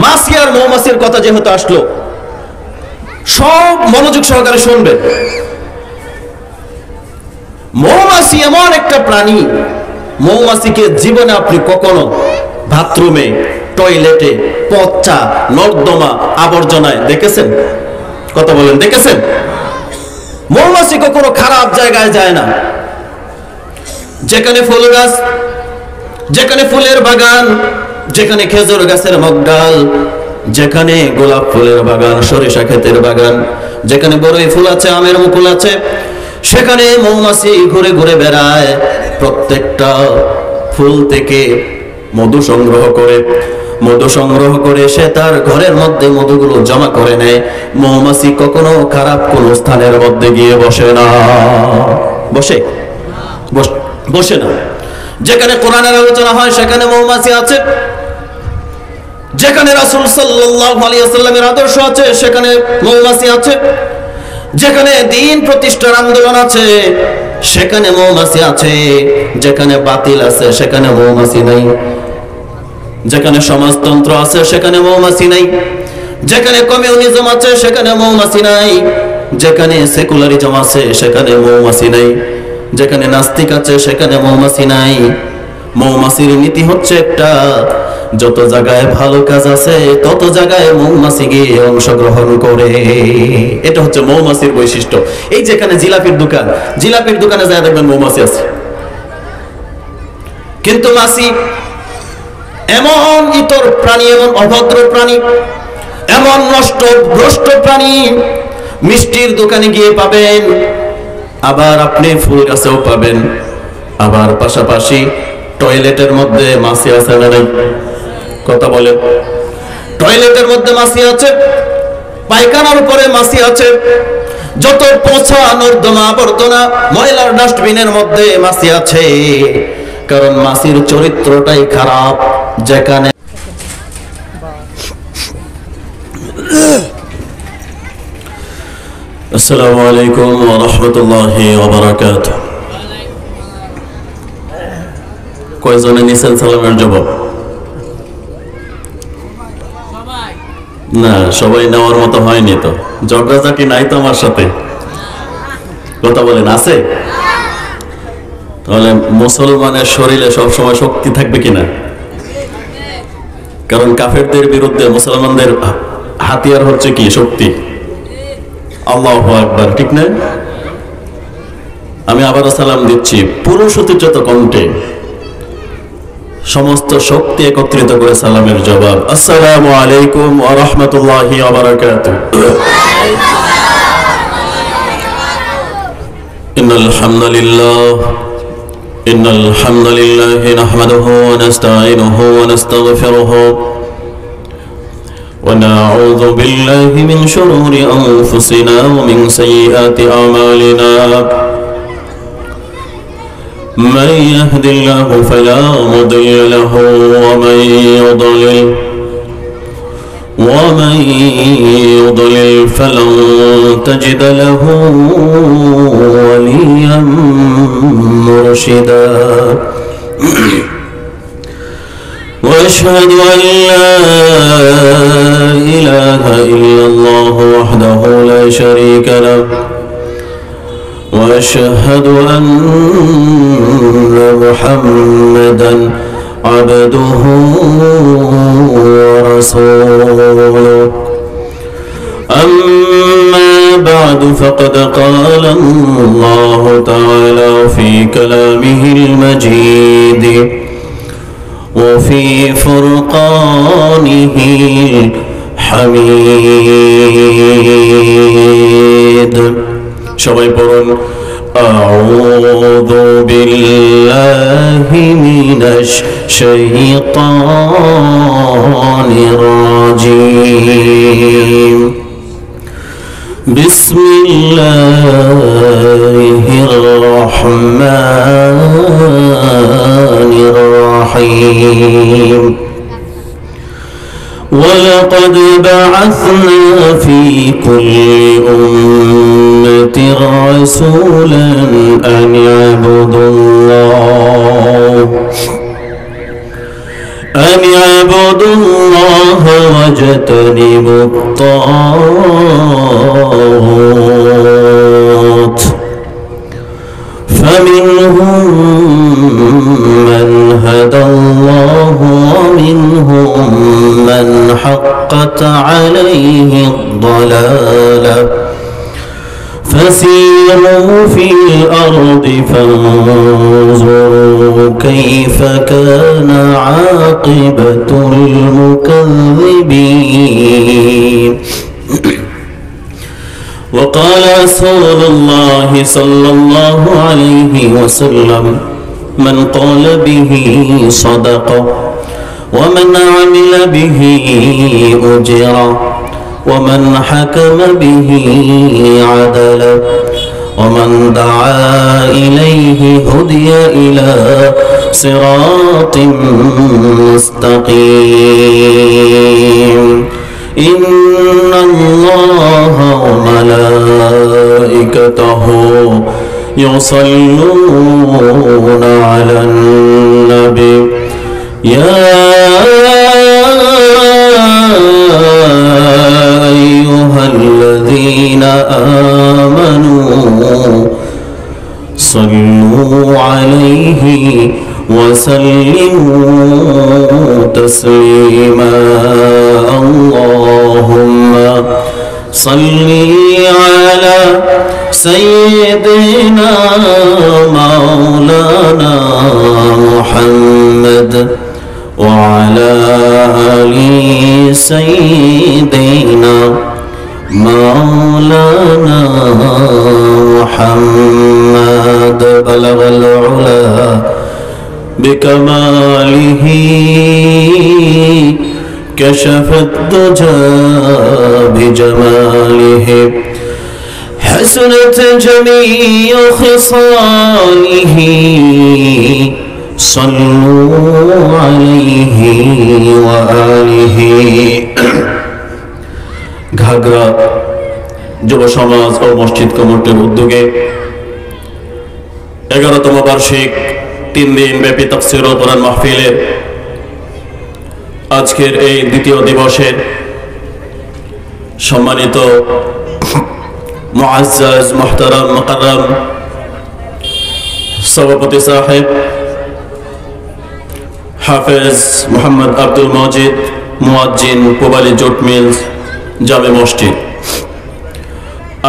মাছি আর মৌমাছির কথা যেহেতু আসলো, সব মনোযোগ সহকারে শুনবেন। মৌমাছি এমন একটা প্রাণী, মৌমাছিকে জীবনে আপনি কখনো বাথরুমে, টয়লেটে, পচা নর্দমা আবর্জনায় দেখেছেন? কথা বলেন, দেখেছেন? মৌমাছি কখনো খারাপ জায়গায় যায় না। যেখানে ফুল গাছ, যেখানে ফুলের বাগান, যেখানে খেজুর গাছের মগডাল, যেখানে গোলাপ ফুলের বাগান, সরিষা ক্ষেতের বাগান, যেখানে বড়ই ফুল আছে, আমের মুকুল আছে, সেখানে মৌমাছি ঘুরে ঘুরে বেড়ায়। প্রত্যেকটা ফুল থেকে মধু সংগ্রহ করে সে তার ঘরের মধ্যে মধুগুলো জমা করে নেয়। মৌমাছি কখনো খারাপ কোন স্থানের মধ্যে গিয়ে বসে না। বসে না। যেখানে কোরআনের আলোচনা হয় সেখানে মৌমাছি আছে, যেখানে রাসূল সাল্লাল্লাহু আলাইহি ওয়াসাল্লামের আদর্শ আছে সেখানে মৌমাছি আছে, যেখানে দ্বীন প্রতিষ্ঠার আন্দোলন আছে সেখানে মৌমাছি আছে, যেখানে বাতিল আছে সেখানে মৌমাছি নাই, যেখানে সমাজতন্ত্র আছে সেখানে মৌমাছি নাই, যেখানে কমিউনিজম আছে সেখানে মৌমাছি নাই, যেখানে সেকুলারিজম আছে সেখানে মৌমাছি নাই, যেখানে নাস্তিক আছে সেখানে মৌমাছি নাই। মৌমাছির নীতি হচ্ছে একটা, যত জায়গায় ভালো কাজ আছে তত জায়গায় মৌমাছি গিয়ে অংশগ্রহণ করে। এটা হচ্ছে মৌমাছির বৈশিষ্ট্য। এই যেখানে জিলাপির দোকানে যায় দেখবেন মৌমাছি আছে। কিন্তু মাছি এমন ইতর প্রাণী, এমন অভদ্র প্রাণী, এমন নষ্ট ভ্রষ্ট প্রাণী, মিষ্টির দোকানে গিয়ে পাবেন, আবার আপনি ফুল গাছেও পাবেন, আবার পাশাপাশি টয়লেটের মধ্যে মাছি আছে না নাই? কথা বলেন। টয়লেটের মধ্যে মাছি আছে, পায়খানার উপরে মাছি আছে, যত পচা নর্দমা আবর্জনা ময়লার ডাস্টবিনের মধ্যে মাছি আছে। কারণ মাছির চরিত্রটাই খারাপ। যেখানে আসসালামু আলাইকুম ওয়া রাহমাতুল্লাহি ওয়া বারাকাতুহু। কয়জনে নিছেন সালামের জবাব? না, সবাই নেওয়ার মতো হয়নি তো। ঝগড়াঝাটি নাই তো আমার সাথে? কথা বলেন, আছে? তাহলে মুসলমানের শরীরে সবসময় শক্তি থাকবে কিনা? কারণ কাফেরদের বিরুদ্ধে মুসলমানদের হাতিয়ার হচ্ছে কি? শক্তি। আল্লাহু আকবার, ঠিক না? আমি আবারও সালাম দিচ্ছি পুরুষ অতিচত কণ্ঠে, সমস্ত শক্তি একত্রিত করে সালামের জবাব। আসসালামু আলাইকুম ওয়া রাহমাতুল্লাহি ওয়া বারাকাতুহু। ইন্নাল হামদুলিল্লাহি নাহমাদুহু ওয়া নাস্তাঈনুহু ওয়া নাস্তাগফিরুহু ওয়া নাউযু বিল্লাহি মিন শুরুরি আনফুসিনা ওয়া মিন সাইয়্যাতি আমালিনা। من يهد الله فلا مضل له ومن يضلل فلن تجد له وليا مرشدا. واشهد ان لا اله الا الله وحده لا شريك له واشهد ان محمدا عبده ورسوله. اما بعد فقد قال الله تعالى في كلامه المجيد وفي فرقانه الحميد. সবাই পড়ুন আউযু বিল্লাহি মিনাশ শাইতানির রাজীম। বিসমিল্লাহির রহমানির রহিম। ولقد بعثنا في كل أمة رسولا أن يعبدوا الله واجتنبوا الطاغوت فمنهم من هدى الله ومنهم من حقت عليه الضلالة فسيروا في الأرض فانظروا كيف كان عاقبة المكذبين. وقال رسول الله صلى الله عليه وسلم من قال به صدق ومن عمل به أجر ومن حكم به عدل ومن دعا إليه هدي إلى صراط مستقيم. إن الله وملائكته يصلون على النبي يا أيها الذين آمنوا صلوا عليه وسلموا تسليما. اللهم صل على سيدنا مولانا محمد وعلى آل سيدنا مولانا محمد بلغ العلا بكماله كشف الدجى بجماله حسنت جميع خصاله صلوا عليه وآله. ঘাগড়া যুব সমাজ ও মসজিদ কমিটির উদ্যোগে 11তম বার্ষিক 3 দিন ব্যাপী তাফসীর ও কোরআন মাহফিলের আজকের এই দ্বিতীয় দিবসে সম্মানিত মুআজ্জাজ মুহতারাম মুকাররম সভাপতি সাহেব হাফেজ মোহাম্মদ আব্দুল মজিদ মুয়াজ্জিন পোবালি জুট মিলস জামে মসজিদ,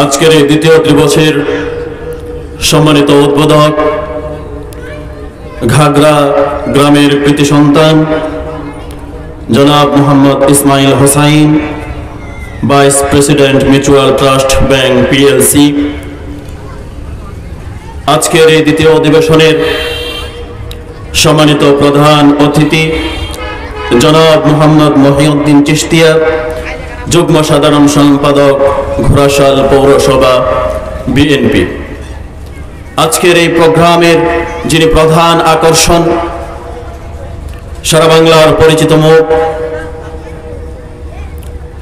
আজকের এই দ্বিতীয় দিবসের সম্মানিত উদ্বোধক ঘাগড়া গ্রামের কৃতি সন্তান জনাব Mohammad Ismail Hossain, vice president mutual trust bank PLC, আজকের এই দ্বিতীয় অধিবেশনের সম্মানিত প্রধান অতিথি জনাব মোহাম্মদ মহিউদ্দিন চিশতিয়া, যুগ্ম সাধারণ সম্পাদক ঘোড়াশাল পৌরসভা বিএনপি, আজকের এই প্রোগ্রামের যিনি প্রধান আকর্ষণ, সারা বাংলার পরিচিত মুখ,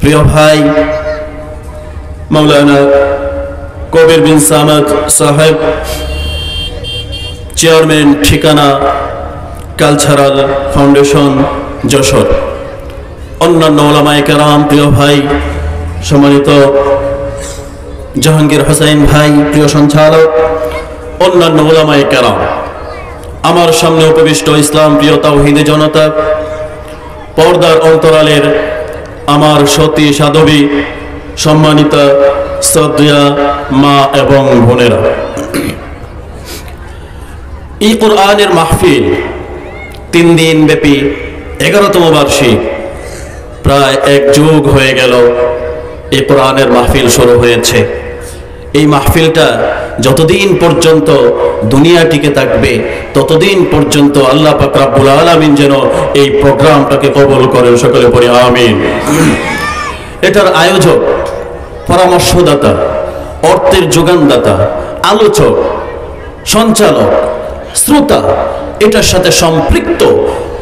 প্রিয় ভাই মাওলানা কবির বিন সামাদ সাহেব, চেয়ারম্যান ঠিকানা কালচারাল ফাউন্ডেশন যশোর, অন্যান্য ওলামায়ে কেরাম, প্রিয় ভাই সম্মানিত জাহাঙ্গীর হোসেন ভাই, প্রিয় সঞ্চালক, অন্যান্য ওলামায়ে কেরাম, আমার সামনে উপবিষ্ট ইসলাম প্রিয় তাওহীদি জনতা, পর্দার অন্তরালের আমার সতী সাধবী সম্মানিত শ্রদ্ধেয়া মা এবং বোনেরা, এই কোরআনের মাহফিল 3 দিন ব্যাপী 11তম বার্ষিক, প্রায় 1 যুগ হয়ে গেল এই কোরআনের মাহফিল শুরু হয়েছে। এই মাহফিলটা যতদিন পর্যন্ত দুনিয়া টিকে থাকবে ততদিন পর্যন্ত আল্লাহ পাক রব্বুল আলামিন যেন এই প্রোগ্রামটাকে কবুল করেন, সকলে পড়ি আমিন। এটার আয়োজক, পরামর্শদাতা, অর্থের যোগানদাতা, আলোচক, সঞ্চালক, শ্রোতা, এটার সাথে সম্পৃক্ত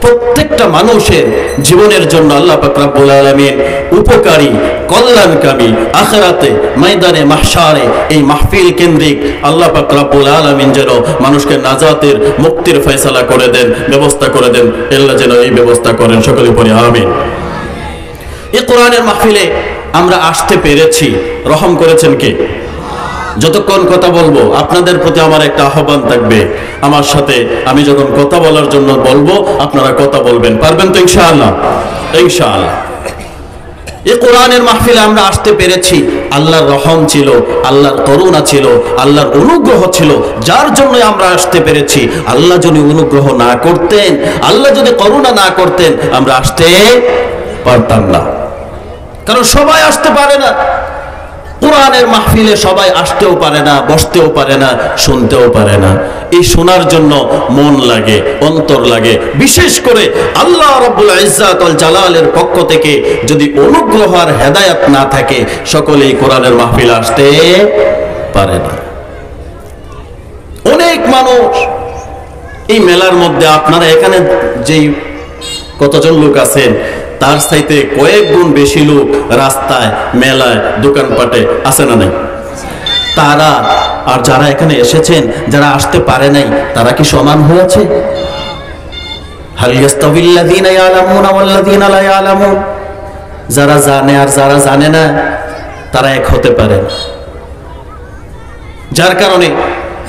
প্রত্যেকটা মানুষের জীবনের জন্য আল্লাহ পাক রব্বুল আলামিন উপকারী, কল্যাণকামী, আখিরাতে ময়দানে মাহশারে এই মাহফিল কেন্দ্রিক আল্লাহ পাক রব্বুল আলামিন যেন মানুষকে নাজাতের, মুক্তির ফয়সালা করে দেন, ব্যবস্থা করে দেন, আল্লাহ যেন এই ব্যবস্থা করেন, সকলে পড়ি আমিন। এই কোরআনের মাহফিলে আমরা আসতে পেরেছি, রহম করেছেন কে? যতক্ষণ কথা বলবো আপনাদের প্রতি আমার একটা আহ্বান থাকবে, আমার সাথে আমি যখন কথা বলার জন্য বলবো আপনারা কথা বলবেন, পারবেন তো ইনশাআল্লাহ? ইনশাআল্লাহ। এই কোরআনের মাহফিলে আমরা আসতে পেরেছি, আল্লাহর রহম ছিল, আল্লাহর করুণা ছিল, আল্লাহর অনুগ্রহ ছিল, যার জন্য আমরা আসতে পেরেছি। আল্লাহ যদি অনুগ্রহ না করতেন, আল্লাহ যদি করুণা না করতেন, আমরা আসতে পারতাম না। কারণ সবাই আসতে পারে না কোরআনের মাহফিলে, সবাই আসতেও পারে না, বসতেও পারে না, শুনতেও পারে না। এই শোনার জন্য মন লাগে, অন্তর লাগে। বিশেষ করে আল্লাহ রাব্বুল ইজ্জাত ওয়াল জালালের পক্ষ থেকে যদি অনুগ্রহ আর হেদায়েত না থাকে, সকলেই কোরআনের মাহফিলে আসতে পারে না। অনেক মানুষ এই মেলার মধ্যে, আপনারা এখানে যেই কতজন লোক আছেন তার চাইতে কয়েক গুণ বেশি লোক রাস্তায়, মেলায়, দোকানপাটে আছে না নাই? তারা আর যারা এখানে এসেছেন, যারা আসতে পারে নাই, তারা কি সমান হয়েছে? হাল ইয়াস্তাবিল্লাযীনা ইয়ালামুনা ওয়াল্লাযীনা লা ইয়ালামুন? যারা জানে আর যারা জানে না, তারা এক হতে পারে না। যার কারণে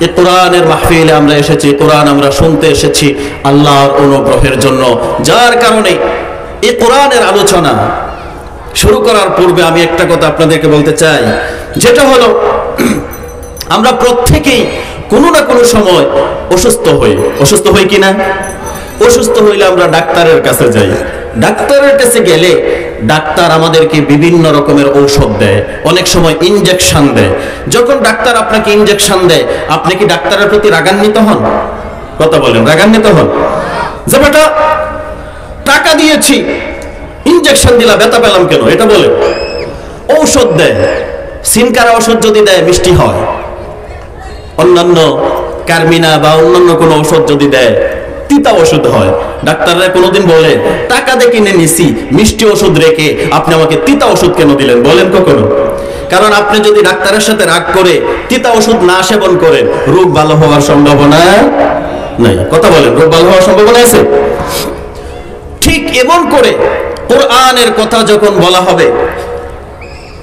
এই কোরআনের মাহফিলে আমরা এসেছি, কোরআন আমরা শুনতে এসেছি আল্লাহর অনুগ্রহের জন্য। যার কারণে এই কোরআনের আলোচনা শুরু করার পূর্বে আমি একটা কথা আপনাদেরকে বলতে চাই, যেটা হলো আমরা প্রত্যেকেই কোনো না কোনো সময় অসুস্থ হই। অসুস্থ হই কিনা? অসুস্থ হইলে আমরা ডাক্তারের কাছে যাই। ডাক্তারের কাছে গেলে ডাক্তার আমাদেরকে বিভিন্ন রকমের ঔষধ দেয়, অনেক সময় ইনজেকশন দেয়। যখন ডাক্তার আপনাকে ইনজেকশন দেয়, আপনি কি ডাক্তারের প্রতি রাগান্বিত হন? কথা বলেন, রাগান্বিত হন? যে বেটা টাকা দিয়েছি, ইনজেকশন দিলা, ব্যথা পেলাম কেন, এটা বলে। ঔষধ দেয়, সিনকারা ওষুধ যদি দেয় মিষ্টি হয়, অন্যান্য কার্মিনা বা অন্যান্য কোনো ওষুধ যদি দেয় তিতা ওষুধ হয়। ডাক্তাররা কোনোদিন বলে টাকা দিয়ে কিনে নিছি, মিষ্টি ওষুধ রেখে আপনি আমাকে তিতা ওষুধ কেন দিলেন? বলেন কখনো? কারণ আপনি যদি ডাক্তারের সাথে রাগ করে তিতা ওষুধ না সেবন করেন, রোগ ভালো হওয়ার সম্ভাবনা নাই। কথা বলেন, রোগ ভালো হওয়ার সম্ভাবনা আছে? ঠিক এমন করে কোরআনের কথা যখন বলা হবে,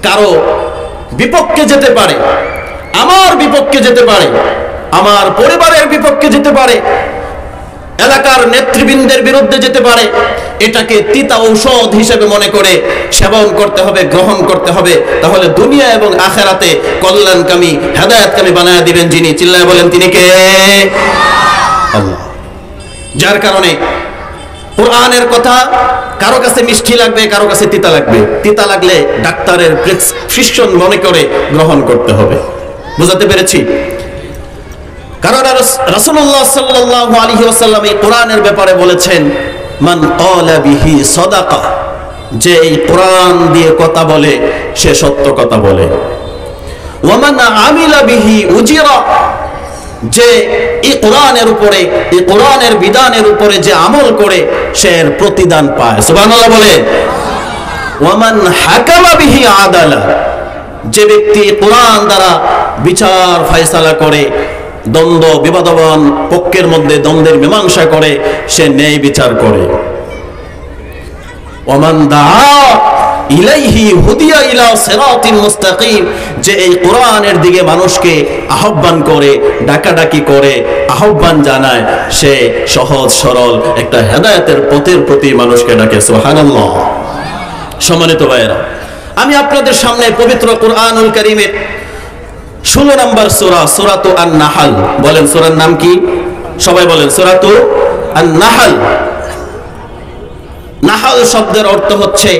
কারো বিপক্ষে যেতে পারে, আমার বিপক্ষে যেতে পারে, আমার পরিবারের বিপক্ষে যেতে পারে, এলাকার নেতৃবৃন্দের বিরুদ্ধে যেতে পারে, এটাকে তিতা ঔষধ হিসেবে মনে করে সেবন করতে হবে, গ্রহণ করতে হবে। তাহলে দুনিয়া এবং আখিরাতে কল্যাণকামী, হেদায়েতকামী বানায় দিবেন যিনি। চিল্লায় বলেন তিনি কে? আল্লাহ। যার কারণে কোরআনের কথা কারো কাছে মিষ্টি লাগবে, কারো কাছে তিতা লাগবে। তিতা লাগলে ডাক্তারের প্রেসক্রিপশন মনে করে গ্রহণ করতে হবে। বুঝাতে পেরেছি? কারণ রাসূলুল্লাহ সাল্লাল্লাহু আলাইহি ওয়াসাল্লাম এই কোরআনের ব্যাপারে বলেছেন, মান ক্বালা বিহি সাদাকা, যে এই কোরআন দিয়ে কথা বলে সে সত্য কথা বলে। ওয়া মান আমিলা বিহি উজিরা, যে এই কোরআনের উপরে, এই কোরআনের বিধানের উপরে যে আমল করে সে এর প্রতিদান পায়। সুবহানাল্লাহ বলে। ওয়া মান হাকামা বিহি আদালা, যে ব্যক্তি কোরআন দ্বারা বিচার ফয়সালা করে, দ্বন্দ্ব বিবাদবান পক্ষের মধ্যে দ্বন্দ্বের মীমাংসা করে, সে ন্যায় বিচার করে। ওমান দাআ ইলাইহি হুদিয়া ইলা সিরাতিন মুস্তাকিম, যে এই কোরআনের দিকে মানুষকে আহ্বান করে, ডাকাডাকি করে, আহ্বান জানায়, সে সহজ সরল একটা হেদায়েতের পথের প্রতি মানুষকে ডাকে। সুবহানাল্লাহ। সম্মানিত ভাইয়েরা, আমি আপনাদের সামনে পবিত্র কোরআনুল কারীমের 16 নম্বর সূরা, সূরাতু আন-নাহল। বলেন সূরার নাম কি? সবাই বলেন, সূরাতু আন-নাহল। নাহল শব্দের অর্থ হচ্ছে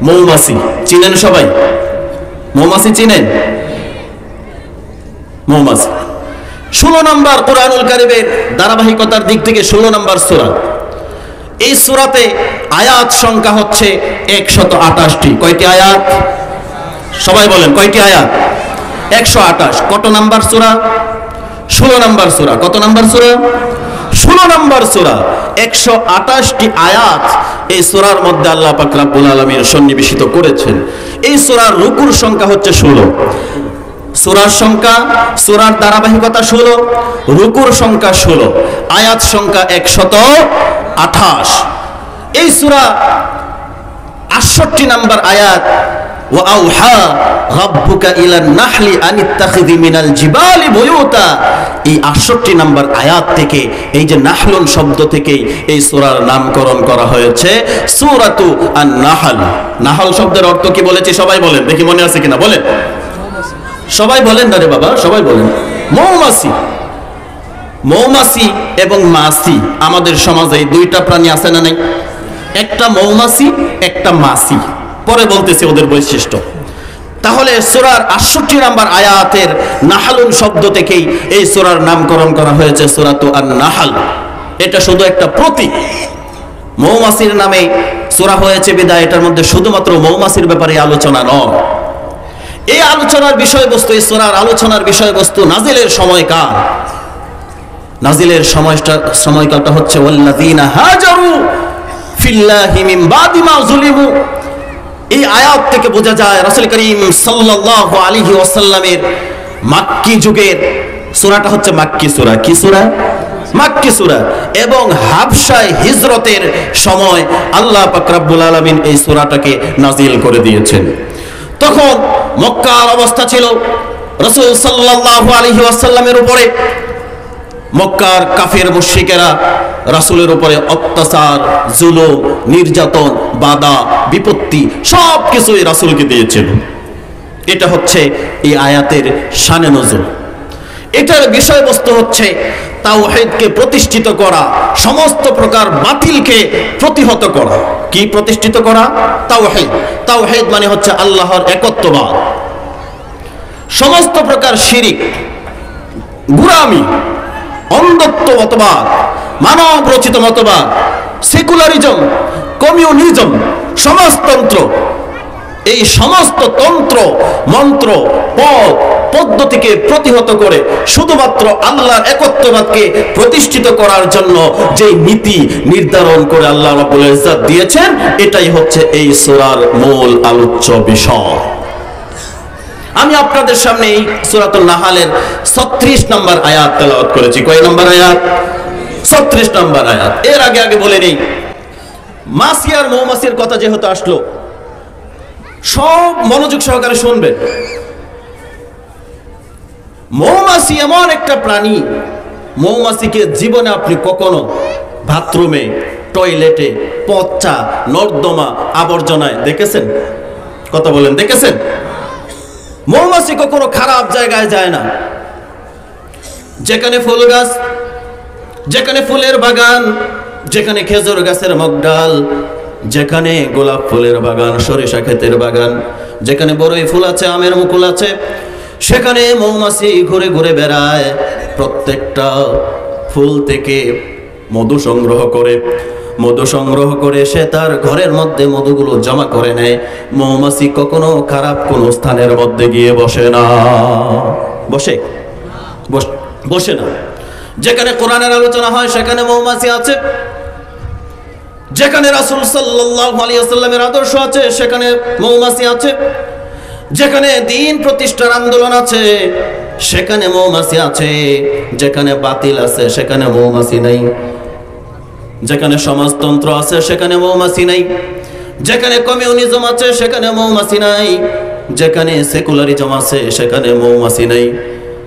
মৌমাছি। চিনেন সবাই? মৌমাছি চিনেন? মৌমাছি। 16 নম্বর কোরআনুল কারীমের ধারাবাহিকতার দিক থেকে 16 নম্বর সূরা। এই সূরাতে আয়াত সংখ্যা হচ্ছে 128টি। কয়টি আয়াত? সবাই বলেন, কয়টি আয়াত? 128। কত নাম্বার সূরা? 16 নম্বর সূরা। কত নাম্বার সূরা? 16 নম্বর সূরা। 128টি আয়াত এই সূরার মধ্যে আল্লাহ পাক রব্বুল আলামিন সন্নিবেশিত করেছেন। এই সূরার রুকুর সংখ্যা হচ্ছে 16। সূরার সংখ্যা, সূরার ধারাবাহিকতা 16, রুকুর সংখ্যা 16, আয়াত সংখ্যা 128। এই সূরা 68 নম্বর আয়াত, ওয়া আউহা রাব্বুকা ইলান নাহলি আনিত্তাখিযি মিনাল জিবালি বুয়ুতা। এই 68 নম্বর আয়াত থেকে, এই যে নাহলুন শব্দ থেকেই এই সূরার নামকরণ করা হয়েছে সূরাতু আন-নাহল। নাহল শব্দের অর্থ কি বলেছি সবাই বলেন, দেখি মনে আছে কিনা বলেন, সবাই বলেন না রে বাবা, সবাই বলেন। মৌমাছি। মৌমাছি এবং মাছি, আমাদের সমাজে এই দুইটা প্রাণী আছে না নাই? একটা মৌমাছি, একটা মাছি, পরে বলতেছি ওদের বৈশিষ্ট্য। তাহলে সূরার 68 নম্বর আয়াতের নাহলুন শব্দ থেকেই এই সূরার নামকরণ করা হয়েছে সূরাতু আন-নাহল। এটা শুধু একটা প্রতীক। মৌমাছির নামে সূরা হয়েছে বিদায় এটার মধ্যে শুধুমাত্র মৌমাছির ব্যাপারে আলোচনা নয়। এই আলোচনার বিষয়বস্তু, এই সূরার আলোচনার বিষয়বস্তু নাজিলের সময়কাল। নাজিলের সময়কালটা হচ্ছে ওয়াল্লাযীনা হাজারু ফিল্লাহি মিন বাদি মা যুলিমু। এই আয়াত থেকে বোঝা যায় রাসূল করিম সাল্লাল্লাহু আলাইহি ওয়াসাল্লামের মাক্কি যুগের সূরাটা হচ্ছে মাক্কি সূরা। কি সূরা? মাক্কি সূরা। এবং হাবশায় হিজরতের সময় আল্লাহ পাক রব্বুল আলামিন এই সূরাটাকে নাজিল করে দিয়েছেন। তখন মক্কার অবস্থা ছিল রাসূল সাল্লাল্লাহু আলাইহি ওয়াসাল্লামের উপরে মক্কার কাফের মুশরিকেরা রাসূলের উপরে অত্যাচার, জুলুম, নির্যাতন, বাধা, বিপত্তি সব কিছুই রাসূলকে দিয়েছিল। এটা হচ্ছে এই আয়াতের শানে নজুল। এটার বিষয়বস্তু হচ্ছে তাওহীদকে প্রতিষ্ঠিত করা, সমস্ত প্রকার বাতিলকে প্রতিহত করা। কি প্রতিষ্ঠিত করা? তাওহীদ। তাওহীদ মানে হচ্ছে আল্লাহর একত্ববাদ। সমস্ত প্রকার শিরিক, গুরামি, অন্ধত্ব মতবাদ, মানব রচিত মতবাদ, সেকুলারিজম, কমিউনিজম, সমাজতন্ত্র, এই সমস্ত তন্ত্র মন্ত্র পদ পদ্ধতিকে প্রতিহত করে শুধুমাত্র আল্লাহর একত্ববাদকে প্রতিষ্ঠিত করার জন্য যে নীতি নির্ধারণ করে আল্লাহ রাব্বুল ইজ্জত দিয়েছেন, এটাই হচ্ছে এই সূরার মূল আলোচ্য বিষয়। আমি আপনাদের সামনে এই সূরাতুন নাহলের 36 নম্বর আয়াত তেলাওয়াত করেছি। কয় নম্বর আয়াত? 36 নম্বর আয়াত। এর আগে বলে নেই, মাছি আর মৌমাছির কথা যেহেতু আসলো, সব মনোযোগ সহকারে শুনবেন। মৌমাছি এমন একটা প্রাণী, মৌমাছিকে জীবনে আপনি কখনো বাথরুমে, টয়লেটে, পচা, নর্দমা, আবর্জনায় দেখেছেন? কথা বলেন, দেখেছেন? মৌমাছি কখনো খারাপ জায়গায় যায় না। যেখানে ফুল গাছ, যেখানে ফুলের বাগান, যেখানে খেজুর গাছের মগডাল, যেখানে গোলাপ ফুলের বাগান, সরিষা ক্ষেতের বাগান, যেখানে বড়ই ফুল আছে, আমের মুকুল আছে, সেখানে মৌমাছি ঘুরে ঘুরে বেড়ায়। প্রত্যেকটা ফুল থেকে মধু সংগ্রহ করে, মধু সংগ্রহ করে সে তার ঘরের মধ্যে মধুগুলো জমা করে নেয়। মৌমাছি কখনো খারাপ কোনো স্থানের মধ্যে গিয়ে বসে না। বসে না। যেখানে কোরআনের আলোচনা হয় সেখানে মৌমাছি আছে, যেখানে রাসূল সাল্লাল্লাহু আলাইহি ওয়াসাল্লামের আদর্শ আছে সেখানে মৌমাছি আছে, যেখানে দ্বীন প্রতিষ্ঠার আন্দোলন আছে সেখানে মৌমাছি আছে, যেখানে বাতিল আছে সেখানে মৌমাছি নাই, যেখানে সমাজতন্ত্র আছে সেখানে মৌমাছি নাই, যেখানে কমিউনিজম আছে সেখানে মৌমাছি নাই, যেখানে সেকুলারিজম আছে সেখানে মৌমাছি নাই,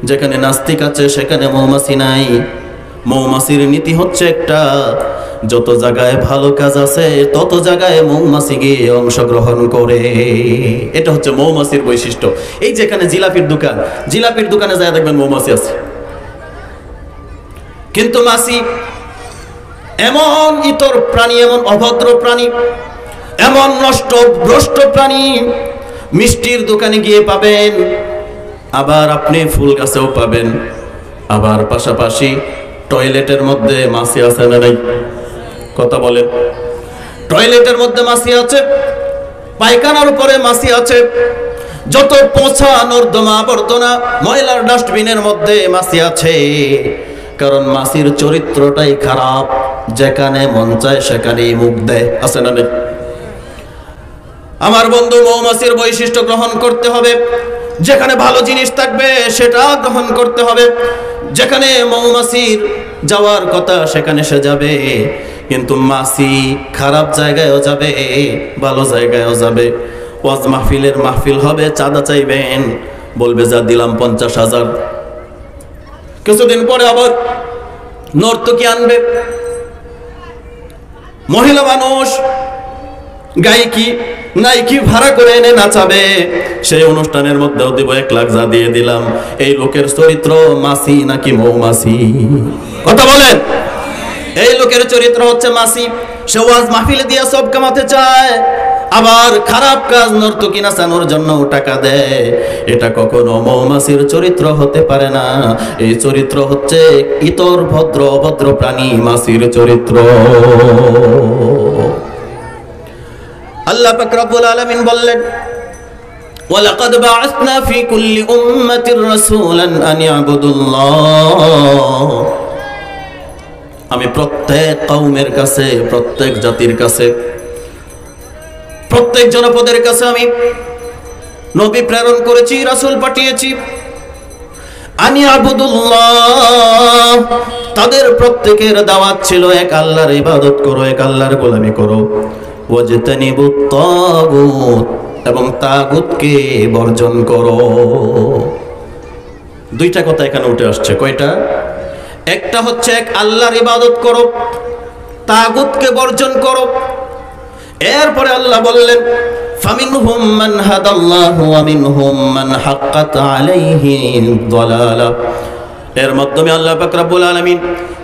যেখানে নাস্তিক আছে সেখানে মৌমাছি নাই। মৌমাছির নীতি হচ্ছে একটা, যত জায়গায় ভালো কাজ আছে তত জায়গায় মৌমাছি গিয়ে অংশগ্রহণ করে। এটা হচ্ছে মৌমাছির বৈশিষ্ট্য। এই যেখানে জিলাপির দোকান, জিলাপির দোকানে যায় দেখবেন মৌমাছি আছে। কিন্তু মাছি এমন ইতর প্রাণী, এমন অভদ্র প্রাণী, এমন নষ্ট ভ্রষ্ট প্রাণী, মিষ্টির দোকানে গিয়ে পাবেন, আবার আপনি ফুল গাছেও পাবেন, আবার পাশাপাশি টয়লেটের মধ্যে মাছি আছে না নাই? কথা বলেন। টয়লেটের মধ্যে মাছি আছে, পায়খানার উপরে মাছি আছে, যত পচা নর্দমা আবর্জনা ময়লার ডাস্টবিনের মধ্যে মাছি আছে। কারণ মাছির চরিত্রটাই খারাপ, যেখানে মন চায় সেখানেই মুখ দেয়। আছে না নেই? আমার বন্ধু, মৌমাছির বৈশিষ্ট্য গ্রহণ করতে হবে। যেখানে ভালো জিনিস থাকবে সেটা গ্রহণ করতে হবে। যেখানে মৌমাছির যাওয়ার কথা সেখানে সে যাবে, কিন্তু মাসি খারাপ জায়গায়ও যাবে, ভালো জায়গায়ও যাবে। ওয়াজ মাহফিল হবে, চাঁদা চাইবেন, বলবে যা দিলাম 50,000। কিছুদিন পরে আবার নর্তকী আনবে, মহিলা মানুষ গায়িকি নাইকি ভাড়া করে এনে নাচাবে, সেই অনুষ্ঠানের মধ্যেও দিব 1 লাখ, যা দিয়ে দিলাম। এই লোকের চরিত্র মাসি নাকি মৌমাছি? কথা বলেন। এই লোকের চরিত্র হচ্ছে মাসি। সে ওয়াজ মাহফিলে দিয়ে সব কামাতে চায়, আবার খারাপ কাজ নর্তকী নাচানোর জন্য টাকা দেয়। এটা কখনো মৌমাছির চরিত্র হতে পারে না। এই চরিত্র হচ্ছে ইতর ভদ্র অভদ্র প্রাণী মাছির চরিত্র। আল্লাহ পাক রব্বুল আলামিন বললেন, ওয়ালাকাদ বাআসনা ফি কুল্লি উম্মাতির রাসূলান আন ইয়াবুদুল্লাহ। আমি প্রত্যেক কওমের কাছে, প্রত্যেক জাতির কাছে, প্রত্যেক জনপদের কাছে আমি নবী প্রেরণ করেছি, রাসূল পাঠিয়েছি। আন ইয়াবুদুল্লাহ, তাদের প্রত্যেকের দাওয়াত ছিল এক আল্লাহর ইবাদত করো, এক আল্লাহর গোলামি করো। ওয়াজতানিবুত তাগুত, এবং তাগুতকে বর্জন করো। দুইটা কথা এখানে উঠে আসছে। কয়টা? একটা হচ্ছে এক আল্লাহর ইবাদত করো, তাগুতকে বর্জন করো। এরপরে আল্লাহ বললেন, ফামিনহুম মান হাদাল্লাহু ওয়া মিনহুম মান হাক্কাত আলাইহি দালালা। এর মাধ্যমে আল্লাহ পাক রব্বুল আলামিন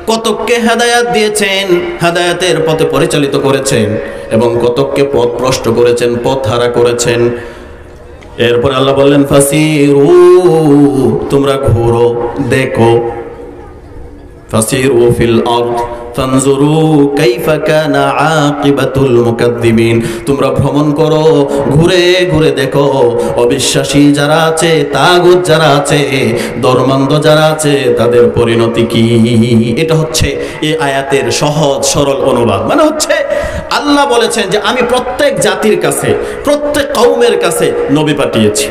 কতককে হেদায়েত দিয়েছেন, হেদায়েতের পথে পরিচালিত করেছেন, এবং কতককে পথ ভ্রষ্ট করেছেন, পথ হারা করেছেন। এরপর আল্লাহ বললেন, ফাসিরু, তোমরা ঘুরো, দেখো। ফাসিরু ফিল আরদ ফানজুরু কাইফা কানা আকিবাতুল মুকাদ্দিবিন। তোমরা ভ্রমণ করো, ঘুরে ঘুরে দেখো অবিশ্বাসী যারা আছে, তাগুত যারা আছে, ধর্মান্ধ যারা আছে, তাদের পরিণতি কি। এটা হচ্ছে এই আয়াতের সহজ সরল অনুবাদ। মানে হচ্ছে আল্লাহ বলেছেন যে আমি প্রত্যেক জাতির কাছে, প্রত্যেক কওমের কাছে নবী পাঠিয়েছি।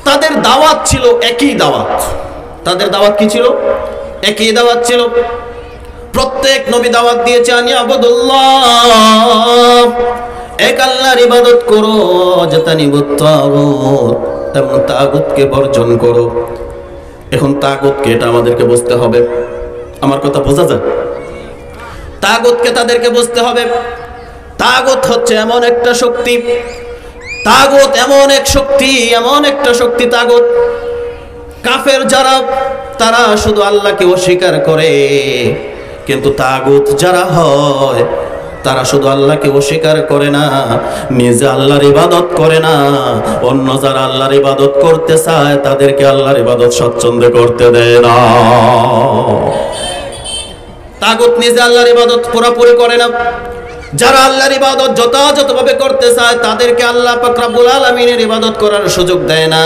তাদের দাওয়াত ছিল একই দাওয়াত। তাদের দাওয়াত কি ছিল? একই দাওয়াত ছিল। প্রত্যেক নবী দাওয়াত দিয়েছে আন ইয়াবুদুল্লাহ, এক আল্লাহর ইবাদত করো, ওয়াজতানিবুত তাগুত, এবং তাগুতকে বর্জন করো। এখন তাগুতকে, এটা আমাদেরকে বুঝতে হবে। আমার কথা বোঝা যায়? তাগুতকে তাদেরকে বুঝতে হবে। তাগুত হচ্ছে এমন একটা শক্তি, তাগুত এমন এক শক্তি, এমন একটা শক্তি তাগুত। কাফের যারা, তারা শুধু আল্লাহকে অস্বীকার করে, কিন্তু তাগুত যারা হয় তারা শুধু আল্লাহকে অস্বীকার করে না, নিজে আল্লাহর ইবাদত করে না, অন্য যারা আল্লাহর ইবাদত করতে চায় তাদেরকে আল্লাহর ইবাদত স্বচ্ছন্দে করতে দেয় না। তাগুত নিজে আল্লাহর ইবাদত পুরোপুরি করে না। যারা আল্লাহর ইবাদত যথাযথভাবে করতে চায় তাদেরকে আল্লাহ পাক রব্বুল আলামিনের ইবাদত করার সুযোগ দেয় না।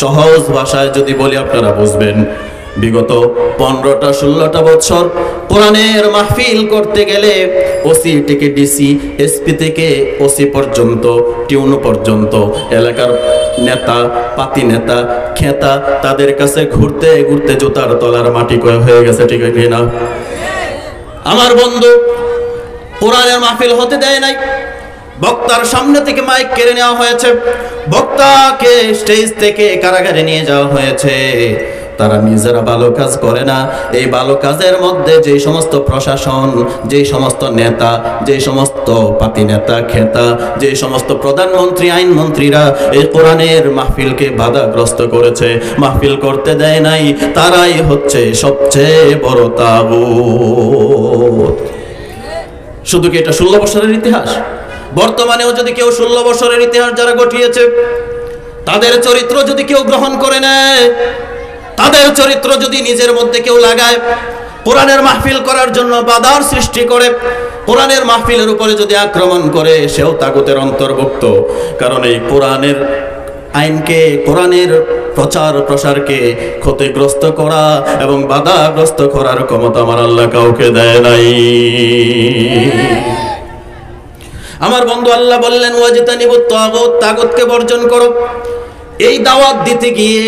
সহজ ভাষায় যদি বলি আপনারা বুঝবেন, বিগত 15টা 16টা বছর কোরআনের মাহফিল করতে গেলে ওসি থেকে ডিসি, এসপি থেকে ওসি পর্যন্ত, টিউন পর্যন্ত, এলাকার নেতা, পাতি নেতা, খেতা, তাদের কাছে ঘুরতে ঘুরতে জুতার তলার মাটি হয়ে গেছে। ঠিক না? আমার বন্ধু, কোরআনের মাহফিল হতে দেয় নাই। বক্তার সামনে থেকে মাইক কেড়ে নেওয়া হয়েছে, বক্তাকে স্টেজ থেকে কারাগারে নিয়ে যাওয়া হয়েছে। তারা নিজেরা ভালো কাজ করে না। এই ভালো কাজের মধ্যে যে সমস্ত প্রশাসন, যে সমস্ত নেতা, যে সমস্ত পাতি নেতা, খেতা, যে সমস্ত প্রধানমন্ত্রী, আইনমন্ত্রীরা এই কোরআনের মাহফিলকে বাধাগ্রস্ত করেছে, মাহফিল করতে দেয় নাই, তারাই হচ্ছে সবচেয়ে বড় তাগুত। শুধু কি এটা 16 বছরের ইতিহাস? বর্তমানেও যদি কেউ 16 বছরের ইতিহাস যারা গঠিয়েছে তাদের চরিত্র যদি কেউ গ্রহণ করে নেয়, তাদের চরিত্র যদি নিজের মধ্যে কেউ লাগায়, কোরআনের মাহফিল করার জন্য বাধার সৃষ্টি করে, কোরআনের মাহফিলের উপরে যদি আক্রমণ করে, সেও তাগুতের অন্তর্ভুক্ত। কারণ এই কোরআনের আইনকে, কোরআনের প্রচার প্রসারকে ক্ষতিগ্রস্ত করা এবং বাধাগ্রস্ত করার ক্ষমতা আমার আল্লাহ কাউকে দেয় নাই। আমার বন্ধু, আল্লাহ বললেন ওয়াজতানিবুত তাগুত, তাগুতকে বর্জন করো। এই দাওয়াত দিতে গিয়ে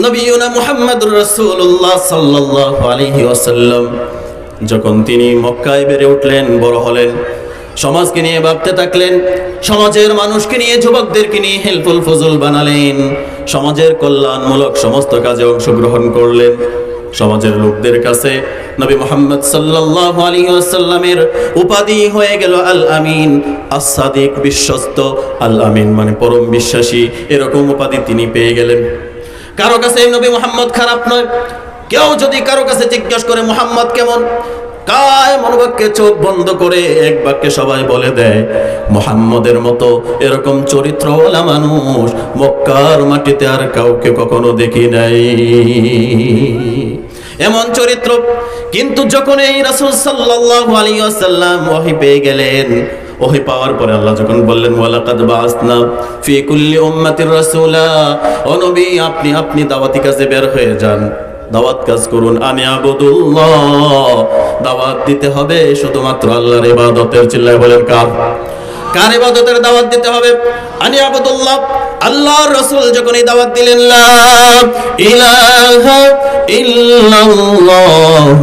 নবিয়ুনা মুহাম্মদুর রাসূলুল্লাহ সাল্লাল্লাহু আলাইহি ওয়াসাল্লাম যখন তিনি মক্কায় বেড়ে উঠলেন, বড় হলেন, সমাজকে নিয়ে ভাবতে থাকলেন, সমাজের মানুষকে নিয়ে, যুবকদেরকে নিয়ে হেল্পফুল ফজল বানালেন, সমাজের কল্যাণমূলক সমস্ত কাজে অংশগ্রহণ করলেন। সমাজের লোকদের কাছে নবী মুহাম্মদ সাল্লাল্লাহু আলাইহি ওয়াসাল্লামের উপাধি হয়ে গেল আল আমিন, as-সাদিক, বিশ্বস্ত। আল আমিন মানে পরম বিশ্বাসী, এরকম উপাধি তিনি পেয়ে গেলেন। কারো কাছে নবী মুহাম্মদ খারাপ নয়। কেউ যদি কারো কাছে জিজ্ঞাসা করে মুহাম্মদ কেমন, কায় মনোবাক্যে চোখ বন্ধ করে এক বাক্যে সবাই বলে দেয়, মুহাম্মদের মতো এরকম চরিত্রওয়ালা মানুষ মক্কার মাটিতে আর কাউকে কখনো দেখি নাই, এমন চরিত্র। কিন্তু যখন এই রাসূল সাল্লাল্লাহু আলাইহি ওয়াসাল্লাম ওহী পেয়ে গেলেন, ওহী পাওয়ার পরে আল্লাহ যখন বললেন, ওয়ালাকাদ বাসনা ফি কুল্লি উম্মাতির রাসূলা, ও নবী আপনি দাওয়াতি কাজে বের হয়ে যান, দাওয়াত কাজ করুন। আনি আবুদুল্লাহ, দাওয়াত দিতে হবে শুধুমাত্র আল্লাহর ইবাদতের। চিল্লায় বলেন কার ইবাদতের দাওয়াত দিতে হবে? আনি আবুদুল্লাহ। আল্লাহর রাসূল যখন এই দাওয়াত দিলেন, লা ইলাহা ইল্লাল্লাহ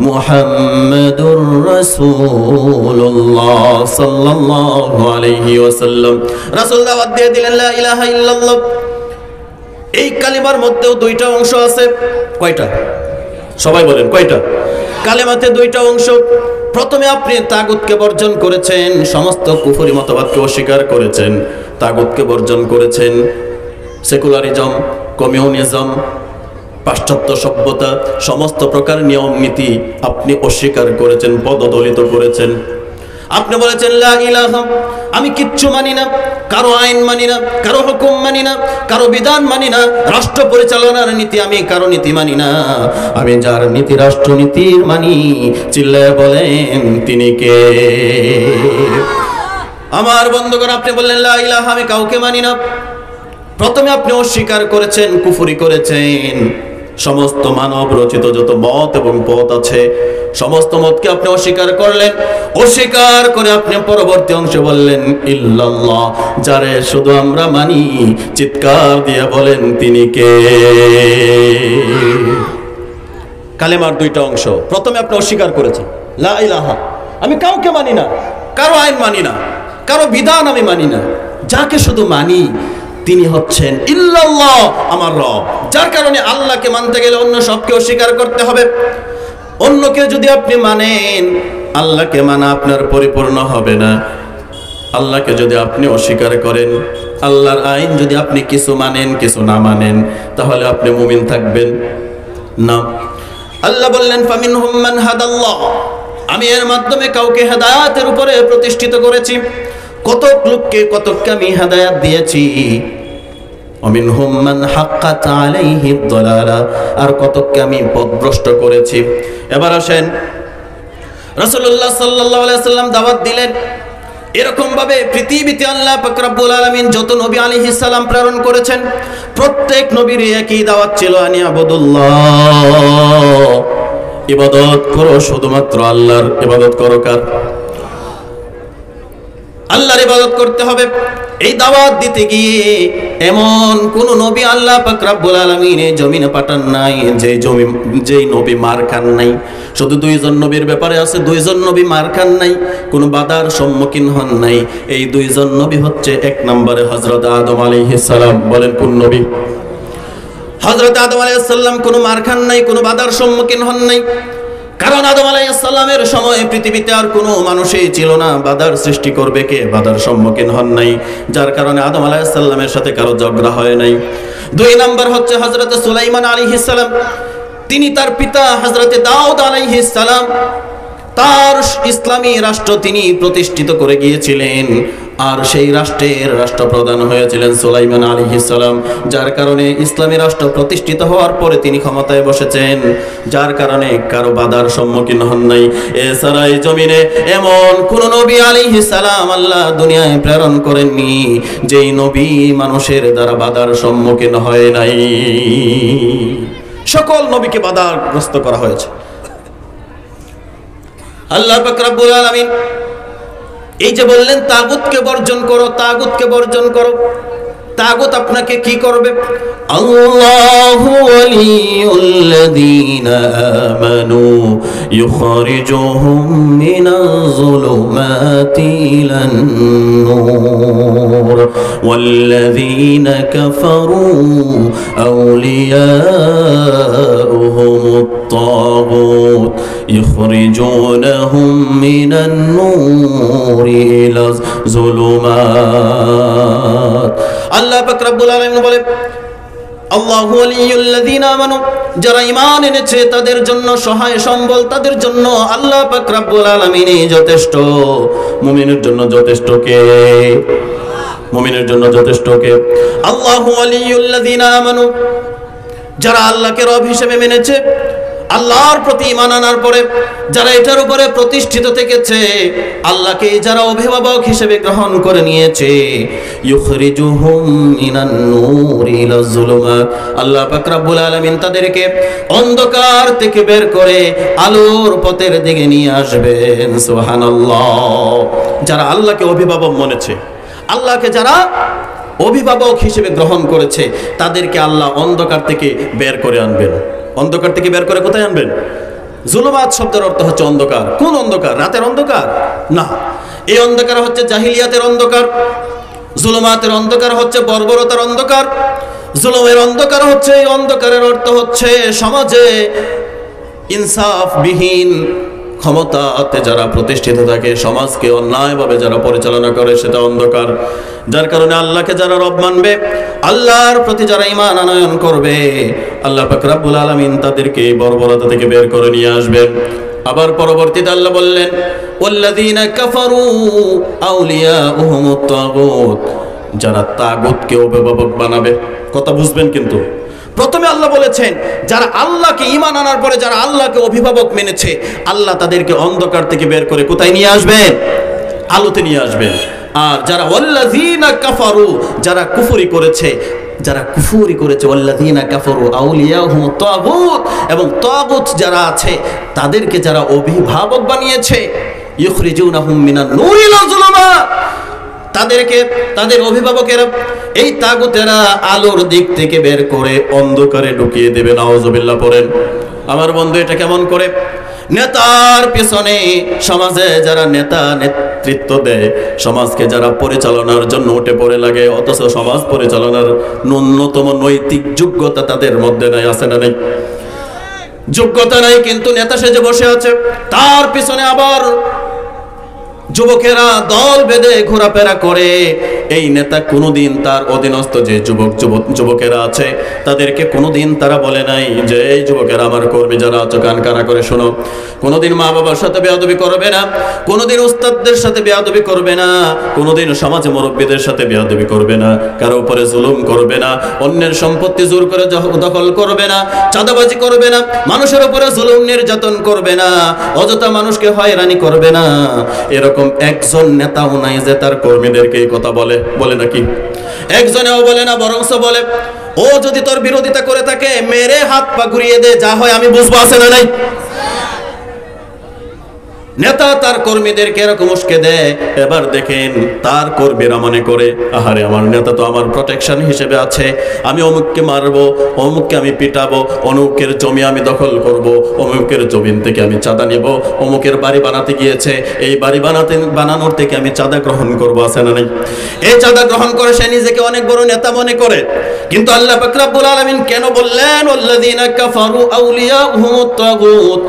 মুহাম্মাদুর রাসূলুল্লাহ সাল্লাল্লাহু আলাইহি ওয়াসাল্লাম, রাসূল দাওয়াত দিয়ে দিলেন লা ইলাহা ইল্লাল্লাহ। এই কালিমার মধ্যেও দুইটা অংশ আছে। কয়টা? সবাই বলেন কয়টা? কালিমাতে দুইটা অংশ। প্রথমে আপনি তাগুতকে বর্জন করেছেন, সমস্ত কুফরি মতবাদকে অস্বীকার করেছেন, তাগুতকে বর্জন করেছেন, সেকুলারিজম, কমিউনিজম, পাশ্চাত্য সভ্যতা, সমস্ত প্রকার নিয়ম নীতি আপনি অস্বীকার করেছেন, পদদলিত করেছেন। আপনি বলেছেন লা ইলাহা, আমি কিচ্ছু মানি না, কারো আইন মানি না, কারো হুকুম মানি না, কারো বিধান মানি না, রাষ্ট্র পরিচালনার নীতি আমি কারো নীতি মানি না, আমি যার নীতি রাষ্ট্রনীতির মানি। চিল্লায় বলেন তিনি কে? আমার বন্ধুগণ, আপনি বললেন লা ইলাহা, আমি কাউকে মানি না। প্রথমে আপনি অস্বীকার করেছেন, কুফরি করেছেন। সমস্ত মানব রচিত যত মত এবং পথ আছে, সমস্ত মতকে আপনি অস্বীকার করলেন। অস্বীকার করে আপনি পরবর্তী অংশে বললেন ইল্লাল্লাহ, যারে শুধু আমরা মানি। চিৎকার দিয়ে বলেন তিনি কে? কালেমার দুইটা অংশ। প্রথমে আপনি অস্বীকার করেছেন লা ইলাহা, আমি কাউকে মানি না, কারো আইন মানি না, কারো বিধান আমি মানি না, যাকে শুধু মানি তিনি হচ্ছেন ইল্লাল্লাহ, আমার রব। যার কারণে আল্লাহকে মানতে গেলে অন্য সবকে অস্বীকার করতে হবে। অন্যকে যদি আপনি মানেন, আল্লাহকে মানা আপনার পরিপূর্ণ হবে না। আল্লাহকে যদি আপনি অস্বীকার করেন, আল্লাহর আইন যদি আপনি কিছু মানেন কিছু না মানেন, তাহলে আপনি মুমিন থাকবেন না। আল্লাহ বললেন ফামিনহুম মান হাদাল্লাহ, আমি এর মাধ্যমে কাউকে হেদায়েতের উপরে প্রতিষ্ঠিত করেছি, কতক লোককে কতককে আমি হেদায়েত দিয়েছি। ওমিনহুম মান হাক্কাত আলাইহি দালালা, আর কতককে আমি পথভ্রষ্ট করেছি। এবার আসেন, রাসূলুল্লাহ সাল্লাল্লাহু আলাইহি ওয়াসাল্লাম দাওয়াত দিলেন। এরকম ভাবে পৃথিবীতে আল্লাহ পাক রব্বুল আলামিন যত নবী আলাইহিস সালাম প্রেরণ করেছেন, প্রত্যেক নবীর একই দাওয়াত ছিল, আনি আবুদুল্লাহ, ইবাদত করো শুধুমাত্র আল্লাহর। ইবাদত করো কার? আল্লাহর ইবাদত করতে হবে। এই দাওয়াত দিতে গিয়ে এমন কোন নবী আল্লাহ পাক রব্বুল আলামিন এই জমিনে পাঠান নাই যেই নবী মার খান নাই। শুধু দুইজন নবীর ব্যাপারে আছে, দুইজন নবী মার খান নাই, কোনো বাধার সম্মুখীন হন নাই। এই দুইজন নবী হচ্ছে, এক নম্বরে হযরত আদম আলাইহিস সালাম। বলেন কোন নবী? হযরত আদম আলাইহিস সালাম কোনো মার খান নাই, কোনো বাধার সম্মুখীন হন নাই। কারণ আদম আলাইহিস সালামের সময় পৃথিবীতে আর কোনো মানুষই ছিল না, বাধার সৃষ্টি করবে কে? বাধার সম্মুখীন হন নাই, যার কারণে আদম আলাইহিস সালামের সাথে কারো ঝগড়া হয় নাই। দুই নাম্বার হচ্ছে হযরত সুলাইমান আলাইহিস সালাম। তিনি তার পিতা হযরত দাউদ আলাইহিস সালাম, তার ইসলামী রাষ্ট্র তিনি প্রতিষ্ঠিত করে গিয়েছিলেন, আর সেই রাষ্ট্রের রাষ্ট্রপ্রধান হয়েছিলেন সুলাইমান আলাইহিস সালাম। যার কারণে ইসলামী রাষ্ট্র প্রতিষ্ঠিত হওয়ার পরে তিনি ক্ষমতায় বসেছেন, যার কারণে কারো বাধার সম্মুখীন হন নাই। এছাড়া এই জমিনে এমন কোন নবী আলাইহিস সালাম আল্লাহ দুনিয়ায় প্রেরণ করেননি যেই নবী মানুষের দ্বারা বাধার সম্মুখীন হয় নাই। সকল নবীকে বাধাগ্রস্ত করা হয়েছে। আল্লাহ পাক রব্বুল আলামিন এই যে বললেন তাগুতকে বর্জন করো, তাগুতকে বর্জন করো, তাগুত আপনাকে কি করবে? আল্লাহু ওয়ালিয়ুল্লাযীনা আমানু ইউখরিজুহুম মিনাজ-যুলুমাতি ইলান-নূর ওয়াল্লাযীনা কাফারু আউলিয়াউহুমুত-তাগুত ইউখরিজুনাহুম মিনান-নূরি ইলাজ-যুলুমাত। আল্লাহ পাক রব্বুল আলামিন বলে, আল্লাহু ওয়ালিয়ুল্লাযীনা আমানু, যারা ঈমান এনেছে তাদের জন্য সহায় সম্বল, তাদের জন্য আল্লাহ পাক রব্বুল আলামিনই যথেষ্ট। মুমিনের জন্য যথেষ্ট কে? মুমিনের জন্য যথেষ্ট কে? আল্লাহু ওয়ালিয়ুল্লাযীনা আমানু, যারা আল্লাহকে রব হিসেবে মেনেছে, আল্লাহর প্রতি ঈমান আনার পরে যারা এটার উপরে প্রতিষ্ঠিত থেকেছে, আল্লাহকে যারা অভিভাবক হিসেবে গ্রহণ করে নিয়েছে, ইউখরিজুহুম মিনান নূরি ইলাজ যুলুমাত, আল্লাহ পাক রব্বুল আলামিন তাদেরকে অন্ধকার থেকে বের করে আলোর পথের দিকে নিয়ে আসবেন। সুবহানাল্লাহ। যারা আল্লাহকে অভিভাবক মনেছে, আল্লাহকে যারা অভিভাবক হিসেবে গ্রহণ করেছে, তাদেরকে আল্লাহ অন্ধকার থেকে বের করে আনবেন। অন্ধকার থেকে বের করে কোথায় আনবেন? জুলুমাত শব্দের অর্থ হচ্ছে অন্ধকার। কোন অন্ধকার? রাতের অন্ধকার না, এই অন্ধকার হচ্ছে জাহিলিয়াতের অন্ধকার। জুলুমাতের অন্ধকার হচ্ছে বর্বরতার অন্ধকার। জুলুমের অন্ধকার হচ্ছে, এই অন্ধকারের অর্থ হচ্ছে সমাজে ইনসাফবিহীন ক্ষমতাতে যারা প্রতিষ্ঠিত থাকে, সমাজকে অন্যায়ভাবে যারা পরিচালনা করে, সেটা অন্ধকার। যার কারণে আল্লাহকে যারা রব মানবে, আল্লাহর প্রতি যারা ঈমান আনয়ন করবে, আল্লাহ পাক রব্বুল আলামিন তাদেরকে এই বর্বরতা থেকে বের করে নিয়ে আসবেন। আবার পরবর্তীতে আল্লাহ বললেন, ওয়াল্লাযীনা কাফারু আউলিয়াউহুমুত তাগুত, যারা তাগুতকে অভিভাবক বানাবে। কথা বুঝবেন কিন্তু। প্রথমে আল্লাহ বলেছেন, যারা আল্লাহকে ঈমান আনার পরে যারা আল্লাহকে অভিভাবক মেনেছে, আল্লাহ তাদেরকে অন্ধকার থেকে বের করে কোথায় নিয়ে আসবেন? আলোতে নিয়ে আসবেন। আর যারা ওয়াল্লাযীনা কাফারু, যারা কুফরি করেছে, যারা কুফরি করেছে, ওয়াল্লাযীনা কাফারু আউলিয়াহুমুত তাগুত, এবং তাগুত যারা আছে তাদেরকে যারা অভিভাবক বানিয়েছে, ইউখরিজুনাহুম মিনান নূরি ইলাজ যুলুমাত, তাদেরকে তাদের অভিভাবকেরা, এই তাগুতেরা আলোর দিক থেকে বের করে অন্ধকারে ঢুকিয়ে দেবে। নাউযুবিল্লাহ পড়েন। আমার বন্ধু, এটা কেমন করে? নেতার পেছনে সমাজে যারা নেতা নেতৃত্ব দেয়, সমাজকে যারা পরিচালনার জন্য উঠে পড়ে লাগে, অথচ সমাজ পরিচালনার ন্যূনতম নৈতিক যোগ্যতা তাদের মধ্যে নাই। আছে না নেই? যোগ্যতা নাই, কিন্তু নেতা সেজে বসে আছে। তার পিছনে আবার যুবকেরা দল বেঁধে ঘোরাফেরা করে। এই নেতা কোনোদিন তার অধীনস্থ যে যুবকেরা আছে তাদেরকে কোনোদিন তারা বলে নাই যে, এই যুবকেরা আমার কর্মী যারা আছো, কান কানা করে শোনো। কোনোদিন মা বাবার সাথে বেয়াদবি করবে না, কোনোদিন উস্তাদদের সাথে বেয়াদবি করবে না, কোনোদিন সমাজে মুরব্বীদের সাথে বেয়াদবি করবে না, কারো উপরে জুলুম করবে না, অন্যের সম্পত্তি জোর করে দখল করবে না, চাঁদাবাজি করবে না, মানুষের উপরে জুলুম নির্যাতন করবে না, অযথা মানুষকে হয়রানি করবে না। এরকম একজন নেতাও নাই যে তার কর্মীদেরকে এই কথা বলে নাকি? একজনেও বলে না, বরংস বলে, ও যদি তোর বিরোধিতা করে থাকে মেরে হাত পা ঘুরিয়ে দে, যা হয় আমি বুঝবো। আছে না নাই? নেতা তার কর্মীদেরকে এরকম উস্কে দেয়। এবার দেখেন তার কর্মীরা মনে করে, আহারে আমার নেতা তো আমার প্রোটেকশন হিসেবে আছে, আমি অমুককে মারবো, অমুককে আমি পিটাবো, অমুকের জমি আমি দখল করব, অমুকের জমিন থেকে আমি চাঁদা নিব, অমুকের বাড়ি বানাতে গিয়েছে, এই বাড়ি বানানোর থেকে আমি চাঁদা গ্রহণ করবো। আছে না নাই? এই চাঁদা গ্রহণ করে সে নিজেকে অনেক বড় নেতা মনে করে। কিন্তু আল্লাহ পাক রব্বুল আলামিন কেন বললেন, ওয়াল্লাযীনা কাফারু আউলিয়াহুমুত তাগুত,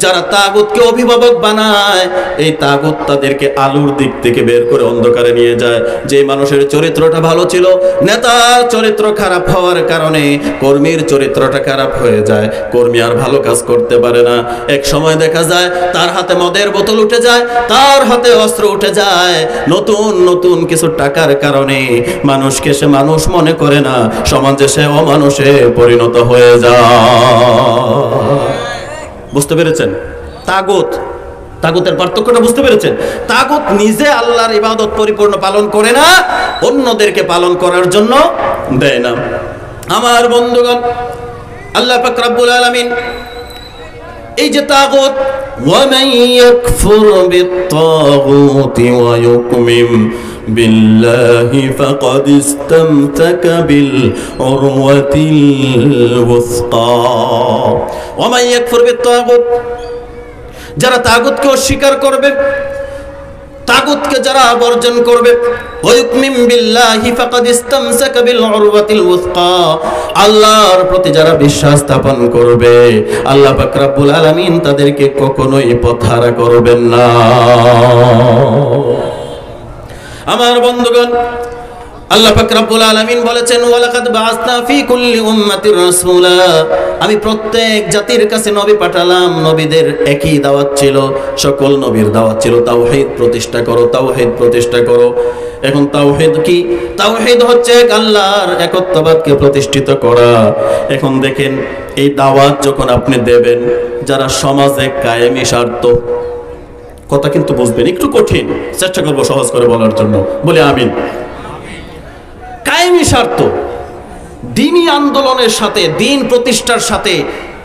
যারা তাগুতকে অভিভাবক বানায়, এই তাগুত তাদেরকে আলোর দিক থেকে বের করে অন্ধকারে নিয়ে যায়। যে মানুষের চরিত্রটা ভালো ছিল, নেতার চরিত্র খারাপ হওয়ার কারণে কর্মীর চরিত্রটা খারাপ হয়ে যায়, কর্মী আর ভালো কাজ করতে পারে না। এক সময় দেখা যায় তার হাতে মদের বোতল উঠে যায়, তার হাতে অস্ত্র উঠে যায়, নতুন নতুন কিছু টাকার কারণে মানুষকে সে মানুষ মনে করে না, সমাজে সে অমানুষে পরিণত হয়ে যায়। বুঝতে পেরেছেন? তাগুতের পার্থক্যটা বুঝতে পেরেছেন? তাগুত নিজে আল্লাহর ইবাদত পরিপূর্ণ পালন করে না, অন্যদেরকে পালন করার জন্য দেয় না। আমার বন্ধুগণ, আল্লাহ পাক রব্বুল আলামিন এই যে তাগুত, ওয়া মান ইয়াকফুর বিত-তাগুতি ওয়া ইউকমিম বিল্লাহি ফাকাদ ইসতামসাকা বিল উরওয়াতিল ওয়াসকা ওয়া মান ইয়াকফুর বিত-তাগুত, যারা তাগুতকে অস্বীকার করবে, তাগুতকে যারা বর্জন করবে, ওয়ায়ুকমিন বিল্লাহি ফাকাদ ইসতামসাকা বিল উরওয়াতিল ওয়াসকা, আল্লাহর প্রতি যারা বিশ্বাস স্থাপন করবে, আল্লাহ পাক রব্বুল আলামিন তাদেরকে কখনোই পথহারা করবেন না। আমার বন্ধুগণ, আল্লাহ পাক রব্বুল আলামিন বলেছেন, ওয়ালাকাদ বাআসনা ফি কুল্লি উম্মাতির রাসূলা, আমি প্রত্যেক জাতির কাছে নবী পাঠালাম। নবীদের একই দাওয়াত ছিল, সকল নবীর দাওয়াত ছিল তাওহীদ প্রতিষ্ঠা করো, তাওহীদ প্রতিষ্ঠা করো। এখন তাওহীদ কি? তাওহীদ হচ্ছে এক আল্লাহর একত্ববাদকে প্রতিষ্ঠিত করা। এখন দেখেন, এই দাওয়াত যখন আপনি দেবেন, যারা সমাজে কায়েমি স্বার্থ, কথা কিন্তু বুঝবেন, একটু কঠিন, চেষ্টা করবো সহজ করে বলার জন্য, বলে আমিন। কায়েমি স্বার্থ, দ্বীনি আন্দোলনের সাথে, দ্বীন প্রতিষ্ঠার সাথে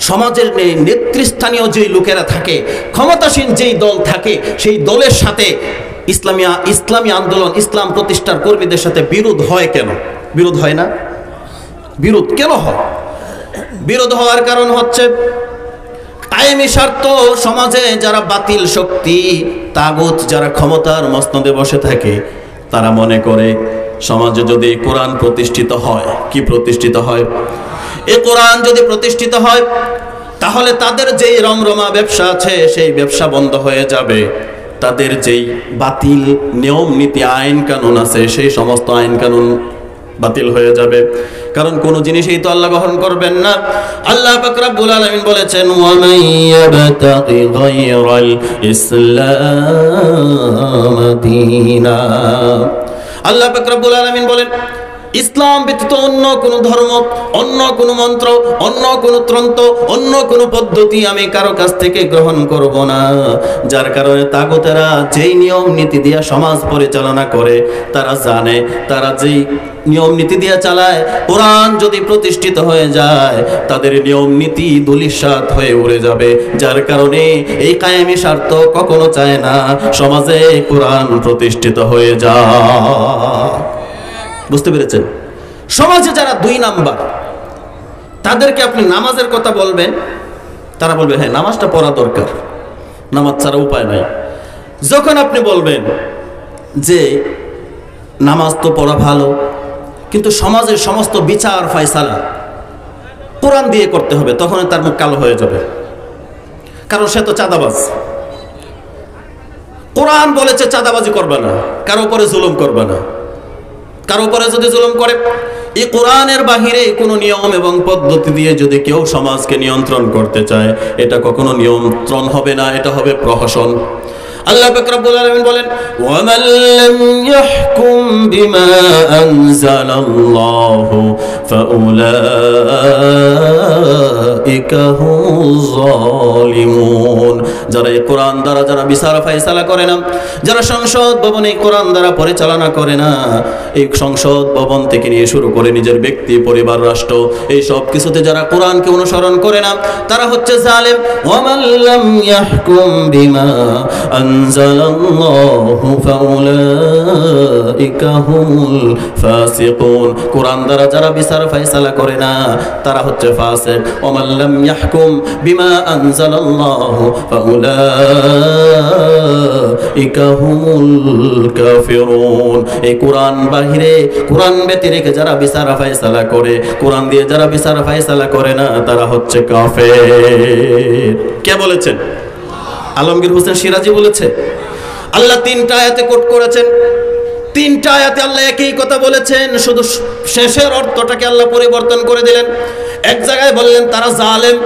সমাজের নেতৃস্থানীয় যেই লোকেরা থাকে, ক্ষমতাসীন যেই দল থাকে, সেই দলের সাথে ইসলামী আন্দোলন, ইসলাম প্রতিষ্ঠার কর্মীদের সাথে বিরোধ হয় কেন? বিরোধ হয় না? বিরোধ কেন হয়? বিরোধ হওয়ার কারণ হচ্ছে কায়েমি স্বার্থ। সমাজে যারা বাতিল শক্তি, তাগুত যারা ক্ষমতার মসনদে বসে থাকে, তারা মনে করে সমাজে যদি কোরআন প্রতিষ্ঠিত হয়, কি প্রতিষ্ঠিত হয়? এই কোরআন যদি প্রতিষ্ঠিত হয়, তাহলে তাদের যেই রমরমা ব্যবসা আছে, সেই ব্যবসা বন্ধ হয়ে যাবে। তাদের যেই বাতিল নিয়ম নীতি আইন কানুন আছে, সেই সমস্ত আইন কানুন বাতিল হয়ে যাবে। কারণ কোন জিনিসই তো আল্লাহ গ্রহণ করবেন না। আল্লাহ পাক রব্বুল আলামিন বলেছেন, ওয়া মান ইয়াবতাগি গায়রাল ইসলাম দীনা, আল্লাহ পাক রব্বুল আলামিন বলেন, ইসলাম ব্যতীত অন্য কোন ধর্ম, অন্য কোন মন্ত্র, অন্য কোন তন্ত্র, অন্য কোন পদ্ধতি আমি কারো কাছ থেকে গ্রহণ করব না। যার কারণে তাগুতেরা যেই নিয়ম নীতি দিয়ে সমাজ পরিচালনা করে, তারা জানে তারা যেই নিয়ম নীতি দিয়ে চালায়, কোরআন যদি প্রতিষ্ঠিত হয়ে যায়, তাদের নিয়ম নীতি ধূলিসাৎ হয়ে উড়ে যাবে। যার কারণে এই কায়েমি স্বার্থ কখনো চায় না সমাজে কোরআন প্রতিষ্ঠিত হয়ে যায়। বুঝতে পেরেছেন? সমাজে যারা দুই নাম্বার, তাদেরকে আপনি নামাজের কথা বলবেন, তারা বলবে হ্যাঁ নামাজটা পড়া দরকার, নামাজ ছাড়া উপায় নাই। যখন আপনি বলবেন যে নামাজ তো পড়া ভালো, কিন্তু সমাজের সমস্ত বিচার ফয়সালা কোরআন দিয়ে করতে হবে, তখন তার মুখ কালো হয়ে যাবে, কারণ সে তো চাঁদাবাজ। কোরআন বলেছে চাঁদাবাজি করবে না, কারো উপরে জুলুম করবে না। কারো উপরে যদি জুলুম করে, এই কোরআনের বাহিরে কোনো নিয়ম এবং পদ্ধতি দিয়ে যদি কেউ সমাজকে নিয়ন্ত্রণ করতে চায়, এটা কখনো নিয়ন্ত্রণ হবে না, এটা হবে প্রহসন। আল্লাহ পাক রব্বুল আলামিন বলেন, ওয়া মান লাম ইয়াহকুম বিমা আনজালাল্লাহু ফাউলাইকা হুমুজ জালিমুন, যারা এই কোরআন দ্বারা যারা বিচার ফয়সালা করে না, যারা সংসদ ভবনে কোরআন দ্বারা পরিচালনা করে না, এই সংসদ ভবন থেকে নিয়ে শুরু করে নিজের ব্যক্তি, পরিবার, রাষ্ট্র, এই সব কিছুতে যারা কোরআনকে অনুসরণ করে না, তারা হচ্ছে জালেম। ওয়া মান লাম ইয়াহকুম বিমা আনজালাল্লাহু ফাউলাইকা হুমুল ফাসিকুন, কোরআন দ্বারা যারা বিচার ফয়সালা করে না, তারা হচ্ছে ফাসিক। ওয়া মান লাম ইয়াহকুম বিমা আনজালাল্লাহু ফাউলাইকা হুমুল কাফিরুন, এই কোরআন বাহিরে, কোরআন ব্যতিরেকে যারা বিচার ফয়সালা করে, কোরআন দিয়ে যারা বিচার ফয়সালা করে না, তারা হচ্ছে কাফের। কে বলেছেন? আলমগীর হোসেন সিরাজি বলেছে। আল্লাহ তিনটা আয়াতে কোট করেছেন, তিনটা আয়াতে আল্লাহ একই কথা বলেছেন, শুধু শেষের অর্থটাকে আল্লাহ পরিবর্তন করে দিলেন। এক জায়গায় বললেন তারা জালেম,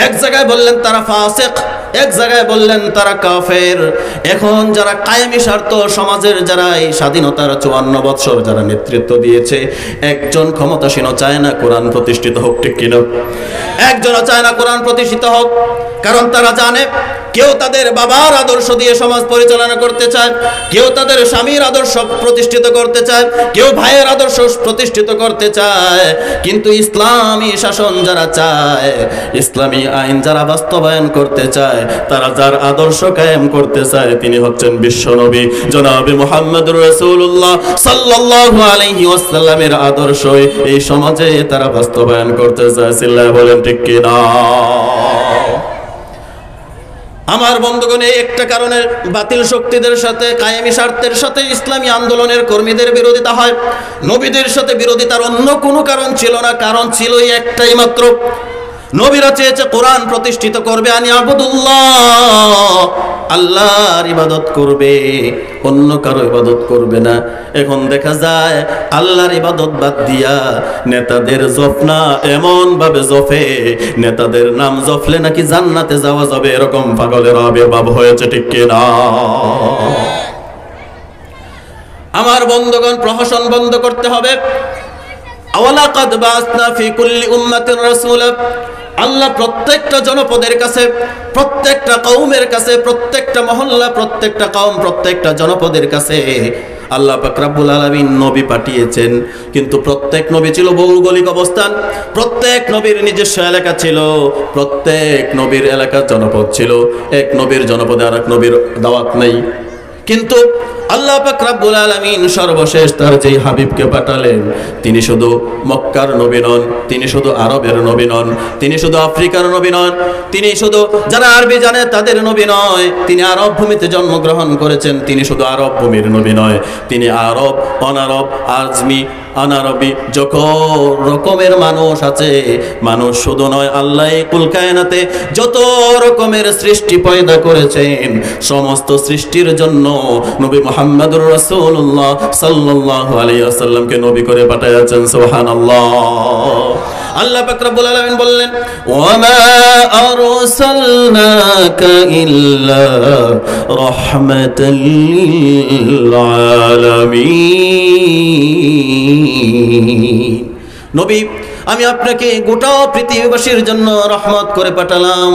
এক জায়গায় বললেন তারা ফাসিক, এক জায়গায় বললেন তারা কাফের। এখন যারা কায়েমি স্বার্থ সমাজের, যারা এই স্বাধীনতার 54 বছর যারা নেতৃত্ব দিয়েছে, একজন ক্ষমতাসীনও চায় না কোরআন প্রতিষ্ঠিত হোক, ঠিক কিনা? একজনও চায় না কোরআন প্রতিষ্ঠিত হোক। কারণ তারা জানে কেউ তাদের বাবার আদর্শ দিয়ে সমাজ পরিচালনা করতে চায়, কেউ তাদের স্বামীর আদর্শ প্রতিষ্ঠিত করতে চায়, কেউ ভাইয়ের আদর্শ প্রতিষ্ঠিত করতে চায়। কিন্তু ইসলামী শাসন যারা চায়, ইসলামী আইন যারা বাস্তবায়ন করতে চায়, তারা যার আদর্শ কায়েম করতে চায় তিনি হচ্ছেন বিশ্বনবী জনাবে মুহাম্মদুর রাসূলুল্লাহ সাল্লাল্লাহু আলাইহি ওয়াসাল্লামের আদর্শই এই সমাজে তারা বাস্তবায়ন করতে চায়। সিল্লাহ বলেন ঠিক কি না? আমার বন্ধুগণ, এই একটা কারণে বাতিল শক্তিদের সাথে, কায়েমি স্বার্থের সাথে ইসলামী আন্দোলনের কর্মীদের বিরোধিতা হয়। নবীদের সাথে বিরোধিতার অন্য কোনো কারণ ছিল না, কারণ ছিলই একটাই মাত্র। নবীরা চেয়েছে কোরআন প্রতিষ্ঠিত করবে, আনি আবুদুল্লাহ, আল্লাহর ইবাদত করবে, অন্য কারো ইবাদত করবে না। এখন দেখা যায় আল্লাহর ইবাদত বাদ দিয়া নেতাদের জফনা এমন ভাবে জফে, নেতাদের নাম জফলে নাকি জান্নাতে যাওয়া যাবে, এরকম পাগলের আবির্ভাব হয়েছে, ঠিক কিনা? আমার বন্ধুগণ, প্রহসন বন্ধ করতে হবে। আওয়ালাকাদ বাসনা ফি কুল্লি উম্মাতির রাসূলা, আল্লাহ প্রত্যেকটা জনপদের কাছে, প্রত্যেকটা কওমের কাছে, প্রত্যেকটা মহল্লা, প্রত্যেকটা কওম, প্রত্যেকটা জনপদের কাছে আল্লাহ পাক রব্বুল আলামিন নবী পাঠিয়েছেন। কিন্তু প্রত্যেক নবী ছিল ভৌগোলিক অবস্থান, প্রত্যেক নবীর নিজস্ব এলাকা ছিল, প্রত্যেক নবীর এলাকার জনপদ ছিল। এক নবীর জনপদে আর এক নবীর দাওয়াত নেই। কিন্তু আল্লাহ পাক রব্বুল আলামিন সর্বশেষ তার যেই হাবিবকে পাঠালেন, তিনি শুধু মক্কার নবী নন, তিনি শুধু আরবের নবী নন, তিনি শুধু আফ্রিকার নবী নন, তিনি শুধু যারা আরবি জানে তাদের নবী নয়, তিনি আরব ভূমিতে জন্মগ্রহণ করেছেন। তিনি শুধু আরব ভূমির নবী নয়, তিনি আরব, অনারব, আজমি, অনারবি, যত রকমের মানুষ আছে, মানুষ শুধু নয়, আল্লাহ কুল কায়নাতে যত রকমের সৃষ্টি পয়দা করেছেন, সমস্ত সৃষ্টির জন্য নবী মুহাম্মদুর রাসূলুল্লাহ সাল্লাল্লাহু আলাইহি ওয়াসাল্লামকে নবী করে পাঠিয়েছেন। সুবহানাল্লাহ। আল্লাহ পাক রব্বুল আলামিন বললেন, ওয়া মা আরসালনাকা ইল্লা রাহমাতাল লিল আলামিন। নবী, আমি আপনাকে গোটা পৃথিবীবাসীর জন্য রহমত করে পাঠালাম।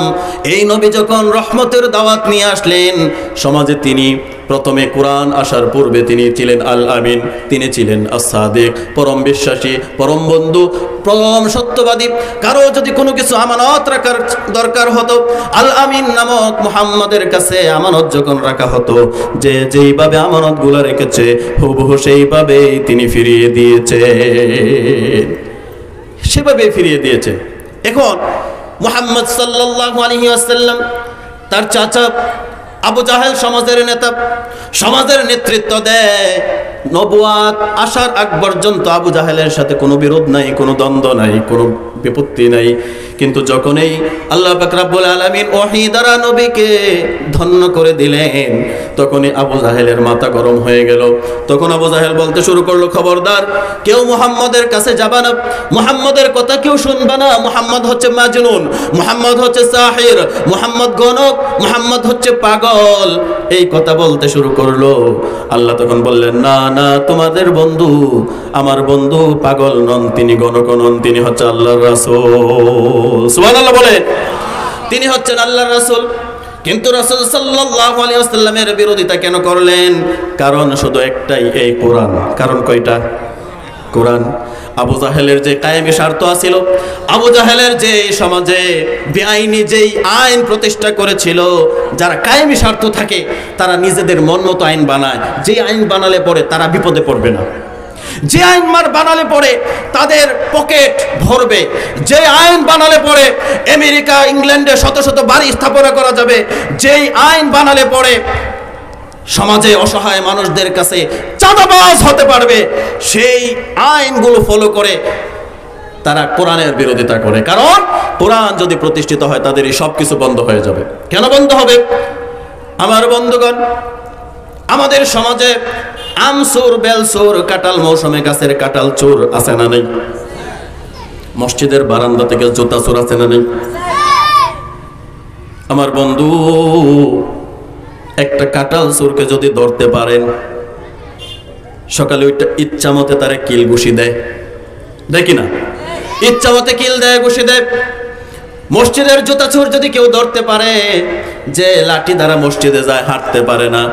এই নবী যখন রহমতের দাওয়াত নিয়ে আসলেন সমাজে, তিনি প্রথমে কোরআন আসার পূর্বে তিনি ছিলেন আল আমিন, তিনি ছিলেন আস-সাদিক, পরম বিশ্বাসী, পরম বন্ধু, পরম সত্যবাদী। কারো যদি কোনো কিছু আমানত রাখার দরকার হতো, আল আমিন নামক মুহাম্মাদের কাছে আমানত যখন রাখা হতো, যে যেইভাবে আমানতগুলো রেখেছে হুবহু সেইভাবেই তিনি ফিরিয়ে দিয়েছে, সেভাবে ফিরিয়ে দিয়েছে। এখন মুহাম্মদ সাল্লাল্লাহু আলাইহি ওয়াসাল্লাম, তার চাচা আবু জাহেল সমাজের নেতা, সমাজের নেতৃত্ব দেয়। নবুয়াত আসার আগ পর্যন্ত আবু জাহেলের সাথে কোনো বিরোধ নাই, কোনো দ্বন্দ্ব নাই, কোনো বিপত্তি নাই। কিন্তু যখনই আল্লাহ পাক রব্বুল আলামিন ওহী দ্বারা নবীকে ধন্য করে দিলেন, তখনই আবু জাহেলের মাথা গরম হয়ে গেল। তখন আবু জাহেল বলতে শুরু করলো, খবরদার, কেউ মুহাম্মদের কাছে যাবা না, মুহাম্মদের কথা কেউ শুনবা না। মুহাম্মদ হচ্ছে মাজনুন, মুহাম্মদ হচ্ছে সাহির, মুহাম্মদ গণক, মুহাম্মদ হচ্ছে পাগল, এই কথা বলতে শুরু করলো। আল্লাহ তখন বললেন, না না, তোমাদের বন্ধু, আমার বন্ধু পাগল নন, তিনি গণক নন, তিনি হচ্ছে আল্লাহর রাসূল। সুবহানাল্লাহ বলেন। তিনি হচ্ছেন আল্লাহর রাসূল। কিন্তু রাসূল সাল্লাল্লাহু আলাইহি ওয়াসাল্লামের বিরোধিতা কেন করলেন? কারণ শুধু একটাই, এই কোরআন। কারণ কয়টা? কোরআন। আবু জাহেলের যে কায়েমি স্বার্থ ছিল, আবু জাহেলের যে সমাজে বেআইনি যেই আইন প্রতিষ্ঠা করেছিল, যারা কায়েমি স্বার্থ থাকে তারা নিজেদের মন মতো আইন বানায়। যে আইন বানালে পরে তারা বিপদে পড়বে না, যে আইন বানালে পরে তাদের পকেট ভরবে, যে আইন বানালে পরে আমেরিকা, ইংল্যান্ডে শত শত বাড়ি স্থাপনা করা যাবে, যেই আইন বানালে পরে সমাজে অসহায় মানুষদের কাছে চাঁদাবাজ হতে পারবে, সেই আইনগুলো ফলো করে তারা কোরআনের বিরোধিতা করে। কারণ কোরআন যদি প্রতিষ্ঠিত হয় তাদের এই সব কিছু বন্ধ হয়ে যাবে। কেন বন্ধ হবে? আমার বন্ধুগণ, আমাদের সমাজে আমসুর, বেলসুর, কাঁঠাল মৌসুমে গাছের কাঁঠাল চোর আছে না নেই? মসজিদের বারান্দা থেকে জুতা চোর আছে না নেই? আমার বন্ধু, একটা কাঁঠাল চোরকে যদি ধরতে পারেন, সকালে ওইটা ইচ্ছা মতে তারে কিল ঘুষি দেয়, দেখি না? ইচ্ছা মতে কিল দেয়, ঘুষি দেয়। মসজিদের জুতা চোর যদি কেউ ধরতে পারে, যে লাঠি দ্বারা মসজিদে যায়, হাঁটতে পারে না,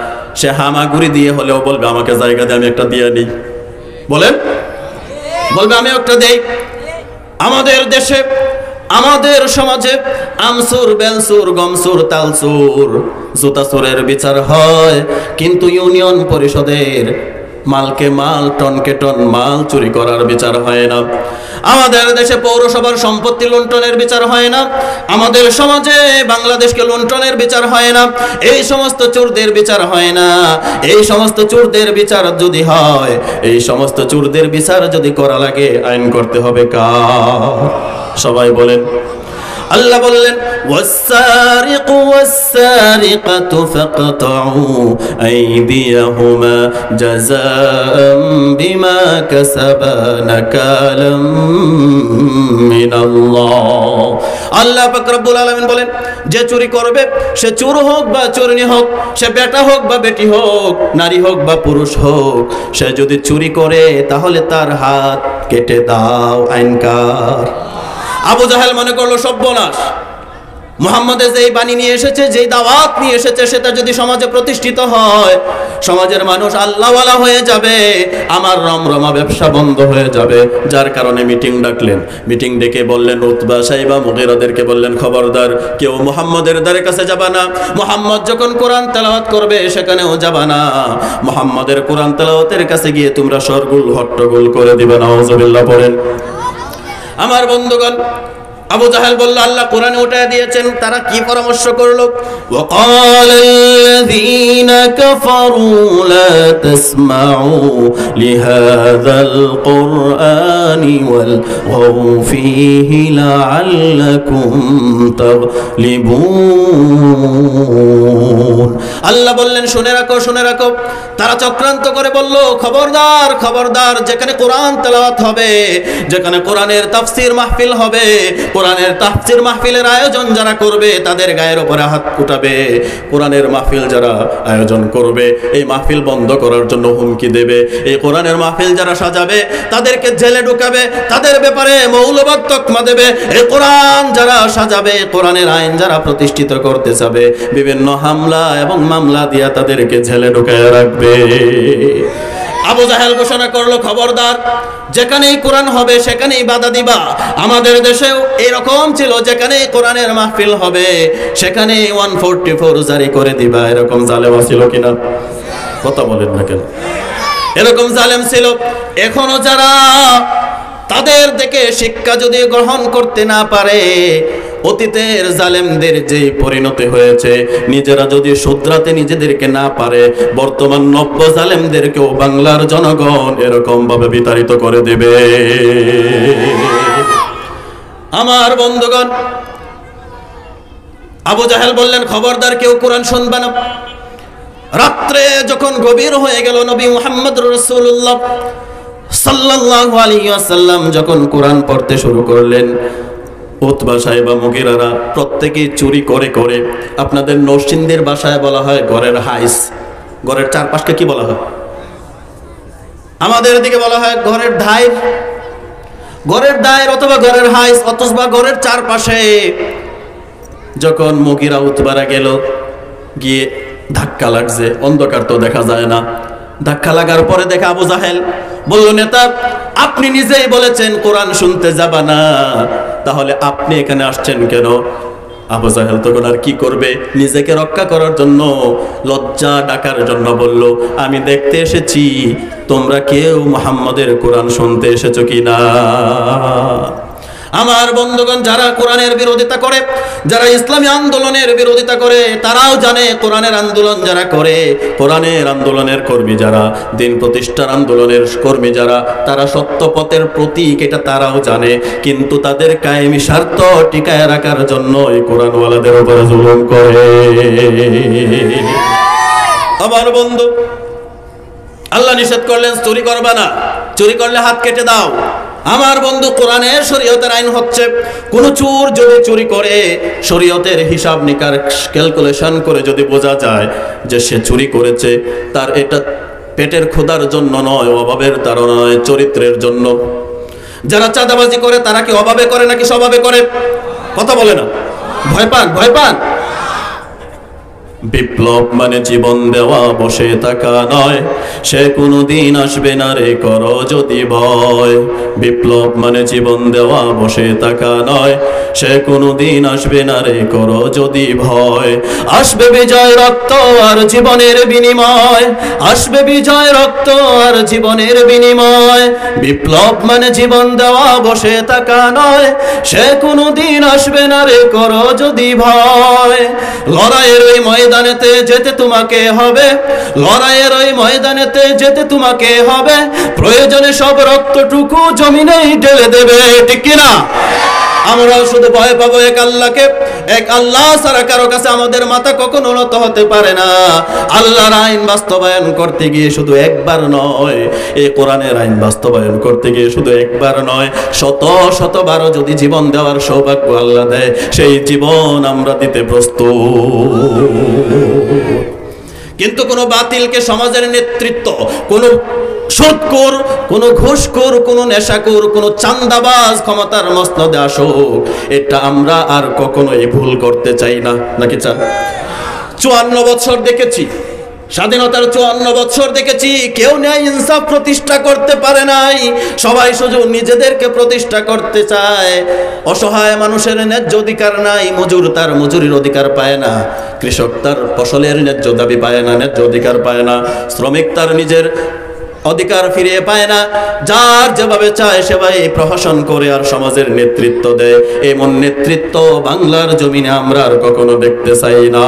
সে হামাগুড়ি দিয়ে হলেও বলবে আমাকে জায়গা দিয়ে আমি একটা দিয়ে নিই। বলেন, বলবে আমি একটা দেই। আমাদের দেশে, আমাদের সমাজে আমসুর, বেলসুর, গমসুর, তালসুর, জুতা চোরের বিচার হয়, কিন্তু ইউনিয়ন পরিষদের মালকে মাল, টনকে টন মাল চুরি করার বিচার হয় না। আমাদের দেশে পৌরসভার সম্পত্তি লুণ্ঠনের বিচার হয় না। আমাদের সমাজে বাংলাদেশকে লুণ্ঠনের বিচার হয় না। এই সমস্ত চোরদের বিচার হয় না। এই সমস্ত চোরদের বিচার যদি হয়, এই সমস্ত চোরদের বিচার যদি করা লাগে, আইন করতে হবে কার? সবাই বলেন। আল্লাহ বললেন ওয়াস-সারিকু ওয়াস-সারিকাতু ফাকতাউ আইদিয়াহুমা জাযাআম বিমা কাসাবা নাকালাম মিনাল্লাহ। আল্লাহ পাক রব্বুল আলামিন বলেন, যে চুরি করবে, সে চোর হোক বা চোরনি হোক, সে বেটা হোক বা বেটি হোক, নারী হোক বা পুরুষ হোক, সে যদি চুরি করে তাহলে তার হাত কেটে দাও। আইনকার। আবু জাহেল মনে করলো সর্বনাশ, মুহাম্মদে যেই বাণী নিয়ে এসেছে, যেই দাওয়াত নিয়ে এসেছে, সেটা যদি সমাজে প্রতিষ্ঠিত হয়, সমাজের মানুষ আল্লাহওয়ালা হয়ে যাবে, আমার রমরমা ব্যবসা বন্ধ হয়ে যাবে। যার কারণে মিটিং ডাকলেন। মিটিং ডেকে বললেন, উতবা, সাইবা, মুগীরাদেরকে বললেন, খবরদার, কেউ মুহাম্মদের দ্বারে কাছে যাবা না। মুহাম্মদ যখন কোরআন তেলাওয়াত করবে সেখানেও যাবা না। মুহাম্মদের কোরআন তেলাওয়াতের কাছে গিয়ে তোমরা শরগুল হট্টগোল করে দিবে। নাউযুবিল্লাহ পড়েন। আমার বন্ধুগণ, আবু জাহেল বলল আল্লাহ কোরআনে উঠায় দিয়েছেন। তারা কি পরামর্শ করলো? ওয়াকালাল্লাযীনা কাফারু লা তাসমাউ লিহাযাল কুরআনি ওয়ালগাউ ফীহি লাআল্লাকুম তাগলিবুন। আল্লাহ বললেন, শুনে রাখো, শুনে রাখো। তারা চক্রান্ত করে বলল, খবরদার, খবরদার, যেখানে কোরআন তেলাওয়াত হবে, যেখানে কোরআনের তাফসীর মাহফিল হবে, কোরআনের তাফসীর মাহফিলের আয়োজন যারা করবে তাদের গায়ের উপরে হাত উঠাবে। কোরআনের মাহফিল যারা আয়োজন করবে, এই মাহফিল বন্ধ করার জন্য হুমকি দেবে। এই কোরআনের মাহফিল যারা সাজাবে তাদেরকে জেলে ঢুকাবে, তাদের ব্যাপারে মৌলবাদ তকমা দেবে। এই কোরআন যারা সাজাবে, কোরআনের আইন যারা প্রতিষ্ঠিত করতে যাবে, বিভিন্ন হামলা এবং মামলা দিয়া তাদেরকে জেলে ঢুকায় রাখবে। আবু জাহেল ঘোষণা করলো, খবরদার, যেখানেই কোরআন হবে সেখানেই বাধা দিবা। আমাদের দেশেও এরকম ছিল, যেখানেই কোরআনের মাহফিল হবে সেখানে 144 জারি করে দিবা। এরকম জালেম ছিল কিনা? কথা বলেন না কেন? এরকম জালেম ছিল। এখনো যারা তাদের দেখে শিক্ষা যদি গ্রহণ করতে না পারে, অতীতের জালেমদের যে পরিণতি হয়েছে, নিজেরা যদি শুধরাতে নিজেদেরকে না পারে, বর্তমান নব্য জালেমদেরকেও বাংলার জনগণ এরকম ভাবে বিতাড়িত করে দেবে। আমার বন্ধুগণ, আবু জাহেল বললেন, খবরদার, কেউ কোরআন শুনবে না। রাত্রে যখন গভীর হয়ে গেল, নবী মুহাম্মদ রাসূলুল্লাহ সাল্লাল্লাহু আলাইহি ওয়াসাল্লাম যখন কোরআন পড়তে শুরু করলেন, উতবা, সাইবা, মুগীরারা প্রত্যেকেই চুরি করে করে, আপনাদের নরসিংদীর ভাষায় বলা হয় ঘরের হাইস। ঘরের চারপাশকে কি বলা হয়? আমাদের দিকে বলা হয় ঘরের ধাইর। ঘরের দায়ের অথবা ঘরের হাইস অথবা ঘরের চারপাশে যখন মুগীরা উতবারা গেল, গিয়ে ধাক্কা লাগছে, অন্ধকার তো দেখা যায় না। ধাক্কা লাগার পরে দেখে আবু জাহেল বলল, নেতা, আপনি নিজেই বলেছেন কোরআন শুনতে যাবা না, তাহলে আপনি এখানে আসছেন কেন? আবু জাহেল তখন আর কি করবে, নিজেকে রক্ষা করার জন্য, লজ্জা ডাকার জন্য বলল, আমি দেখতে এসেছি তোমরা কেউ মুহাম্মদের কোরআন শুনতে এসেছো কিনা। আমার বন্ধুগণ, যারা কোরআনের বিরোধিতা করে, যারা ইসলামী আন্দোলনের বিরোধিতা করে, তারাও জানে কোরআনের আন্দোলন যারা করে, কোরআনের আন্দোলনের কর্মী যারা, দিন প্রতিষ্ঠার আন্দোলনের কর্মী যারা, তারা সত্য পথের প্রতীক, এটা তারাও জানে। কিন্তু তাদের কায়েমি স্বার্থ টিকায় রাখার জন্য এই কোরআনওয়ালাদের উপরে জুলুম করে। আমার বন্ধু, আল্লাহ নিষেধ করলেন চুরি করবা না, চুরি করলে হাত কেটে দাও। আমার বন্ধু, কোরআনের শরীয়তের আইন হচ্ছে, কোন চোর যদি চুরি করে, শরীয়তের হিসাব নিকার ক্যালকুলেশন করে যদি বোঝা যায় যে সে চুরি করেছে, তার এটা পেটের ক্ষুধার জন্য নয়, অভাবের তাড়না নয়, চরিত্রের জন্য। যারা চাঁদাবাজি করে তারা কি অভাবে করে নাকি স্বভাবে করে? কথা বলে না, ভয় পান, ভয় পান। বিপ্লব মানে জীবন দেওয়া, বসে থাকা নয়, সে কোনোদিন আসবে না রে করো যদি ভয়। বিপ্লব মানে জীবন দেওয়া, বসে থাকা নয়, সে কোনোদিন আসবে না রে করো যদি ভয়। আসবে বিজয় রক্ত আর জীবনের বিনিময়, আসবে বিজয় রক্ত আর জীবনের বিনিময়। বিপ্লব মানে জীবন দেওয়া, বসে থাকা নয়, সে কোনোদিন আসবে না রে করো যদি ভয়। লড়াইয়ের ওই ময়দানেতে যেতে তোমাকে হবে, লড়াইয়ের ওই ময়দানেতে যেতে তোমাকে হবে, প্রয়োজনে সব রক্তটুকু জমিনেই ঢেলে দেবে, ঠিক কিনা? আমরা শুধু ভয় পাবো এক আল্লাহকে, এক আল্লাহ ছাড়া কারো কাছে আমাদের মাথা কখনো নত হতে পারে না। আল্লাহর আইন বাস্তবায়ন করতে গিয়ে শুধু একবার নয়, এই কোরআনের আইন বাস্তবায়ন করতে গিয়ে শুধু একবার নয়, শত শতবারও যদি জীবন দেওয়ার সৌভাগ্য আল্লাহ দেয়, সেই জীবন আমরা দিতে প্রস্তুত। কিন্তু কোন বাতিলকে সমাজের নেতৃত্ব, কোন সুদখোর, কোন ঘুষখোর, কোন নেশাখোর, কোন চাঁদাবাজ ক্ষমতার মসনদে আসুক, এটা আমরা আর কখনোই ভুল করতে চাই না, নাকি চান? 54 বছর দেখেছি, স্বাধীনতার 54 বছর দেখেছি, কেউ ন্যায় ইনসাফ প্রতিষ্ঠা করতে পারে নাই। সবাই শুধু নিজেদেরকে প্রতিষ্ঠা করতে চায়। অসহায় মানুষের ন্যায্য অধিকার নাই, মজুর তার মজুরির অধিকার পায় না, কৃষক তার ফসলের ন্যায্য দাবি পায় না, ন্যায্য অধিকার পায় না, শ্রমিক তার নিজের অধিকার ফিরিয়ে পায় না। যার যেভাবে চায় সেভাবে প্রহসন করে আর সমাজের নেতৃত্ব দেয়। এমন নেতৃত্ব বাংলার জমিনে আমরা আর কখনো দেখতে চাই না।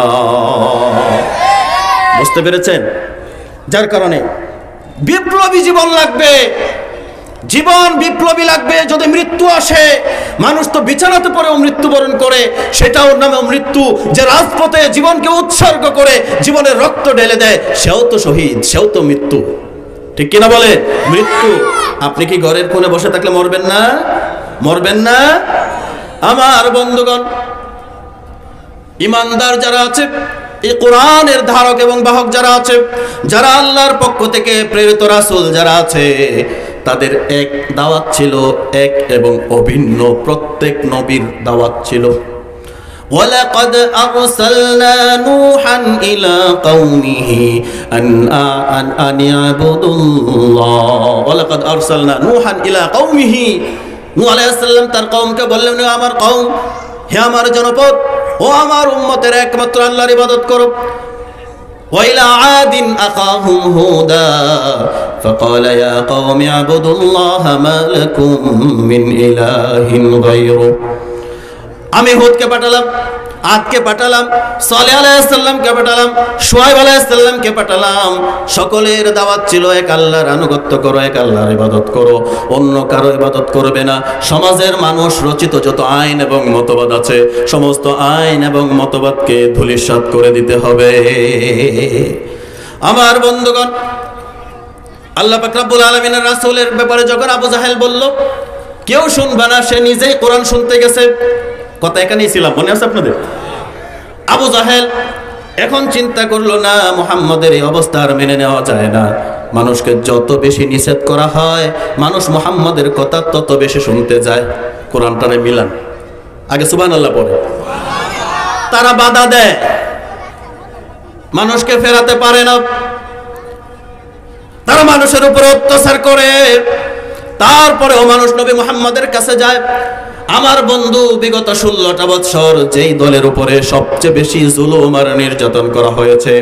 বুঝতে পেরেছেন? যার কারণে বিপ্লবী জীবন লাগবে, জীবন বিপ্লবী লাগবে। যদি মৃত্যু আসে, মানুষ তো বিছানাতে পড়েও মৃত্যুবরণ করে, সেটাও নামে মৃত্যু। যে রাজপথে জীবনকে উৎসর্গ করে জীবনের রক্ত ঢেলে দেয়, সেও তো শহীদ, সেও তো মৃত্যু, ঠিক কিনা বলে? মৃত্যু। আপনি কি ঘরের কোণে বসে থাকলে মরবেন না? মরবেন না? আমার বন্ধুগণ, ইমানদার যারা আছে, এই কোরআনের ধারক এবং বাহক যারা আছে, যারা আল্লাহর পক্ষ থেকে প্রেরিত রাসূল যারা আছে, তাদের এক দাওয়াত ছিল, এক এবং অভিন্ন। প্রত্যেক নবীর দাওয়াত ছিল। وَلَقَدْ أَرْسَلْنَا نُوحًا إِلَى قَوْمِهِ أَنْ اعْبُدُوا اللَّهَ وَلَقَدْ أَرْسَلْنَا نُوحًا إِلَى قَوْمِهِ। নূহ আলাইহিস সালাম তার কওমকে বললেন, আমার কওম, হে আমার জনপদ, ও আমার উম্মতের একমাত্র আল্লাহর ইবাদত করো। وَإِلَى عَادٍ أَخَاهُمْ هُودًا فَقَالَ يَا قَوْمِ اعْبُدُوا اللَّهَ مَا لَكُمْ مِنْ إِلَٰهٍ غَيْرُهُ। আমি হুদকে পাঠালাম, আদকে পাঠালাম, সালেহ আলাইহিস সালামকে পাঠালাম, শুআয়ব আলাইহিস সালামকে পাঠালাম। সকলের দাওয়াত ছিল এক আল্লাহর আনুগত্য করো, এক আল্লাহর ইবাদত করো, অন্য কারো ইবাদত করবে না। সমাজের মানুষ রচিত যত আইন এবং মতবাদ আছে, সমস্ত আইন এবং মতবাদকে ধূলিসাৎ করে দিতে হবে। আমার বন্ধুগণ, আল্লাহ পাক রব্বুল আলামিনের রাসূলের ব্যাপারে যখন আবু জাহেল বলল কেউ শুনবে না, সে নিজেই কোরআন শুনতে গেছে। কথা এখানেই ছিলাম, মনে আছে আপনাদের? আবু জাহেল এখন চিন্তা করলো, না, মুহাম্মদের এই অবস্থা আর মেনে নেওয়া যায় না। মানুষকে যত বেশি নিষেধ করা হয়, মানুষ মুহাম্মদের কথা তত বেশি শুনতে যায়। কোরআনটারে মিলান, আগে সুবহানাল্লাহ পড়ে। তারা বাধা দেয়, মানুষকে ফেরাতে পারে না, তারা মানুষের উপর অত্যাচার করে। তারপরেও মানুষ নবী মুহাম্মদের কাছে যায়। আমার বন্ধু, বিগত 16টা বছর যেই দলের উপরে সবচেয়ে বেশি জুলুম আর নির্যাতন করা হয়েছে,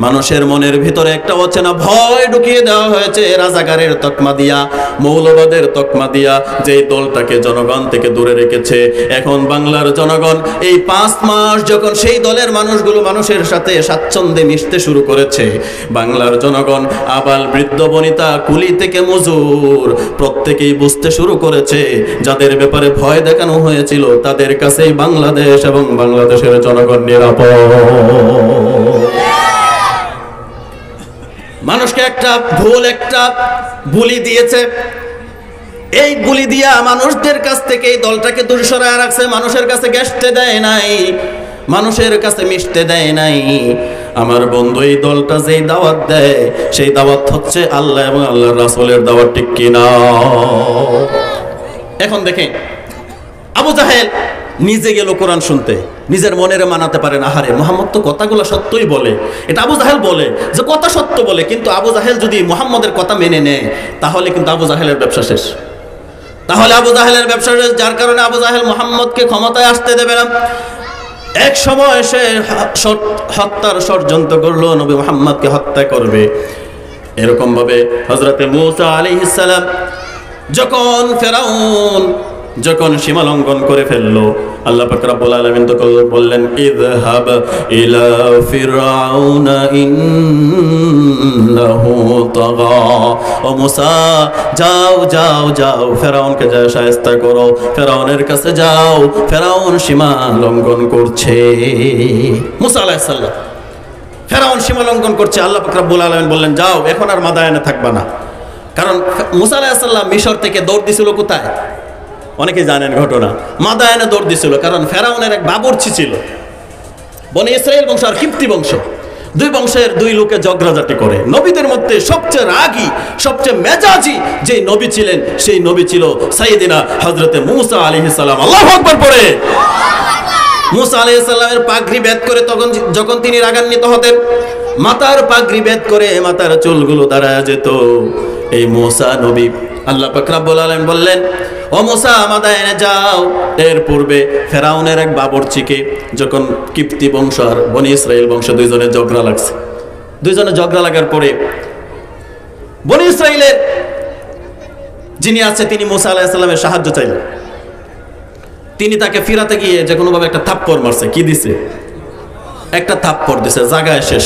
মানুষের মনের ভিতরে একটা অচেনা ভয় ঢুকিয়ে দেওয়া হয়েছে রাজাকারের তকমা দিয়া, মৌলবাদের তকমা দিয়া, যেই দলটাকে জনগণ থেকে দূরে রেখেছে। এখন বাংলার জনগণ এই 5 মাস যখন সেই দলের মানুষগুলো মানুষের সাথে স্বাচ্ছন্দ্যে মিশতে শুরু করেছে, বাংলার জনগণ আবাল বৃদ্ধ বনিতা কুলি থেকে মজুর প্রত্যেকেই বুঝতে শুরু করেছে যাদের ব্যাপারে ভয় দেখানো হয়েছিল তাদের কাছেই বাংলাদেশ এবং বাংলাদেশের জনগণ নিরাপদ। মানুষকে একটা বুলি দিয়েছে, এই বুলি দিয়া মানুষদের কাছ থেকে এই দলটাকে দূরে সরায় রাখছে। মানুষের কাছে ঘেঁষতে দেয় নাই, মানুষের কাছে মিশতে দেয় নাই। আমার বন্ধু, এই দলটা যেই দাওয়াত দেয়, সেই দাওয়াত হচ্ছে আল্লাহ এবং আল্লাহর রাসূলের দাওয়াত, ঠিক কিনা? এখন দেখেন, আবু জাহেল নিজে গেল কোরআন শুনতে, নিজের মনের মানাতে পারে না, আহারে মুহাম্মদ তো কথাগুলো সত্যই বলে। এটা আবু জাহেল বলে যে কথা সত্য বলে, কিন্তু আবু জাহেল যদি মুহাম্মদের কথা মেনে নেয় তাহলে কিন্তু আবু জাহেলের ব্যবসা শেষ, তাহলে আবু জাহেলের ব্যবসা শেষ। যার কারণে আবু জাহেল মুহাম্মদকে ক্ষমতায় আসতে দেবে না। এক সময় সে হত্যার ষড়যন্ত্র করলো, নবী মুহাম্মদকে হত্যা করবে। এরকম ভাবে হযরতে মূসা আলাইহিস সালাম যখন ফেরাউন যখন সীমা লঙ্ঘন করে ফেললো, আল্লাহ পাক রব্বুল আলামিন তো বললেন ইযহাব ইলা ফিরআউনা ইন্নাহু তাগা। ও মূসা যাও যাও যাও, ফেরাউনকে যা শায়েস্তা করো, ফেরাউনের কাছে যাও, ফেরাউন সীমা লঙ্ঘন করছে। মূসা আলাইহিস সালাম ফেরাউন সীমা লঙ্ঘন করছে। আল্লাহ পাক রব্বুল আলামিন বললেন যাও, এখন আর মাদায়ানে থাকবা না। কারণ মূসা আলাইহিস সালাম মিশর থেকে দৌড় দিছিল কোথায়? অনেকে জানেন ঘটনা, মাদায়ানে দৌড় দিছিল। কারণ ফেরাউনের এক বাবুর্চি ছিল, বনি ইসরাইল বংশ আর কিপ্তি বংশ, দুই বংশের দুই লোকে ঝগড়াঝাটি করে। নবীদের মধ্যে সবচেয়ে রাগী, সবচেয়ে মেজাজি যে নবী ছিলেন, সেই নবী ছিল সাইয়েদিনা হযরতে মূসা আলাইহিস সালাম। আল্লাহু আকবার পড়ে। মূসা আলাইহিস সালামের পাগড়ি ভেদ করে যখন তিনি রাগান্বিত হতেন, মাথার পাগড়ি ভেদ করে মাথার চুলগুলো দাঁড়ায় যেত। এই মূসা নবী, আল্লাহ পাক রব্বুল আলামিন বললেন ও মূসা মাদায়ানে যাও। এর পূর্বে ফেরাউনের এক বাবুর্চিকে যখন কিপ্তি বংশ আর বনি ইসরাইল বংশ দুইজনে ঝগড়া লাগছে, দুইজনে ঝগড়া লাগার পরে বনি ইসরাইলের যিনি আছে তিনি মূসা আলাইহিস সালামের সাহায্য চাইলেন। তিনি তাকে ফিরাতে গিয়ে যে কোনোভাবে একটা থাপ্পড় মারছে। কি দিছে? একটা থাপ্পড় দিছে, জায়গায় শেষ।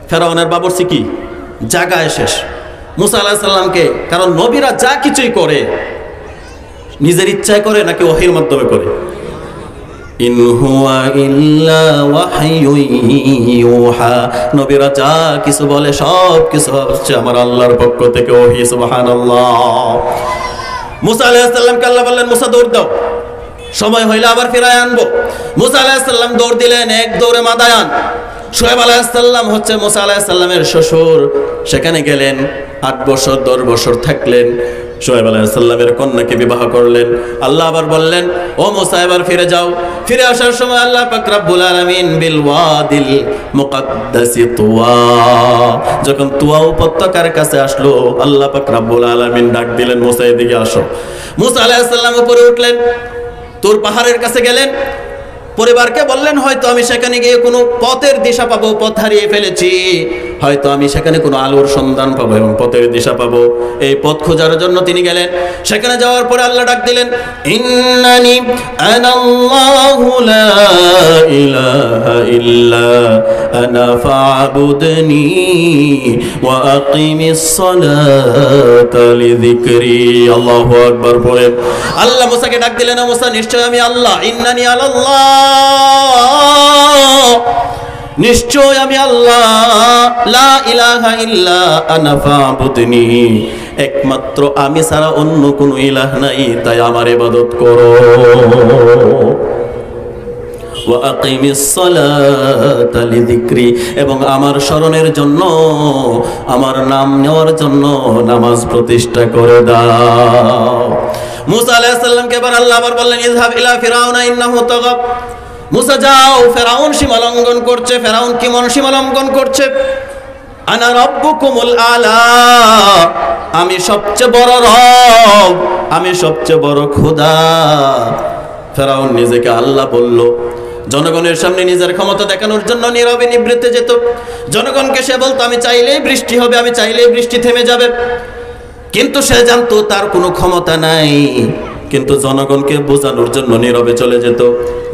ফেরাউনের বাবুর্চি কি জায়গায় শেষ। মূসা আলাইহিস সালামকে, কারণ নবীরা যা কিছুই করে নিজের ইচ্ছায় করে নাকি ওহীর মাধ্যমে করে? ইন হুয়া ইল্লা ওয়াহয়ুন ইউহা, নবীরা যা কিছু বলে সব কিছু হচ্ছে আমার আল্লাহর পক্ষ থেকে ওহী। সুবহানাল্লাহ। মূসা আলাইহিস সালামকে আল্লাহ বললেন মূসা দৌড় দাও, সময় হইলে আবার ফিরায় আনবো। মূসা আলাইহিস সালাম দৌড় দিলেন, এক দৌড়ে মাদায়ান। শুআয়ব আলাইহিস সালাম হচ্ছে মূসা আলাইহিস সালামের শ্বশুর, সেখানে গেলেন, 8 বছর 10 বছর থাকলেন। শুআয়ব আলাইহিস সালামের কন্যাকে বিবাহ করলেন। আল্লাহ আবার বললেন ও মূসা এবার ফিরে যাও। ফিরে আসার সময় আল্লাহ পাক রব্বুল আলামিন বিল ওয়াদিল মুকাদ্দাসি তুয়া, যখন তুয়া উপত্যকার কাছে আসলো, আল্লাহ পাক রব্বুল আলামিন ডাক দিলেন মূসা এদিকে আসো। মূসা আলাইহিস সালাম উপরে উঠলেন, তুর পাহাড়ের কাছে গেলেন। পরিবারকে বললেন হয়তো আমি সেখানে গিয়ে কোনো পথের দিশা পাবো, পথ হারিয়ে ফেলেছি, হয়তো আমি সেখানে কোনো আলোর সন্ধান পাবো এবং পথের দিশা পাবো। এই পথ খোঁজার জন্য তিনি গেলেন। সেখানে যাওয়ার পরে আল্লাহ ডাক দিলেন ইন্নানি আনাল্লাহু লা ইলাহা ইল্লা আনা ফা'বুদনি ওয়া আকিমিস সালাতা লিযিকরি। আল্লাহু আকবার পড়ে আল্লাহ মুসাকে ডাক দিলেন ও মুসা নিশ্চয় আমি আল্লাহ, ইন্নানি আলাল্লাহ, নিশ্চয় আমি আল্লাহ, লা ইলাহা ইল্লা আনা ফা'বুদনি, একমাত্র আমি ছাড়া অন্য কোনো ইলাহ নাই, তাই আমার ইবাদত করো। ওয়া আকিমিস সালাতা লিযিকরি, এবং আমার স্মরণের জন্য, আমার নাম নেওয়ার জন্য নামাজ প্রতিষ্ঠা করে দাও। মূসা আলাইহিস সালামকে এবার আল্লাহ আবার বললেন ইযহাব ইলা ফিরাউনা ইন্নাহু তাগা। মূসা যাও, ফেরাউন সীমা লঙ্ঘন করছে। ফেরাউন কি মন সীমা লঙ্ঘন করছে? আনা রাব্বুকুমুল আলা, আমি সবচেয়ে বড় রব, আমি সবচেয়ে বড় খোদা। ফেরাউন নিজেকে আল্লাহ বলল। জনগণের সামনে নিজের ক্ষমতা দেখানোর জন্য নীরবে নিবৃত্তে যেত। জনগণকে সে বলতো আমি চাইলেই বৃষ্টি হবে, আমি চাইলেই বৃষ্টি থেমে যাবে, কিন্তু সে জানতো তার কোনো ক্ষমতা নাই। কিন্তু জনগণকে বোঝানোর জন্য নীরবে চলে যেত।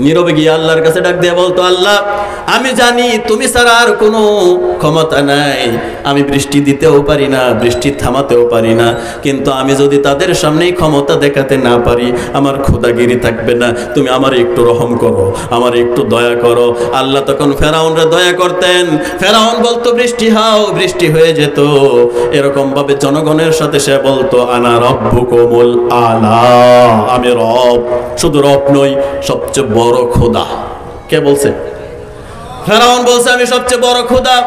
নীরবে গিয়ে আল্লাহর কাছে ডাক দিয়ে বলতো আল্লাহ আমি জানি তুমি ছাড়া আর কোনো ক্ষমতা নাই, আমি বৃষ্টি দিতেও পারি না, বৃষ্টি থামাতেও পারি না, কিন্তু আমি যদি তাদের সামনেই ক্ষমতা দেখাতে না পারি আমার খোদাগিরি থাকবে না, তুমি আমার একটু রহম করো, আমার একটু দয়া করো। আল্লাহ তখন ফেরাউনরা দয়া করতেন। ফেরাউন বলতো বৃষ্টি হও, বৃষ্টি হয়ে যেত। এরকম ভাবে জনগণের সাথে সে বলতো আনা রাব্বুকুমুল আলা, আমি রব, শুধু রব নই সবচেয়ে বড় খোদা। কে বলছে? ফেরাউন বলছে আমি সবচেয়ে বড় খোদা।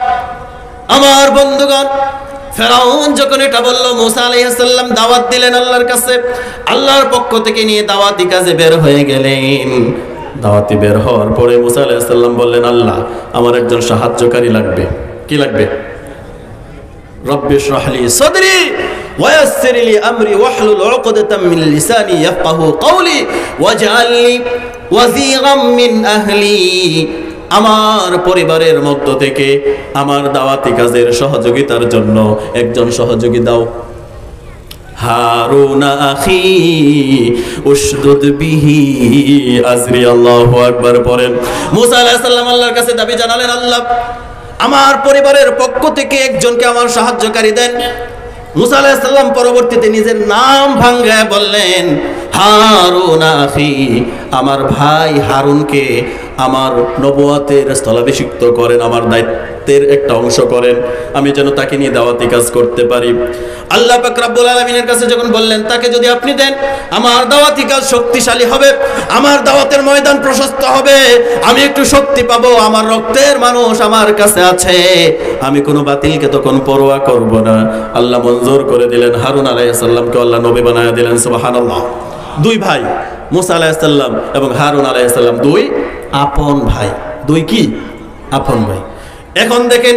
আমার বন্ধুগণ, ফেরাউন যখন এটা বলল, মুসা আলাইহিস সালাম দাওয়াত দিলেন আল্লাহর কাছে, আল্লাহর পক্ষ থেকে নিয়ে দাওয়াতি কাজে বের হয়ে গেলেন। দাওয়াতি বের হওয়ার পরে মুসা আলাইহিস সালাম বললেন, আল্লাহ আমার একজন সাহায্যকারী লাগবে। কি লাগবে? রব্বি ইশরাহ লি সাদরি ওয়া ইয়াসসির লি আমরি ওয়াহলুল উকদাতাম মিন লিসানি ইয়াফকাহু কওলি ওয়াজআল লি ওয়াজিরাম মিন আহলি। আমার পরিবারের মধ্য থেকে আমার দাওয়াতি কাজের সহযোগিতার জন্য একজন সহযোগী দাও। হারুন আখি উশদুদ বিহি আজরি। আল্লাহু আকবার পড়েন। মুসা আলাইহিস সালাম আল্লাহর কাছে দাবি জানালেন, আল্লাহ আমার পরিবারের পক্ষ থেকে একজনকে আমার সাহায্যকারী দেন। মুসা আলাইহিস সালাম পরবর্তীতে নিজের নাম ভাঙ্গায় বললেন, হারুন আখি, আমার ভাই হারুনকে আমার নবুয়তের স্থলাভিষিক্ত করেন, আমার দায়িত্বের একটা অংশ করেন, আমি যেন তাকে নিয়ে দাওয়াতি কাজ করতে পারি। আল্লাহ পাক রব্বুল আলামিনের কাছে যখন বললেন, তাকে যদি আপনি দেন আমার দাওয়াতি কাজ শক্তিশালী হবে, আমার দাওয়াতের ময়দান প্রশস্ত হবে, আমি একটু শক্তি পাবো, আমার রক্তের মানুষ আমার কাছে আছে, আমি কোনো বাতিলকে তখন পরোয়া করব না। আল্লাহ মঞ্জুর করে দিলেন, হারুন আলাইহিস সালামকে আল্লাহ নবী বানায়া দিলেন। সুবহানাল্লাহ। দুই ভাই, মুসা আলাইহিস সালাম এবং হারুন আলাইহিস সালাম, দুই আপন ভাই। দুই কি? আপন ভাই। এখন দেখেন,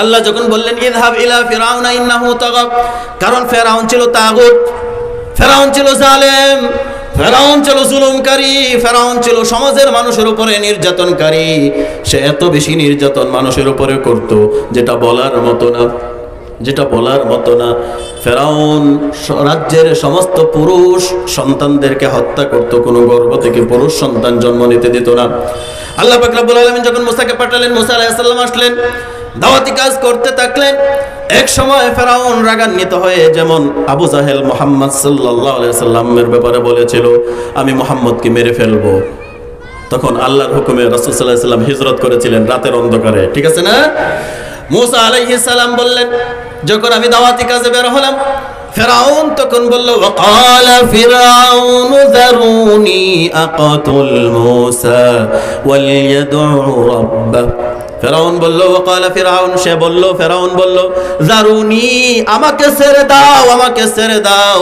আল্লাহ যখন বললেন ইযহাব ইলা ফিরাউনা ইন্নাহু তাগা, কারণ ফেরাউন ছিল তাগুত, ফেরাউন ছিল জালেম, ফেরাউন ছিল জুলুমকারী, ফেরাউন ছিল সমাজের মানুষের উপরে নির্যাতনকারী। সে এত বেশি নির্যাতন মানুষের উপরে করত যেটা বলার মতো না, যেটা বলার মতো না। ফেরাউন রাজ্যের সমস্ত পুরুষ সন্তানদেরকে হত্যা করত, কোনো গর্ভ থেকে পুরুষ সন্তান জন্ম নিতে দিত না। আল্লাহ পাক রব্বুল আলামিন যখন মুসাকে পাঠালেন, মুসা আলাইহিস সালাম আসলেন, দাওয়াতি কাজ করতে থাকলেন। এক সময় ফেরাউন রাগান্বিত হয়ে, যেমন আবু জাহেল মুহাম্মদ সাল্লাল্লাহু আলাইহি সাল্লামের ব্যাপারে বলেছিল আমি মুহাম্মদকে মেরে ফেলবো, তখন আল্লাহর হুকুমে রাসূল সাল্লাল্লাহু আলাইহি সাল্লাম হিজরত করেছিলেন রাতের অন্ধকারে, ঠিক আছে না? মুসা আলাইহিস সালাম বললেন, যখন আমি দাওয়াতি কাজে বের হলাম, ফেরাউন তখন বলল, ওয়াকালা ফিরাউন যারুনি আকাতুল মুসা ওয়ালিয়াদউ রাব্বাহ। ফেরাউন বলল, ওয়াকালা ফিরাউন, সে বলল, ফেরাউন বলল, যারুনি, আমাকে ছেড়ে দাও, আমাকে ছেড়ে দাও,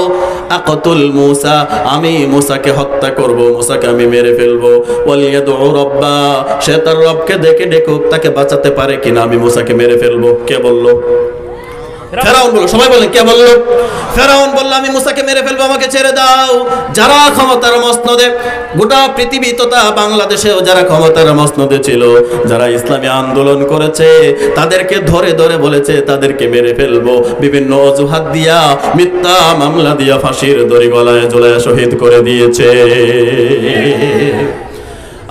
আকাতুল মুসা, আমি মুসাকে হত্যা করব, মুসাকে আমি মেরে ফেলবো, ওয়ালিয়াদউ রাব্বা, সে তার রবকে ডেকে ডেকুক, তাকে বাঁচাতে পারে কিনা, আমি মুসাকে মেরে ফেলবো। কে বলল? ফেরাউন বলল। সবাই বলেন, কে বলল? ফেরাউন বলল, আমি মুসাকে মেরে ফেলবো, আমাকে ছেড়ে দাও। যারা ক্ষমতার মসনদে, গোটা পৃথিবী তথা বাংলাদেশেও যারা ক্ষমতার মসনদে ছিল, যারা ইসলামী আন্দোলন করেছে, তাদেরকে ধরে ধরে বলেছে তাদেরকে মেরে ফেলবো, বিভিন্ন অজুহাত দিয়া, মিথ্যা মামলা দিয়া ফাঁসির দড়ি গলায় ঝুলায় শহীদ করে দিয়েছে।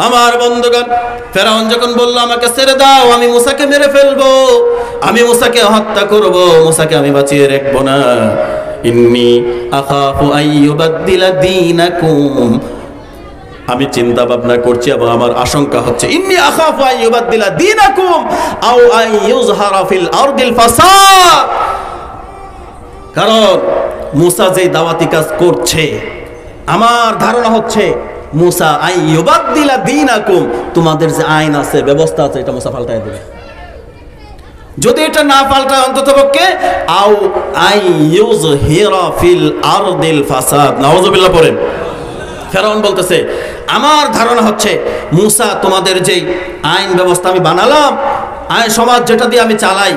আমার বন্ধুগণ, ফেরাউন যখন বলল আমাকে ছেড়ে দাও, আমি মুসাকে মেরে ফেলবো, আমি মুসাকে হত্যা করব, মুসাকে আমি বাঁচিয়ে রাখবো না, ইন্নী আখাফু আইয়ুবাদদিলা দীনাকুম, আমি চিন্তা ভাবনা করছি এবং আমার আশঙ্কা হচ্ছে, ইন্নী আখাফু আইয়ুবাদদিলা দীনাকুম আও আইয়ুযহারা ফিল আরদিল ফাসাদ, কারণ মুসা যে দাওয়াতি কাজ করছে, আমার ধারণা হচ্ছে মুসা আইয়ুবাদদিলা দীনাকুম, তোমাদের যে আইন আছে, ব্যবস্থা আছে, এটা মুসা পাল্টায় দেবে। যদি এটা না পাল্টায়, অন্ততপক্ষে আও আইয়ুযহিরা ফিল আরদিল ফাসাদ। নাউযুবিল্লাহ পড়েন। ফেরাউন বলতেছে, আমার ধারণা হচ্ছে মুসা তোমাদের যে আইন ব্যবস্থা আমি বানালাম, আইন সমাজ যেটা দিয়ে আমি চালাই,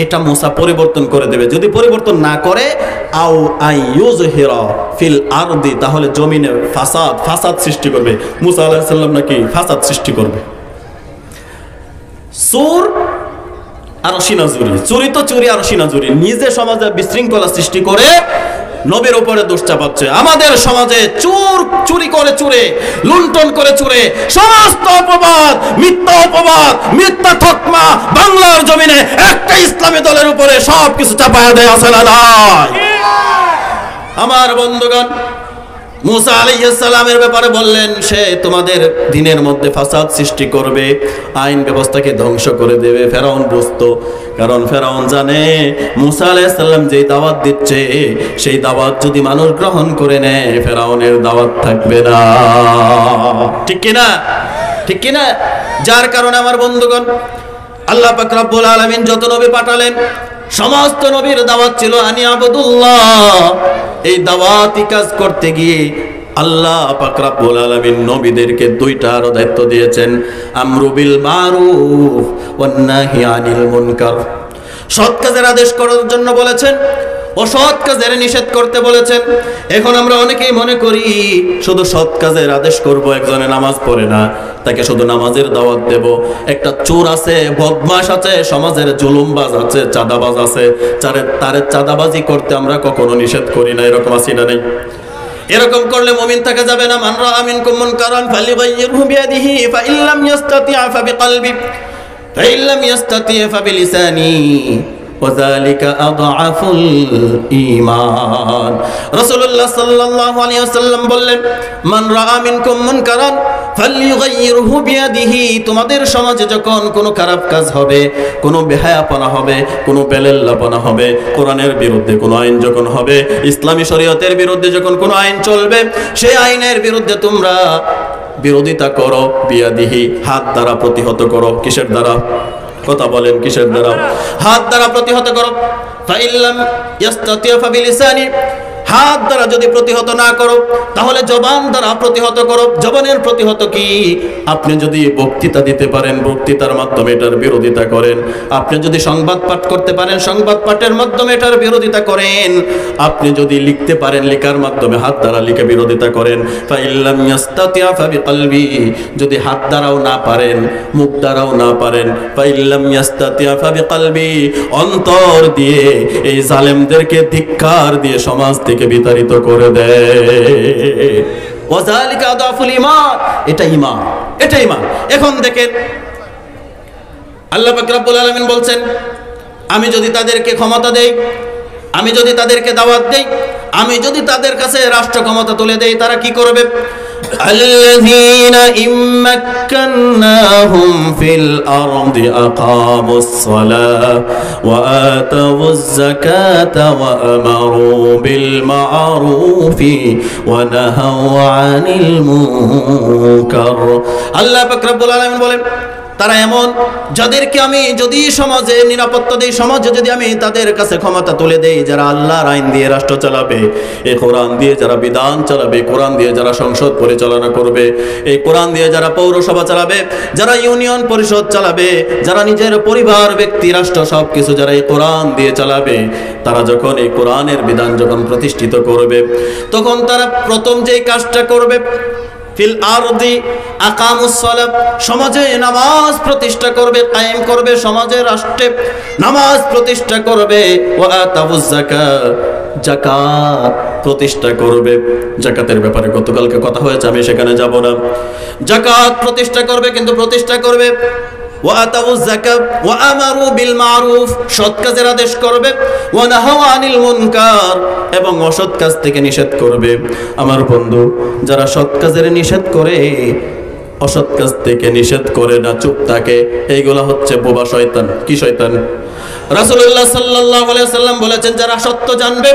এটা মুসা পরিবর্তন করে দেবে। যদি পরিবর্তন না করে, আও আইয়ুযহিরা ফিল আরদি, তাহলে জমিনে ফাসাদ সৃষ্টি করবে। মুসা আলাইহিস সালাম নাকি ফাসাদ সৃষ্টি করবে। চোর আর সিনাজুরি, চুরি তো চুরি আর সিনাজুরি, নিজে সমাজে বিশৃঙ্খলা সৃষ্টি করে নবীর উপরে দোষ চাপাচ্ছে। আমাদের সমাজে চোর চুরি করে চুরে, লুণ্ঠন করে চুরে, সমস্ত অপবাদ, মিথ্যা অপবাদ, মিথ্যা তকমা বাংলার জমিনে একটা ইসলামী দলের উপরে সবকিছু চাপায়া দেয়, আছে না নাই? আমার বন্ধুগণ, মুসা আলাইহিস সালামের ব্যাপারে বললেন, সে তোমাদের দিনের মধ্যে ফাসাদ সৃষ্টি করবে, আইন ব্যবস্থাকে ধ্বংস করে দেবে। ফেরাউন বুঝতো, কারণ ফেরাউন জানে মুসা আলাইহিস সালাম যেই দাওয়াত দিচ্ছে, সেই দাওয়াত যদি মানুষ গ্রহণ করে নেয়, ফেরাউনের দাওয়াত থাকবে না। ঠিক কিনা? ঠিক কিনা? যার কারণে আমার বন্ধুগণ, আল্লাহ পাক রব্বুল আলামিন যত নবী পাঠালেন, সমস্ত নবীর দাওয়াত ছিল আনি আবুদুল্লাহ। এই দাওয়াতি কাজ করতে গিয়ে আল্লাহ পাক রব্বুল আলামিন নবীদেরকে দুইটা আরো দায়িত্ব দিয়েছেন, আমরু বিল মারুফ ওয়ান নাহি আনিল মুনকার। সৎ কাজের আদেশ করার জন্য বলেছেন, অসৎ কাজের নিষেধ করতে বলেছেন। এখন আমরা অনেকেই মনে করি শুধু সৎ কাজের আদেশ করব, একজনে নামাজ পড়ে না তাকে শুধু নামাজের দাওয়াত দেব। একটা চোর আছে, বদমাশ আছে, সমাজের জুলুমবাজ আছে, চাঁদাবাজ আছে, তারে চাঁদাবাজি করতে আমরা কখনো নিষেধ করি না, এরকম আছি না নেই? এরকম করলে মুমিন থাকা যাবে না। মান রাআ মিনকুম মুনকারান ফালিগাইয়িরহু বিয়াদিহি ফাইন লাম ইস্তাতি' ফাবিকলবি ফাইন লাম ইস্তাতি' ফাবিলিসানি ওয়াযালিকা আযআফুল ঈমান। রাসূলুল্লাহ সাল্লাল্লাহু আলাইহি ওয়াসাল্লাম বললেন, মান রাআ মিনকুম মুনকারান ফালিগাইয়িরহু বিয়াদিহি। তোমাদের সমাজে যখন কোনো খারাপ কাজ হবে, কোনো বেহায়াপনা হবে, কোনো বেলেল্লাপনা হবে, কোরআনের বিরুদ্ধে কোনো আইন যখন হবে, ইসলামী শরীয়তের বিরুদ্ধে যখন কোনো আইন চলবে, সেই আইনের বিরুদ্ধে তোমরা বিরোধিতা করো। বিয়াদিহি, হাত দ্বারা প্রতিহত করো। কিসের দ্বারা? কথা বলেন, কিসের দ্বারা? হাত দ্বারা প্রতিহত করো। ফাইল্লাম ইয়াস্তাতি' ফাবিলিসানি, হাত দ্বারা যদি প্রতিহত না করো তাহলে জবান দ্বারা প্রতিহত করো। জবানের প্রতিহত কি? আপনি যদি বক্তৃতা দিতে পারেন, বক্তৃতার মাধ্যমে এটার বিরোধিতা করেন। আপনি যদি সংবাদ পাঠ করতে পারেন, সংবাদ পাঠের মাধ্যমে এটার বিরোধিতা করেন। আপনি যদি লিখতে পারেন, লেখার মাধ্যমে হাত দ্বারা লিখে বিরোধিতা করেন। ফাইল্লাম ইয়াস্তাতি' ফাবিকলবি, যদি হাত দ্বারাও না পারেন, মুখ দ্বারাও না পারেন, ফাইল্লাম ইয়াস্তাতি' ফাবিকলবি, অন্তর দিয়ে এই জালেমদেরকে ধিক্কার দিয়ে সমাজ থেকে বিতাড়িত করে দেয়। ওয়াযালিকা আযআফুল ঈমান, এটা ঈমান, এটা ঈমান। এখন দেখেন আল্লাহ পাক রব্বুল আলামিন বলছেন, আমি যদি তাদেরকে ক্ষমতা দেই, আমি যদি তাদেরকে দাওয়াত দেই, আমি যদি তাদের কাছে রাষ্ট্র ক্ষমতা তুলে দেই, তারা কি করবে? আল্লাযীনা ইম্মাক্কান্নাহুম ফিল আরদি আকামুস সালাহ ওয়া আতাউয যাকাতা ওয়া আমারু বিল মা'রুফি ওয়া নাহাউ আনিল মুনকার। আল্লাহ পাক রব্বুল আলামিন বলেন, তারা এমন যাদেরকে আমি যদি সমাজে নিরাপত্তা দেই, সমাজে যদি আমি তাদের কাছে ক্ষমতা তুলে দেই, যারা আল্লাহর আইন দিয়ে রাষ্ট্র চালাবে, এই কোরআন দিয়ে যারা বিধান চালাবে, কোরআন দিয়ে যারা সংসদ পরিচালনা করবে, এই কোরআন দিয়ে যারা পৌরসভা চালাবে, যারা ইউনিয়ন পরিষদ চালাবে, যারা নিজের পরিবার, ব্যক্তি, রাষ্ট্র সবকিছু যারা এই কোরআন দিয়ে চালাবে, তারা যখন এই কোরআনের বিধান যখন প্রতিষ্ঠিত করবে, তখন তারা প্রথম যেই কাজটা করবে, ফিল আরদি আকামুস সালাত, সমাজে নামাজ প্রতিষ্ঠা করবে, কায়েম করবে, সমাজে রাষ্ট্রে নামাজ প্রতিষ্ঠা করবে। ওয়া আতাউয যাকাত, যাকাত প্রতিষ্ঠা করবে। যাকাতের ব্যাপারে গতকালকে কথা হয়েছে, আমি সেখানে যাব না। যাকাত প্রতিষ্ঠা করবে, কিন্তু প্রতিষ্ঠা করবে ওয়া আতাউয যাকাত ওয়া আমারু বিল মা'রুফ, সৎ কাজের আদেশ করবে, ওয়া নাহাউ আনিল মুনকার, এবং অসৎ কাজ থেকে নিষেধ করবে। আমার বন্ধু, যারা সৎ কাজের নিষেধ করে, অসৎ কাজ থেকে নিষেধ করে না, চুপ থাকে, এইগুলা হচ্ছে বোবা শয়তান। কি শয়তান? রাসূলুল্লাহ সাল্লাল্লাহু আলাইহি ওয়াসাল্লাম বলেছেন, যারা সত্য জানবে,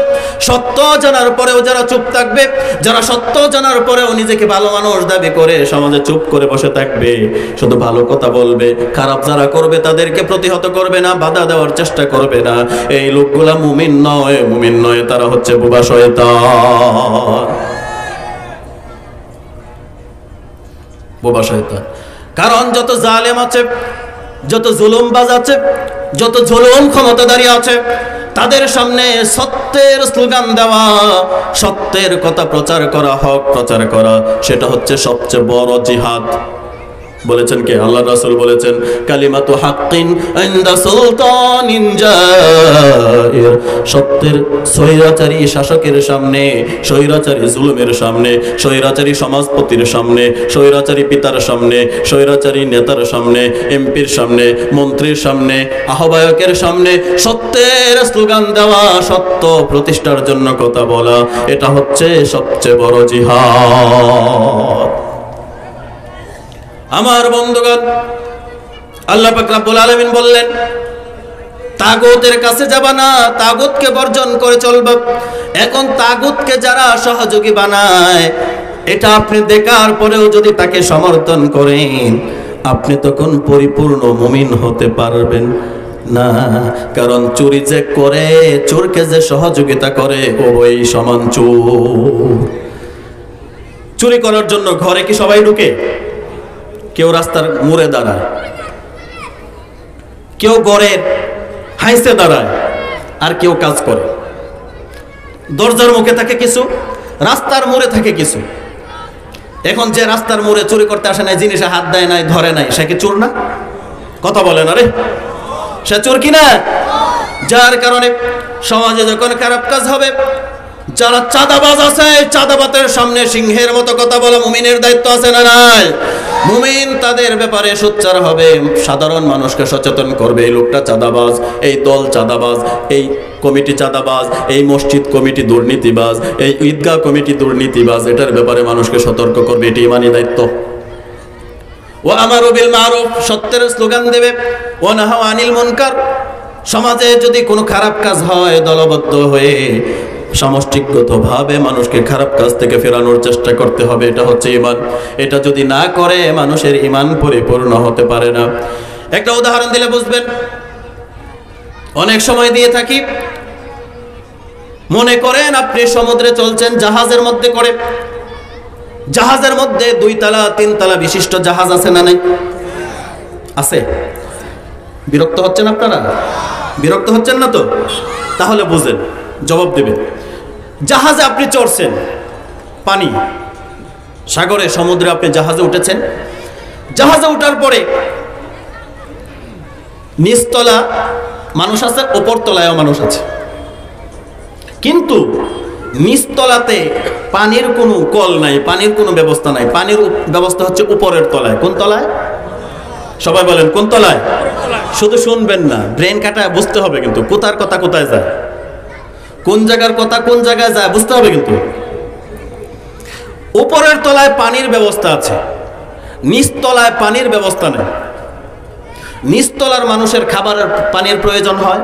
সত্য জানার পরেও যারা চুপ থাকবে, যারা সত্য জানার পরেও নিজেকে ভালো মানুষ দাবি করে সমাজে চুপ করে বসে থাকবে, শুধু ভালো কথা বলবে, খারাপ যারা করবে তাদেরকে প্রতিহত করবে না, বাধা দেওয়ার চেষ্টা করবে না, এই লোকগুলা মুমিন নয়, মুমিন নয়, তারা হচ্ছে বোবা শয়তান, বোবা শয়তান। কারণ যত জালেম আছে, যত জুলুমবাজ আছে, যত জুলুম ক্ষমতাধারী আছে, তাদের সামনে সত্যের স্লোগান দেওয়া, সত্যের কথা প্রচার করা, হক প্রচার করা, সেটা হচ্ছে সবচেয়ে বড় জিহাদ। বলেছেন কে? আল্লাহ রাসূল বলেছেন, কালিমাতু হাক্কিন ইনদা সুলতানিন জাইর, সত্যের স্বৈরাচারী শাসকের সামনে, স্বৈরাচারী জুলুমের সামনে, স্বৈরাচারী সমাজপতির সামনে, স্বৈরাচারী পিতার সামনে, স্বৈরাচারী নেতার সামনে, এমপির সামনে, মন্ত্রীর সামনে, আহ্বায়কের সামনে সত্যের স্লোগান দেওয়া, সত্য প্রতিষ্ঠার জন্য কথা বলা, এটা হচ্ছে সবচেয়ে বড় জিহাদ। আমার বন্ধুগণ, আল্লাহ পাক রব্বুল আলামিন বললেন, তাগুতের কাছে যাবা না, তাগুতকে বর্জন করে চলবা। এখন তাগুতকে যারা সহযোগী বানায়, এটা আপনি দেখার পরেও যদি তাকে সমর্থন করেন, আপনি তখন পরিপূর্ণ মুমিন হতে পারবেন। না, কারণ চুরি যে করে, চোরকে যে সহযোগিতা করে, ওই সমান চোর। চুরি করার জন্য ঘরে কি সবাই ঢুকে? কেউ রাস্তার মোড়ে দাঁড়ায়, কেউ ঘরের হাইসে দাঁড়ায়, আর কেউ কাজ করে। দরজার মুখে থাকে কিছু, রাস্তার মোড়ে থাকে কিছু। এখন যে রাস্তার মোড়ে চুরি করতে আসে নাই, জিনিসে হাত দেয় নাই, ধরে নাই, সে কি চোর না? কথা বলেন, আরে সে চোর কিনা? যার কারণে সমাজে যখন খারাপ কাজ হবে, যারা চাঁদাবাজ আছে, চাঁদাবাজের সামনে সিংহের মতো কথা বলা মুমিনের দায়িত্ব আছে না নাই? মুমিন তাদের ব্যাপারে সোচ্চার হবে, সাধারণ মানুষকে সচেতন করবে, এই লোকটা চাঁদাবাজ, এই দল চাঁদাবাজ, এই কমিটি চাঁদাবাজ, এই মসজিদ কমিটি দুর্নীতিবাজ, এই ঈদগাহ কমিটি দুর্নীতিবাজ, এটার ব্যাপারে মানুষকে সতর্ক করবে, এটি ইমানি দায়িত্ব। ও আমারু বিল মারুফ, সত্যের স্লোগান দেবে, ও নাহা আনিল মুনকার। সমাজে যদি কোনো খারাপ কাজ হয়, দলবদ্ধ হয়ে সমষ্টিগতভাবে মানুষকে খারাপ কাজ থেকে ফেরানোর চেষ্টা করতে হবে, এটা হচ্ছে ঈমান। এটা যদি না করে, মানুষের ঈমান পরিপূর্ণ হতে পারে না। একটা উদাহরণ দিলে বুঝবেন। অনেক সময় দিয়ে থাকি, মনে করেন আপনি সমুদ্রে চলছেন, জাহাজের মধ্যে করে। জাহাজের মধ্যে 2 তলা 3 তলা বিশিষ্ট জাহাজ আছে না নাই? আছে। বিরক্ত হচ্ছেন আপনারা? বিরক্ত হচ্ছেন না তো? তাহলে বুঝেন, জবাব দেবেন। জাহাজে আপনি চড়ছেন, পানি, সাগরে, সমুদ্রে আপনি জাহাজে উঠেছেন। জাহাজে ওঠার পরে নিচতলা মানুষ আছে, ওপর তলায়ও মানুষ আছে, কিন্তু নিচতলাতে পানির কোনো কল নাই, পানির কোনো ব্যবস্থা নাই। পানির ব্যবস্থা হচ্ছে উপরের তলায়। কোন তলায়? সবাই বলেন, কোন তলায়? শুধু শুনবেন না, ব্রেন কাটা বুঝতে হবে, কিন্তু কোথার কথা কোথায় যায়, কোন জায়গার কথা কোন জায়গায় যায় বুঝতে হবে। কিন্তু উপরের তলায় পানির ব্যবস্থা আছে, নিচতলায় পানির ব্যবস্থা নেই। নিচতলার মানুষের খাবারের পানির প্রয়োজন হয়,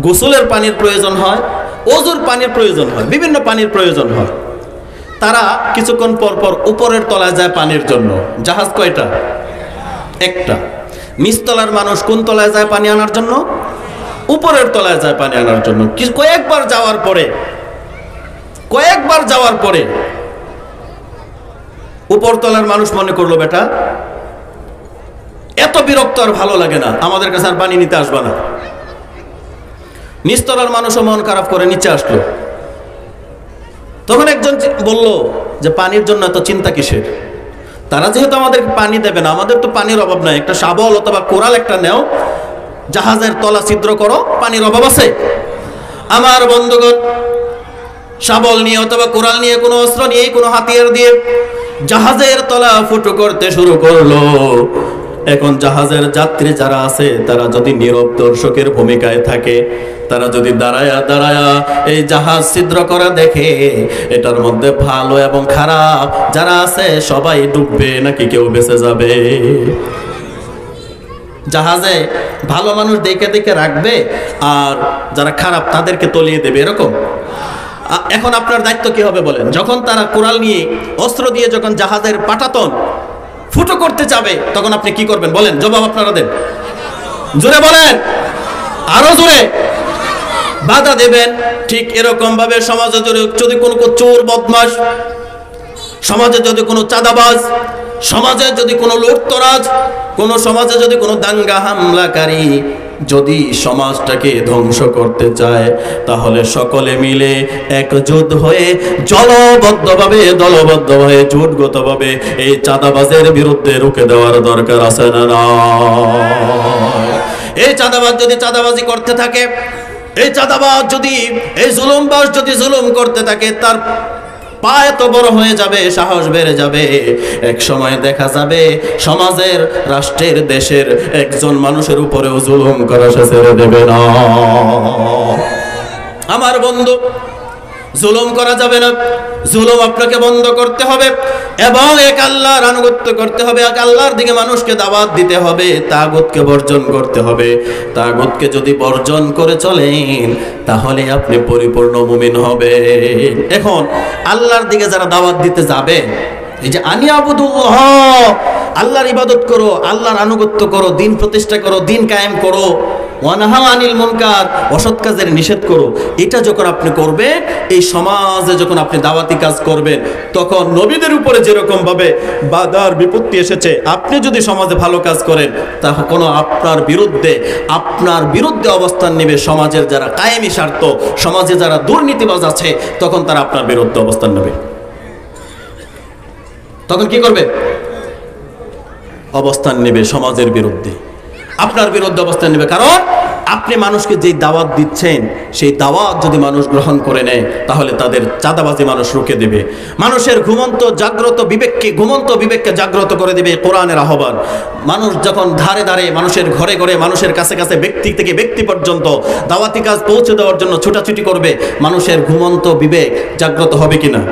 গোসলের পানির প্রয়োজন হয়, ওজুর পানির প্রয়োজন হয়, বিভিন্ন পানির প্রয়োজন হয়। তারা কিছুক্ষণ পর পর উপরের তলায় যায় পানির জন্য। জাহাজ কয়টা? একটা। নিচতলার মানুষ কোন তলায় যায় পানি আনার জন্য? উপরের তলায় যায় পানি আনার জন্য। কয়েকবার যাওয়ার পরে উপর তলার মানুষ মনে করলো, বেটা এত বিরক্ত আর ভালো লাগে না, আমাদের কাছে আর পানি নিতে আসবে না। নিচতলার মানুষও মন খারাপ করে নিচে আসলো। তখন একজন বলল যে, পানির জন্য এত চিন্তা কিসের? তারা যেহেতু আমাদের পানি দেবে না, আমাদের তো পানির অভাব নাই, একটা শাবল অথবা কোরাল একটা নেও, জাহাজের তলা ছিদ্র করো, পানির অভাব আছে? আমার বন্ধুগণ, শাবল নিয়ে অথবা কোরাল নিয়ে, কোনো অস্ত্র নিয়ে, কোনো হাতিয়ার দিয়ে জাহাজের তলা ফুটো করতে শুরু করলো। এখন জাহাজের যাত্রী যারা আছে, তারা যদি নীরব দর্শকের ভূমিকায় থাকে, তারা যদি দাঁড়ায়া দাঁড়ায়া এই জাহাজ ছিদ্র করা দেখে, এটার মধ্যে ভালো এবং খারাপ যারা আছে সবাই ডুববে নাকি কেউ বেঁচে যাবে? জাহাজে ভালো মানুষ দেখে দেখে রাখবে, আর যারা খারাপ তাদেরকে তলিয়ে দেবে, এরকম। এখন আপনার দায়িত্ব কি হবে বলেন? যখন তারা কোরাল নিয়ে, অস্ত্র দিয়ে যখন জাহাজের পাটাতন ফুটো করতে যাবে, তখন আপনি কি করবেন বলেন? জবাব আপনারা দেন, জোরে বলেন, আরো জোরে। বাধা দেবেন। ঠিক এরকম ভাবে সমাজে যদি কোনো চোর বদমাশ, সমাজে যদি কোনো চাঁদাবাজ, সমাজে যদি কোনো লুটতরাজ, কোনো সমাজে যদি কোনো দাঙ্গা হামলাকারী যদি সমাজটাকে ধ্বংস করতে চায়, তাহলে সকলে মিলে একজোট হয়ে দলবদ্ধভাবে জোটগতভাবে এই চাঁদাবাজের বিরুদ্ধে রুখে দেওয়ার দরকার আছে না? এই চাঁদাবাজ যদি চাঁদাবাজি করতে থাকে, এই চাঁদাবাজ যদি, এই জুলুমবাজ যদি জুলুম করতে থাকে, তার পা এত বড় হয়ে যাবে, সাহস বেড়ে যাবে, এক সময় দেখা যাবে সমাজের, রাষ্ট্রের, দেশের একজন মানুষের উপরেও জুলুম করা সে ছেড়ে দেবে না। আমার বন্ধু, জুলুম করা যাবে না। জুলুম আপনাকে বন্ধ করতে হবে এবং এক আল্লাহর আনুগত্য করতে হবে, এক আল্লাহর দিকে মানুষকে দাওয়াত দিতে হবে, তাগুতকে বর্জন করতে হবে। তাগুতকে যদি বর্জন করে চলেন, তাহলে আপনি পরিপূর্ণ মুমিন হবেন। এখন আল্লাহর দিকে যারা দাওয়াত দিতে যাবে, এই যে আনিয়াবুদুল্লাহ, আল্লাহর ইবাদত করো, আল্লাহর আনুগত্য করো, দিন প্রতিষ্ঠা করো, দিন কায়েম করো, ওয়ানহা আনিল মুনকার, অসৎ কাজের নিষেধ করো। এটা যখন আপনি করবেন, এই সমাজে যখন আপনি দাওয়াতি কাজ করবেন, তখন নবীদের উপরে যেরকম ভাবে বাধার বিপত্তি এসেছে, আপনি যদি সমাজে ভালো কাজ করেন, তখন আপনার বিরুদ্ধে অবস্থান নেবে সমাজের যারা কায়েমি স্বার্থ, সমাজে যারা দুর্নীতিবাজ আছে, তখন তারা আপনার বিরুদ্ধে অবস্থান নেবে। তখন কি করবে? অবস্থান নেবে সমাজের বিরুদ্ধে, আপনার বিরুদ্ধে অবস্থান নেবে। কারণ আপনি মানুষকে যেই দাওয়াত দিচ্ছেন, সেই দাওয়াত যদি মানুষ গ্রহণ করে নেয়, তাহলে তাদের চাঁদাবাজি মানুষ রুখে দেবে। মানুষের ঘুমন্ত বিবেককে জাগ্রত করে দেবে কোরআনের আহ্বান। মানুষ যখন ধারে ধারে, মানুষের ঘরে ঘরে, মানুষের কাছে কাছে, ব্যক্তি থেকে ব্যক্তি পর্যন্ত দাওয়াতি কাজ পৌঁছে দেওয়ার জন্য ছুটাছুটি করবে, মানুষের ঘুমন্ত বিবেক জাগ্রত হবে কিনা?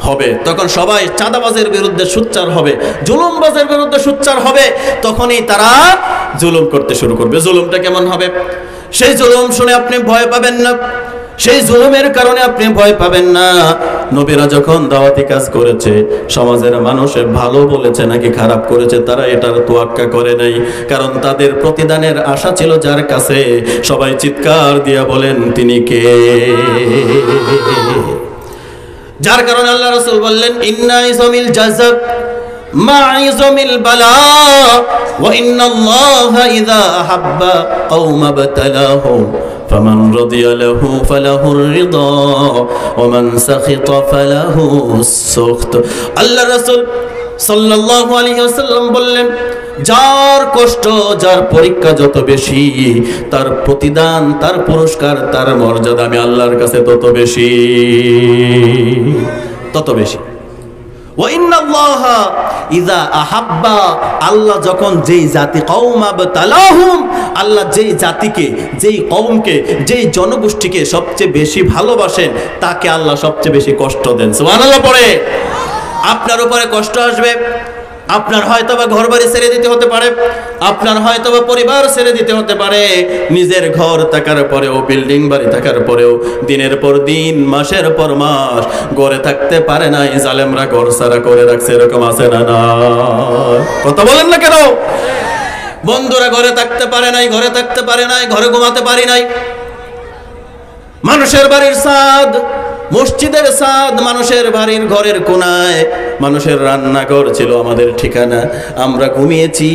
হবে। তখন সবাই চাঁদাবাজের বিরুদ্ধে সোচ্চার হবে, জুলুমবাজের বিরুদ্ধে সোচ্চার হবে। তখনই তারা জুলুম করতে শুরু করবে। জুলুমটা কেমন হবে? সেই জুলুম শুনে আপনি ভয় পাবেন না, সেই জুলুমের কারণে আপনি ভয় পাবেন না। নবীরা যখন দাওয়াতি কাজ করেছে, সমাজের মানুষে ভালো বলেছে নাকি খারাপ করেছে, তারা এটার তোয়াক্কা করে নাই। কারণ তাদের প্রতিদানের আশা ছিল যার কাছে। সবাই চিৎকার দিয়া বলেন, তিনি কে? যার কারণে আল্লাহ রাসূল বললেন, ইন্না ইজমিল জাযাব মা ইজমিল বালা ওয়া ইন্নাল্লাহা ইযা আহাব্বা কওমা বাতালাহুম ফামান রাদিয়া লাহু ফালাহুর রিদা ওয়া মান সাখিতা ফালাহুস সুখত। আল্লাহ রাসূল সাল্লাল্লাহু আলাইহি ওয়াসাল্লাম বললেন, যার কষ্ট, যার পরীক্ষা যত বেশি, তার প্রতিদান, তার পুরস্কার, তার মর্যাদা আমি আল্লাহর কাছে তত বেশি। ওয়া ইন্নাল্লাহা ইযা আহাব্বা, আল্লাহ যখন যেই জাতি কওমা বাতালাহুম, আল্লাহ যেই জাতিকে, যেই কওমকে, যেই জনগোষ্ঠীকে সবচেয়ে বেশি ভালোবাসেন, তাকে আল্লাহ সবচেয়ে বেশি কষ্ট দেন। সুবহানাল্লাহ পড়ে। আপনার উপরে কষ্ট আসবে, আপনার হয়তোবা ঘরবাড়ি ছেড়ে দিতে হতে পারে, আপনার হয়তোবা পরিবার ছেড়ে দিতে হতে পারে। নিজের ঘর থাকার পরেও, বিল্ডিং বাড়ি থাকার পরেও দিনের পর দিন, মাসের পর মাস ঘরে থাকতে পারে নাই, জালেমরা ঘর ছাড়া করে রাখছে। এরকম আছে না? না, কথা বলেন না কেন? বন্ধুরা ঘরে থাকতে পারে নাই, ঘরে ঘুমাতে পারি নাই। মানুষের বাড়ির ছাদ, মসজিদের ছাদ, মানুষের বাড়ির ঘরের কোনায় মানুষের রান্নাঘর ছিল আমাদের ঠিকানা। আমরা ঘুমিয়েছি।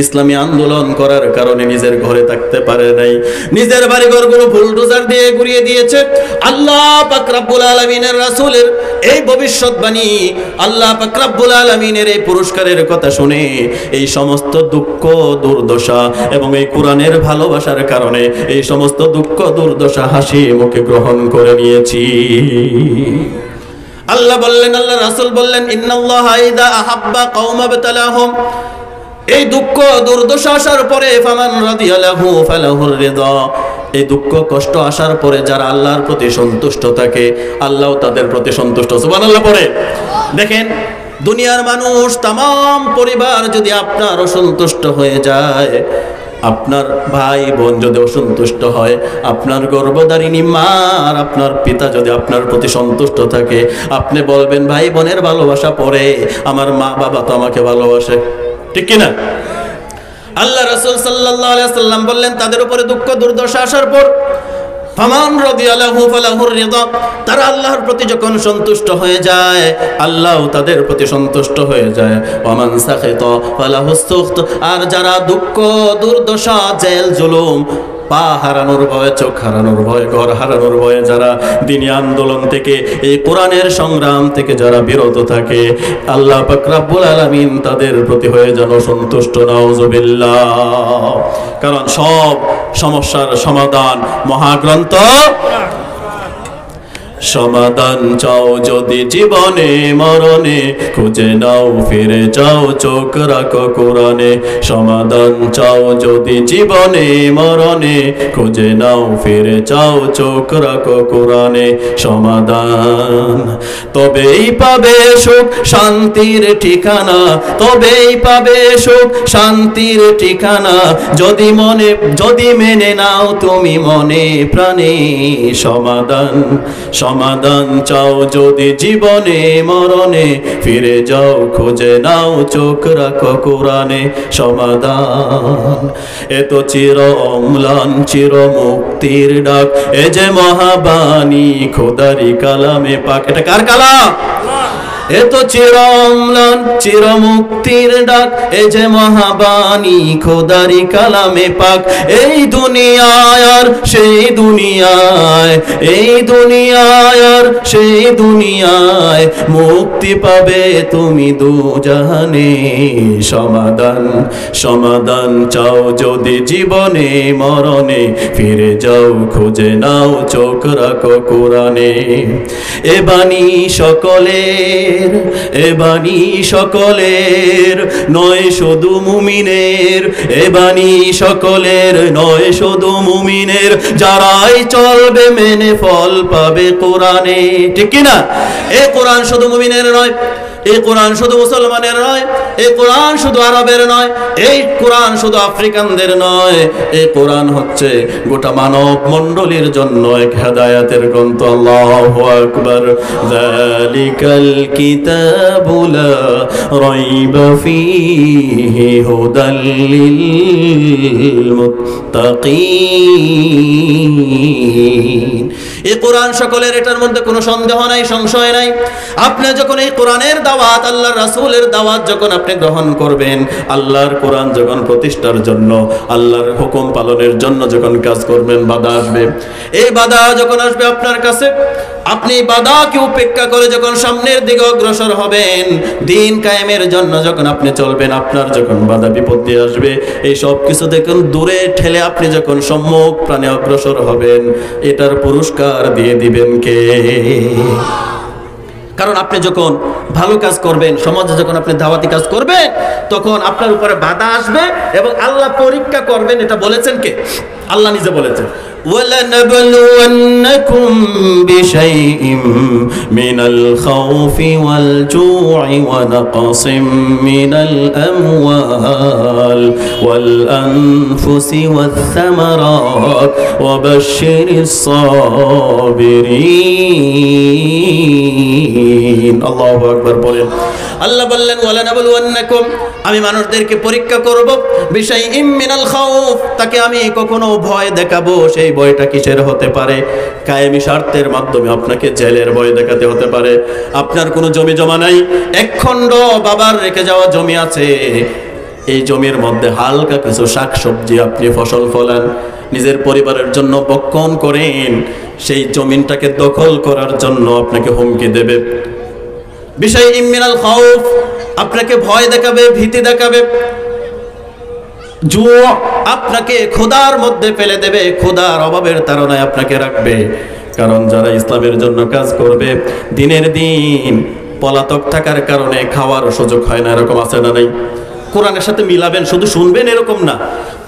ইসলামী আন্দোলন করার কারণে নিজের ঘরে থাকতে পারে নাই, নিজের বাড়ি ঘরগুলো বুলডোজার দিয়ে ঘুরিয়ে দিয়েছে। আল্লাহ পাক রব্বুল আলামিনের রাসূলের এই ভবিষ্যৎবাণী, আল্লাহ পাক রব্বুল আলামিনের এই পুরস্কারের কথা শুনে এই সমস্ত দুঃখ দুর্দশা এবং এই কোরআনের ভালোবাসার কারণে এই সমস্ত দুঃখ দুর্দশা হাসি মুখে গ্রহণ করে নিয়েছি। আল্লাহ বললেন, আল্লাহ রাসূল বললেন, ইন্নাল্লাহা ইযা আহাব্বা কওমা বাতালাহুম, এই দুঃখ দুর্দশা আসার পরে ফামান রাদিয়া লাহু ফালাহুর রিদা, এই দুঃখ কষ্ট আসার পরে যারা আল্লাহর প্রতি সন্তুষ্ট থাকে, আল্লাহও তাদের প্রতি সন্তুষ্ট। সুবহানাল্লাহ পড়ে। দেখেন, দুনিয়ার মানুষ, তামাম পরিবার যদি আপনার অসন্তুষ্ট হয়ে যায়, আপনার ভাই বোন যদি অসন্তুষ্ট হয়, আপনার গর্ভধারিণী মা আর আপনার পিতা যদি আপনার প্রতি সন্তুষ্ট থাকে, আপনি বলবেন ভাই বোনের ভালোবাসা পরে, আমার মা বাবা তো আমাকে ভালোবাসে, ঠিক কিনা? আল্লাহ রাসূল সাল্লাল্লাহু আলাইহি ওয়াসাল্লাম বললেন, তাদের উপরে দুঃখ দুর্দশা আসার পর ফামান রাদিয়া লাহু ফালাহুর রিদা, তারা আল্লাহর প্রতি যখন সন্তুষ্ট হয়ে যায়, আল্লাহও তাদের প্রতি সন্তুষ্ট হয়ে যায়। ওয়া মান সাখিতা ফালাহুস সুখত, আর যারা দুঃখ দুর্দশা, জেল জুলুম, পা হারানোর ভয়, চোখ হারানোর ভয়, ঘর হারানোর ভয়ে যারা দ্বীনি আন্দোলন থেকে, এই কোরআনের সংগ্রাম থেকে যারা বিরত থাকে, আল্লাহ পাক রব্বুল আলামিন তাদের প্রতি হয়ে যেন সন্তুষ্ট। নাউযুবিল্লাহ। কারণ সব সমস্যার সমাধান মহাগ্রন্থ। সমাধান চাও যদি জীবনে মরণে, খুঁজে নাও ফিরে যাও, চোখ রাখো কোরআনে। সমাধান চাও যদি জীবনে মরণে, খুঁজে নাও ফিরে যাও, চোখ রাখো কোরআনে। সমাধান তবেই পাবে সুখ শান্তির ঠিকানা, তবেই পাবে সুখ শান্তির ঠিকানা, যদি মেনে নাও তুমি মনে প্রাণে। সমাধান সমাধান চাও যদি জীবনে মরণে, ফিরে যাও খুঁজে নাও চোখ রাখো কোরআনে সমাধান। এত চির অম্লান চির মুক্তির ডাক, এ যে মহাবাণী খোদারি কালামে পাক। এটা কার কালাম? এত চির অম্লান চির মুক্তির ডাক, এ যে মহাবাণী খোদারি কালামে পাক। এই দুনিয়ায় আর সেই দুনিয়ায়, এই দুনিয়ায় আর সেই দুনিয়ায়, মুক্তি পাবে তুমি দুজাহানে সমাধান। সমাধান চাও যদি জীবনে মরণে, ফিরে যাও খুঁজে নাও চোখ রাখো কোরআনে। এ বাণী সকলের, এ বাণী সকলের নয় শুধু মুমিনের, এ বাণী সকলের নয় শুধু মুমিনের, যারাই চলবে মেনে ফল পাবে কোরআনে। ঠিক কি না? এ কোরআন শুধু মুমিনের নয়, এই কোরআন শুধু মুসলমানের নয়, এই কোরআন শুধু আরবের নয়, এই কোরআন শুধু আফ্রিকানদের নয়, এই কোরআন হচ্ছে গোটা মানব মণ্ডলীর জন্য এক হেদায়েতের গ্রন্থ। আল্লাহু আকবার। যালিকাল কিতাবু লা রাইবা ফীহি হুদাল লিল মুত্তাকিন। এই কোরআন সকলের, এটার মধ্যে কোনো সন্দেহ নাই, সংশয় নাই। আপনি যখন এই কোরআনের দাওয়াত, আল্লাহর রাসূলের দাওয়াত যখন আপনি গ্রহণ করবেন, আল্লাহর কোরআন যখন প্রতিষ্ঠার জন্য, আল্লাহর হুকুম পালনের জন্য যখন কাজ করবেন, বাধা আসবে। এই বাধা যখন আসবে আপনার কাছে, আপনি বাধাকে উপেক্ষা করে যখন সামনের দিকে অগ্রসর হবেন, দিন কায়েমের জন্য যখন আপনি চলবেন, আপনার যখন বাধা বিপত্তি আসবে, এই সব কিছু দেখুন দূরে ঠেলে আপনি যখন সম্মুখ প্রাণে অগ্রসর হবেন, এটার পুরস্কার দিয়ে দিবেন কে? কারণ আপনি যখন ভালো কাজ করবেন, সমাজে যখন আপনি দাওয়াতি কাজ করবেন, তখন আপনার উপরে বাধা আসবে এবং আল্লাহ পরীক্ষা করবেন। এটা বলেছেন কে? আল্লাহ নিজে বলেছেন, وَلَنَبْلُوَنَّكُمْ بِشَيْءٍ مِّنَ الْخَوْفِ وَالْجُوعِ وَنَقْصٍ مِّنَ الْأَمْوَالِ وَالْأَنفُسِ وَالثَّمَرَاتِ وَبَشِّرِ الصَّابِرِينَ। আল্লাহু আকবার বলেন। আল্লাহ বললেন, ওয়ালানাবলুওয়ান্নাকুম, আমি মানুষদেরকে পরীক্ষা করব, বিশাইইম মিনাল খাউফ, তাকে আমি কখনো ভয় দেখাবো। সেই ভয়টা কিসের হতে পারে? কায়েমি স্বার্থের মাধ্যমে আপনাকে জেলের ভয় দেখাতে হতে পারে। আপনার কোনো জমি জমা নাই, একখণ্ড বাবার রেখে যাওয়া জমি আছে, এই জমির মধ্যে হালকা কিছু শাকসবজি আপনি ফসল ফলান, নিজের পরিবারের জন্য বক্ষণ করেন, সেই জমিনটাকে দখল করার জন্য আপনাকে হুমকি দেবে। বিশাইইম মিনাল খাউফ, আপনাকে ভয় দেখাবে, ভীতি দেখাবে। জুয়া, আপনাকে ক্ষুধার মধ্যে ফেলে দেবে, ক্ষুধার অভাবের তাড়নায় আপনাকে রাখবে। কারণ যারা ইসলামের জন্য কাজ করবে, দিনের দিন পলাতক থাকার কারণে খাওয়ার সুযোগ হয় না, এরকম আছে না নাই? কোরআনের সাথে মিলাবেন, শুধু শুনবেন এরকম না,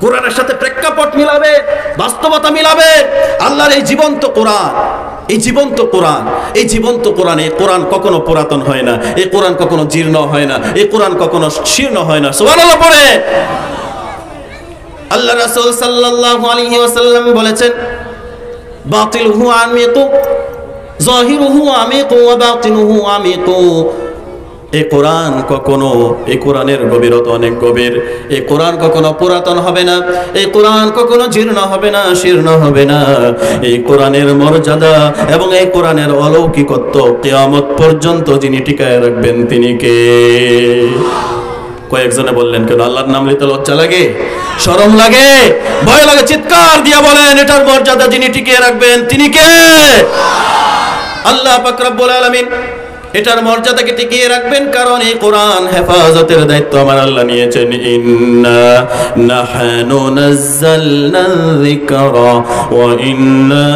কোরআনের সাথে প্রেক্ষাপট মিলাবে, বাস্তবতা মিলাবে। আল্লাহর এই জীবন্ত কোরআন, এই জীবন্ত কোরআন, এই জীবন্ত কোরআন, এই কোরআন কখনো পুরাতন হয় না, এই কোরআন কখনো জীর্ণ হয় না, এই কোরআন কখনো শীর্ণ হয় না। সুবহানাল্লাহ পড়ে। আল্লাহ রাসূল সাল্লাল্লাহু আলাইহি ওয়াসাল্লাম বলেছেন, বাতিলুহু আমিকু, যাহিরুহু আমিকু ওয়া বাতিনুহু আমিকু। এই কোরআন কখনো, এই কোরআনের গভীরতা অনেক গভীর। এই কোরআন কখনো পুরাতন হবে না, এই কোরআন কখনো জীর্ণ হবে না, শীর্ণ হবে না। এই কোরআনের মর্যাদা এবং এই কোরআনের অলৌকিকত্ব কিয়ামত পর্যন্ত যিনি টিকায় রাখবেন তিনি কে? কয়েকজনে বললেন, কেন আল্লাহর নাম নিতে লজ্জা লাগে, শরম লাগে, ভয় লাগে? চিৎকার দিয়া বলেন, এটার মর্যাদা যিনি টিকিয়ে রাখবেন তিনি কে? আল্লাহ পাক রব্বুল আলামিন এটার মর্যাদাকে টিকিয়ে রাখবেন, কারণ এই কোরআন হেফাজতের দায়িত্ব আমার আল্লাহ নিয়েছেন। ইন্না নাহনু নাযালনা যিকরা ওয়া ইন্না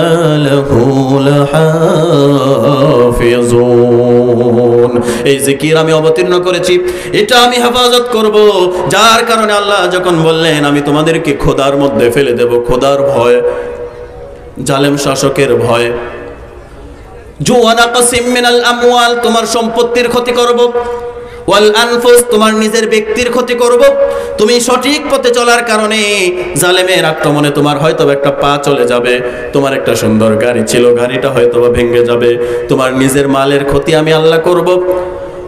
লাহু লাহাফিজুন। এই জিকির আমি অবতীর্ণ করেছি, এটা আমি হেফাজত করব। যার কারণে আল্লাহ যখন বললেন, আমি তোমাদেরকে খোদার মধ্যে ফেলে দেব, খোদার ভয়, জালেম শাসকের ভয়, জুয়ানা কাসিম মিনাল আমওয়াল, তোমার সম্পত্তির ক্ষতি করব, ওয়াল আনফুস, তোমার নিজের ব্যক্তির ক্ষতি করব। তুমি সঠিক পথে চলার কারণে জালেমের আক্রমণে তোমার হয়তো একটা পা চলে যাবে, তোমার একটা সুন্দর গাড়ি ছিল, গাড়িটা হয়তো ভেঙে যাবে, তোমার নিজের মালের ক্ষতি আমি আল্লাহ করব।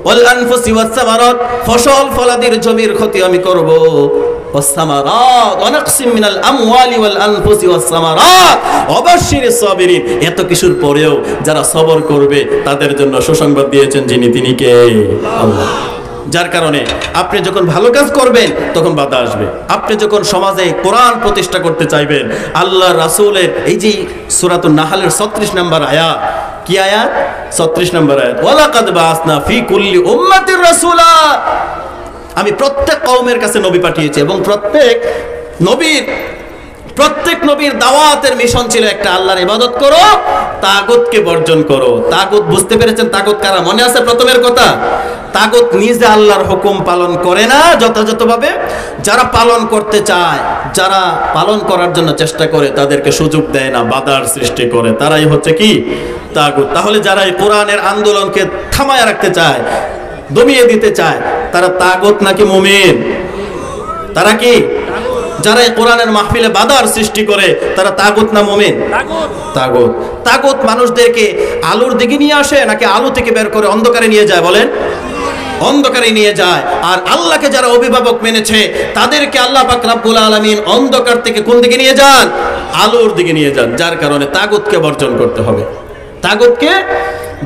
ওয়াল আনফুসি ওয়াস সামারাত, ফসল ফলাদির জমির ক্ষতি আমি করব। ওয়াস সামারাত ওয়া নাকসিম মিনাল আমওয়ালি ওয়াল আনফুসি ওয়াস সামারাত ওয়াবাশশিরিস সাবিরিন। এত কিছুর পরেও যারা সবর করবে তাদের জন্য সুসংবাদ দিয়েছেন যিনি, তিনি কে? আল্লাহ। যার কারণে আপনি যখন ভালো কাজ করবেন তখন বাধা আসবে। আপনি যখন সমাজে কোরআন প্রতিষ্ঠা করতে চাইবেন, আল্লাহ রাসূলের এই যে সূরাতুন নাহলের 36 নম্বর আয়াত, কি আয়াত? 36 নম্বর আয়াত, ওয়ালাকাদ বাসনা ফি কুল্লি উম্মাতির রাসূলা, আমি প্রত্যেক কওমের কাছে নবী পাঠিয়েছি এবং প্রত্যেক নবীর দাওয়াতের মিশন ছিল একটা, আল্লাহর ইবাদত করো, তাগুতকে বর্জন করো। তাগুত বুঝতে পেরেছেন? তাগুত কারা? মনে আছে প্রথমের কথা? তাগুত নিজে আল্লাহর হুকুম পালন করে না যথাযথভাবে, যারা পালন করতে চায়, যারা পালন করার জন্য চেষ্টা করে তাদেরকে সুযোগ দেয় না, বাধার সৃষ্টি করে, তারাই হচ্ছে কি? তাগুত। তাহলে যারা এই কোরআনের আন্দোলনকে থামায় রাখতে চায়, দমিয়ে দিতে চায়, তারা তাগুত নাকি মুমিন? তারা কি? যারা এই কোরআনের মাহফিলে বাধার সৃষ্টি করে তারা তাগুত না মুমিন? তাগুত। তাগুত মানুষদেরকে আলোর দিকে নিয়ে আসে নাকি আলো থেকে বের করে অন্ধকারে নিয়ে যায়? বলেন। অন্ধকারে নিয়ে যায়। আর আল্লাহকে যারা অভিভাবক মেনেছে তাদেরকে আল্লাহ পাক রব্বুল আলামিন অন্ধকার থেকে কোন দিকে নিয়ে যান? আলোর দিকে নিয়ে যান। যার কারণে তাগুতকে বর্জন করতে হবে, তাগুতকে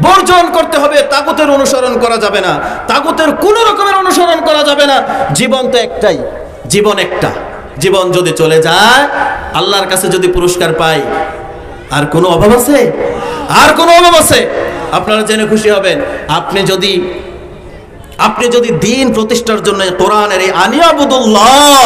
বর্জন করতে হবে। তাগুতের অনুসরণ করা যাবে না, তাগুতের কোন রকমের অনুসরণ করা যাবে না। জীবন তো একটাই, জীবন একটা। জীবন যদি চলে যায়, আল্লাহর কাছে যদি পুরস্কার পাই, আর কোনো অভাব আছে? আর কোনো অভাব আছে? আপনারা জেনে খুশি হবেন, আপনি যদি দ্বীন প্রতিষ্ঠার জন্য কোরআনের এই আনিয়াবুদুল্লাহ,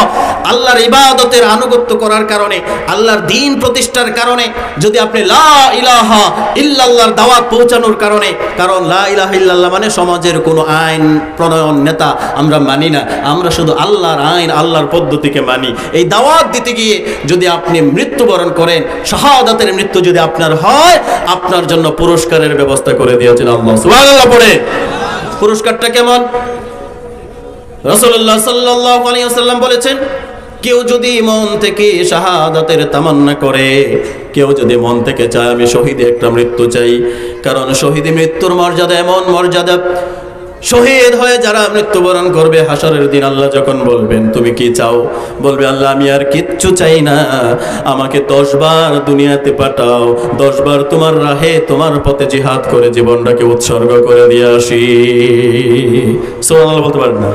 আল্লাহর ইবাদতের আনুগত্য করার কারণে, আল্লাহর দ্বীন প্রতিষ্ঠার কারণে যদি আপনি লা ইলাহা ইল্লাল্লাহর দাওয়াত পৌঁছানোর কারণে, কারণ লা ইলাহা ইল্লাল্লাহ মানে সমাজের কোনো আইন প্রণয়ন নেতা আমরা মানি না, আমরা শুধু আল্লাহর আইন, আল্লাহর পদ্ধতিকে মানি। এই দাওয়াত দিতে গিয়ে যদি আপনি মৃত্যুবরণ করেন, শাহাদাতের মৃত্যু যদি আপনার হয়, আপনার জন্য পুরস্কারের ব্যবস্থা করে দিয়েছেন আল্লাহ। সুবহানাল্লাহ পড়ে। পুরস্কারটা কেমন? রাসূলুল্লাহ সাল্লাল্লাহু আলাইহি ওয়াসাল্লাম বলেছেন, কেউ যদি মন থেকে শাহাদাতের তামান্না করে, কেউ যদি মন থেকে চায় আমি শহীদ একটা মৃত্যু চাই, কারণ শহীদ মৃত্যুর মর্যাদা এমন মর্যাদা, শহীদ হয়ে যারা মৃত্যুবরণ করবে হাসরের দিন আল্লাহ যখন বলবেন তুমি কি চাও, বলবে আল্লাহ আমি আর কিচ্ছু চাই না, আমাকে 10 বার দুনিয়াতে পাঠাও, 10 বার তোমার রাহে, তোমার পথে জিহাদ করে জীবনটাকে উৎসর্গ করে দিয়ে আসি। সুবহানাল্লাহ বলতে পারেন না?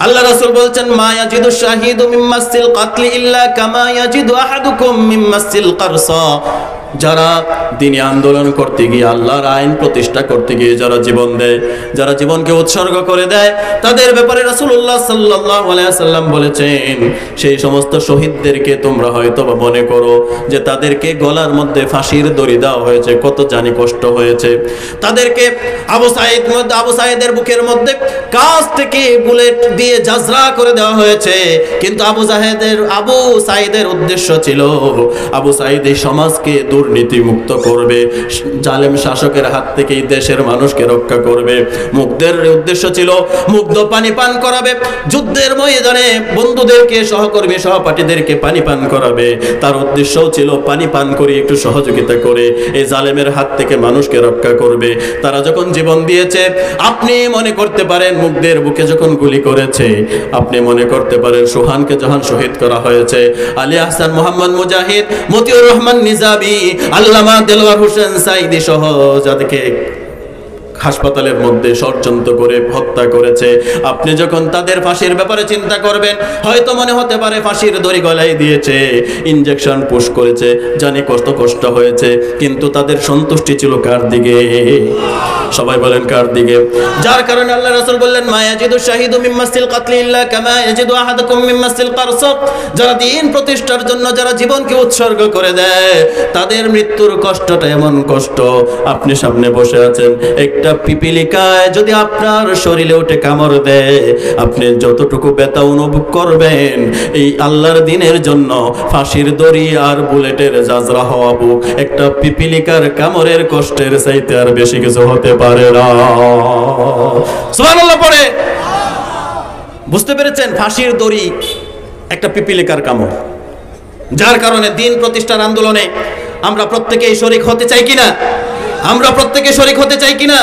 আল্লাহ রাসূল বলছেন, মা ইয়াজিদু শাহিদু মিম্মাসিল কাতলি ইল্লা কামা ইয়াজিদু আহাদুকুম মিম্মাসিল কারসা। যারা দ্বীনি আন্দোলন করতে গিয়ে, আল্লাহর আইন প্রতিষ্ঠা করতে গিয়ে যারা জীবন দেয়, যারা জীবনকে উৎসর্গ করে দেয়, তাদের ব্যাপারে রাসূলুল্লাহ সাল্লাল্লাহু আলাইহি ওয়াসাল্লাম বলেছেন, সেই সমস্ত শহীদদেরকে তোমরা হয়তো মনে করো যে তাদেরকে গলার মধ্যে ফাঁসির দড়ি দেওয়া হয়েছে, কত জানি কষ্ট হয়েছে, তাদেরকে আবু সাঈদের বুকের মধ্যে কাছ থেকে বুলেট দিয়ে জাজরা করে দেওয়া হয়েছে, কিন্তু আবু সাঈদের উদ্দেশ্য ছিল আবু সাঈদ এই সমাজকে দুর্নীতি মুক্ত করবে, জালেম শাসকের হাত থেকে এই দেশের মানুষকে রক্ষা করবে। মুগ্ধের উদ্দেশ্য ছিল মুগ্ধ পানি পান করাবে, যুদ্ধের ময়দানে বন্ধুদেরকে, সহকর্মী সহপাঠীদেরকে পানি পান করাবে। তার উদ্দেশ্যও ছিল পানি পান করে একটু সহযোগিতা করে এই জালেমের হাত থেকে মানুষকে রক্ষা করবে। তারা যখন জীবন দিয়েছে, আপনি মনে করতে পারেন মুগ্ধের বুকে যখন গুলি করেছে, আপনি মনে করতে পারেন সোহানকে যখন শহীদ করা হয়েছে, আলী আহসান, মোহাম্মদ মুজাহিদ, মতিউর রহমান নিজামী, আল্লামা দেলোয়ার হোসেন সাঈদী সহ যাদেরকে হাসপাতালের মধ্যে ষড়যন্ত্র করে হত্যা করেছে, আপনি যখন তাদের ফাঁসির ব্যাপারে চিন্তা করবেন, হয়তো মনে হতে পারে ফাঁসির দড়ি গলায় দিয়েছে, ইনজেকশন পুশ করেছে, জানি কষ্ট হয়েছে, কিন্তু তাদের সন্তুষ্টি ছিল কার দিকে? সবাই বলেন কার দিকে? যার কারণে আল্লাহ রাসূল বললেন, মা ইয়াজিদু শাহিদু মিম্মাসিল কাতলি ইল্লা কামা ইয়াজিদু আহাদুকুম মিম্মাসিল কারসা। যারা দ্বীন প্রতিষ্ঠার জন্য যারা জীবনকে উৎসর্গ করে দেয়, তাদের মৃত্যুর কষ্টটা এমন কষ্ট, আপনি সামনে বসে আছেন, একটা পিপিলিকায় যদি আপনার শরীরে উঠে কামড় দেয়, আপনি যতটুকু ব্যথা অনুভব করবেন, এই আল্লাহর দিনের জন্য ফাঁসির দড়ি আর বুলেটের জাজরা হওয়াবো একটা পিপিলিকার কামড়ের কষ্টের চাইতে আর বেশি কিছু হতে পারে না। সুবহানাল্লাহ পড়ে। বুঝতে পেরেছেন? ফাঁসির দড়ি একটা পিপিলিকার কামড়, যার কারণে দিন প্রতিষ্ঠার আন্দোলনে আমরা প্রত্যেকেই শরীক হতে চাই কিনা? আমরা প্রত্যেকে শরীক হতে চাই কিনা?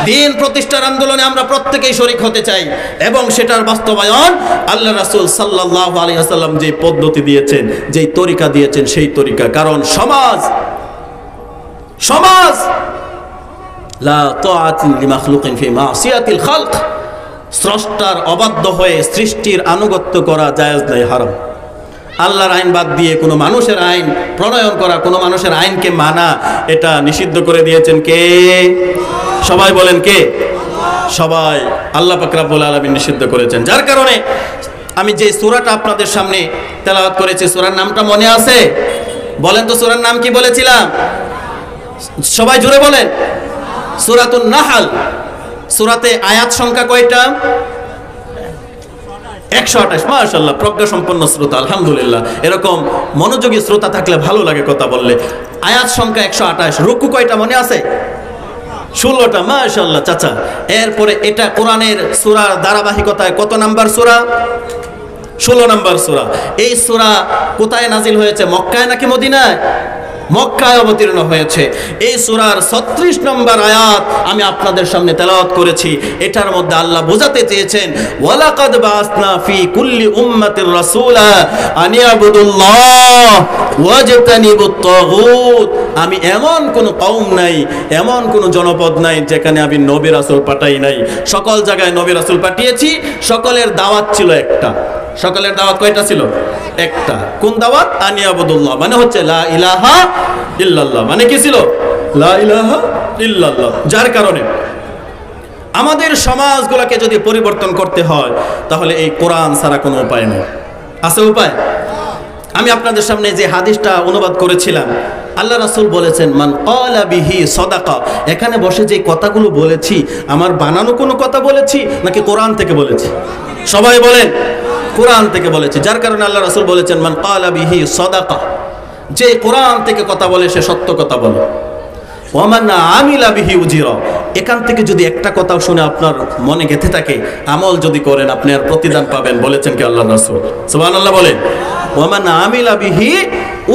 দিন প্রতিষ্ঠার আন্দোলনে আমরা প্রত্যেকেই শরীক হতে চাই, এবং সেটার বাস্তবায়ন আল্লাহ রাসূল সাল্লাল্লাহু আলাইহি ওয়াসাল্লাম যে পদ্ধতি দিয়েছেন, যেই তরিকা দিয়েছেন, সেই তরিকা। কারণ সমাজ লা তাআতা লিমাখলুকিন ফি মাসিয়াতিল খালক, স্রষ্টার অবাধ্য হয়ে সৃষ্টির আনুগত্য করা জায়েজ নাই, হারাম। আল্লাহর আইন বাদ দিয়ে কোনো মানুষের আইন প্রণয়ন করা, কোনো মানুষের আইনকে মানা, এটা নিষিদ্ধ করে দিয়েছেন কে? সবাই বলেন কে? সবাই। আল্লাহ পাক রব্বুল আলামিন নিষিদ্ধ করেছেন। যার কারণে আমি যে সূরাটা আপনাদের সামনে তেলাওয়াত করেছি, সূরার নামটা মনে আছে? বলেন তো সূরার নাম কি বলেছিলাম? সবাই জোরে বলেন। সূরাতুন নাহল। সূরাতে আয়াত সংখ্যা কয়টা? 128। মাশাআল্লাহ, প্রজ্ঞা সম্পন্ন শ্রোতা, আলহামদুলিল্লাহ। এরকম মনোযোগী শ্রোতা থাকলে ভালো লাগে কথা বললে। আয়াত সংখ্যা 128। রুকু কয়টা মনে আছে? 16টা। মাশাআল্লাহ চাচা। এরপরে এটা কোরআনের সূরার ধারাবাহিকতায় কত নাম্বার সূরা? 16 নাম্বার সূরা। এই সূরা কোথায় নাজিল হয়েছে? মক্কায় নাকি মদিনায়? মক্কায় অবতীর্ণ হয়েছে। এই সূরার 36 নম্বর আয়াত আমি আপনাদের সামনে তেলাওয়াত করেছি। এটার মধ্যে আল্লাহ বোঝাতে চেয়েছেন, ওয়ালাকাদ বাসনা ফি কুল্লি উম্মাতির রাসূলা আন ইয়াবুদুল্লাহ ওয়াজতানিবুত তাগুত। আমি এমন কোন কওম নাই, এমন কোন জনপদ নাই যেখানে আমি নবী রাসূল পাঠাই নাই। সকল জায়গায় নবী রাসূল পাঠিয়েছি। সকলের দাওয়াত ছিল একটা। সকলের দাওয়াত কয়টা ছিল? একটা। কোন দাওয়াত? আন ইয়াবুদুল্লাহ, মানে হচ্ছে লা ইলাহা ইল্লাল্লাহ। মানে কি ছিল? লা ইলাহা ইল্লাল্লাহ। যার কারণে আমাদের সমাজগুলোকে যদি পরিবর্তন করতে হয়, তাহলে এই কোরআন ছাড়া কোনো উপায় নেই। আছে উপায়? আমি আপনাদের সামনে যে হাদিসটা অনুবাদ করেছিলাম, আল্লাহ রাসূল বলেছেন, মান ক্বালা বিহি সাদাকা। এখানে বসে যে কথাগুলো বলেছি, আমার বানানো কোনো কথা বলেছি নাকি কোরআন থেকে বলেছি? সবাই বলেন, কোরআন থেকে বলেছি। যার কারণে আল্লাহ রাসূল বলেছেন, মান ক্বালা বিহি সাদাকা। যে কোরআন থেকে কথা বলে সে সত্য কথা বলে। ওয়া মান আমিলা বিহি উজিরা। এখান থেকে যদি একটা কথাও শুনে আপনার মনে গেঁথে থাকে, আমল যদি করেন, আপনি আর প্রতিদান পাবেন। বলেছেন কি আল্লাহর রাসূল? সুবহানাল্লাহ বলেন। ওয়া মান আমিলা বিহি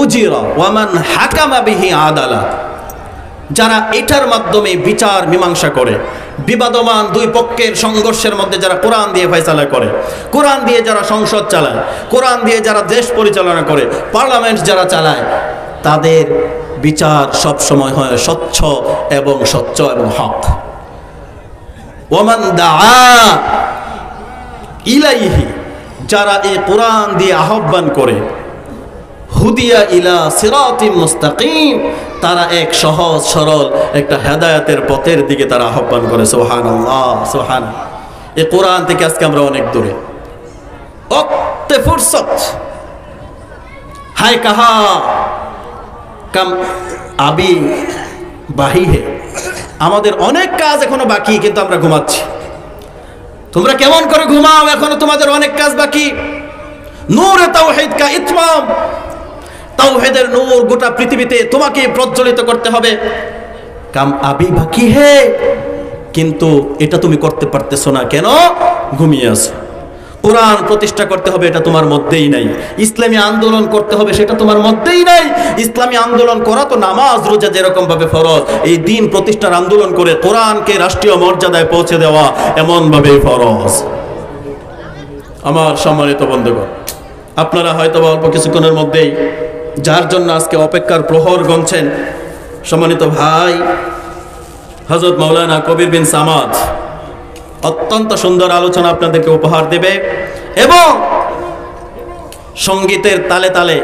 উজিরা ওয়া মান হাকামা বিহি আদালা। যারা এটার মাধ্যমে বিচার মীমাংসা করে, বিবাদমান দুই পক্ষের সংঘর্ষের মধ্যে যারা কোরআন দিয়ে ফয়সালা করে, কোরআন দিয়ে যারা সংসদ চালায়, কোরআন দিয়ে যারা দেশ পরিচালনা করে, পার্লামেন্ট যারা চালায়, তাদের বিচার সব সময় হয় স্বচ্ছ এবং স্বচ্ছ এবং হক। ওমান দাআ ইলাইহি, যারা এই কোরআন দিয়ে আহ্বান করে, হুদিয়া ইলা সিরাতিম মুস্তাকিম, তারা এক সহজ সরল একটা হেদায়েতের পথের দিকে তারা আহ্বান করে। সুবহানাল্লাহ, সুবহানাল্লাহ। এই কোরআন থেকে আজকে আমরা অনেক দূরে। ওক্তে ফুরসত হায় কাহা কাম আবি বাহি হে। আমাদের অনেক কাজ এখনো বাকি, কিন্তু আমরা ঘুমাচ্ছি। তোমরা কেমন করে ঘুমাও? এখনো তোমাদের অনেক কাজ বাকি। নূরে তাওহীদ কা ইতমাম, তাওহীদের নূর গোটা পৃথিবীতে তোমাকে প্রজ্বলিত করতে হবে। কাম আবি বাকি হে, কিন্তু এটা তুমি করতে পারতেছো না কেন? ঘুমিয়ে আছো। কোরআন প্রতিষ্ঠা করতে হবে, এটা তোমার মধ্যেই নাই। ইসলামী আন্দোলন করতে হবে, সেটা তোমার মধ্যেই নাই। ইসলামী আন্দোলন করা তো নামাজ রোজা যেরকম ভাবে ফরজ, এই দিন প্রতিষ্ঠার আন্দোলন করে কোরআনকে রাষ্ট্রীয় মর্যাদায় পৌঁছে দেওয়া এমন ভাবে ফরজ। আমার সম্মানিত বন্ধুগণ, আপনারা হয়তো অল্প কিছুক্ষণের মধ্যেই যার জন্য আজকে অপেক্ষার প্রহর গুনছেন, সম্মানিত ভাই হযরত মাওলানা কবির বিন সামাদ অত্যন্ত সুন্দর আলোচনা আপনাদেরকে উপহার দেবে, এবং সঙ্গীতের তালে তালে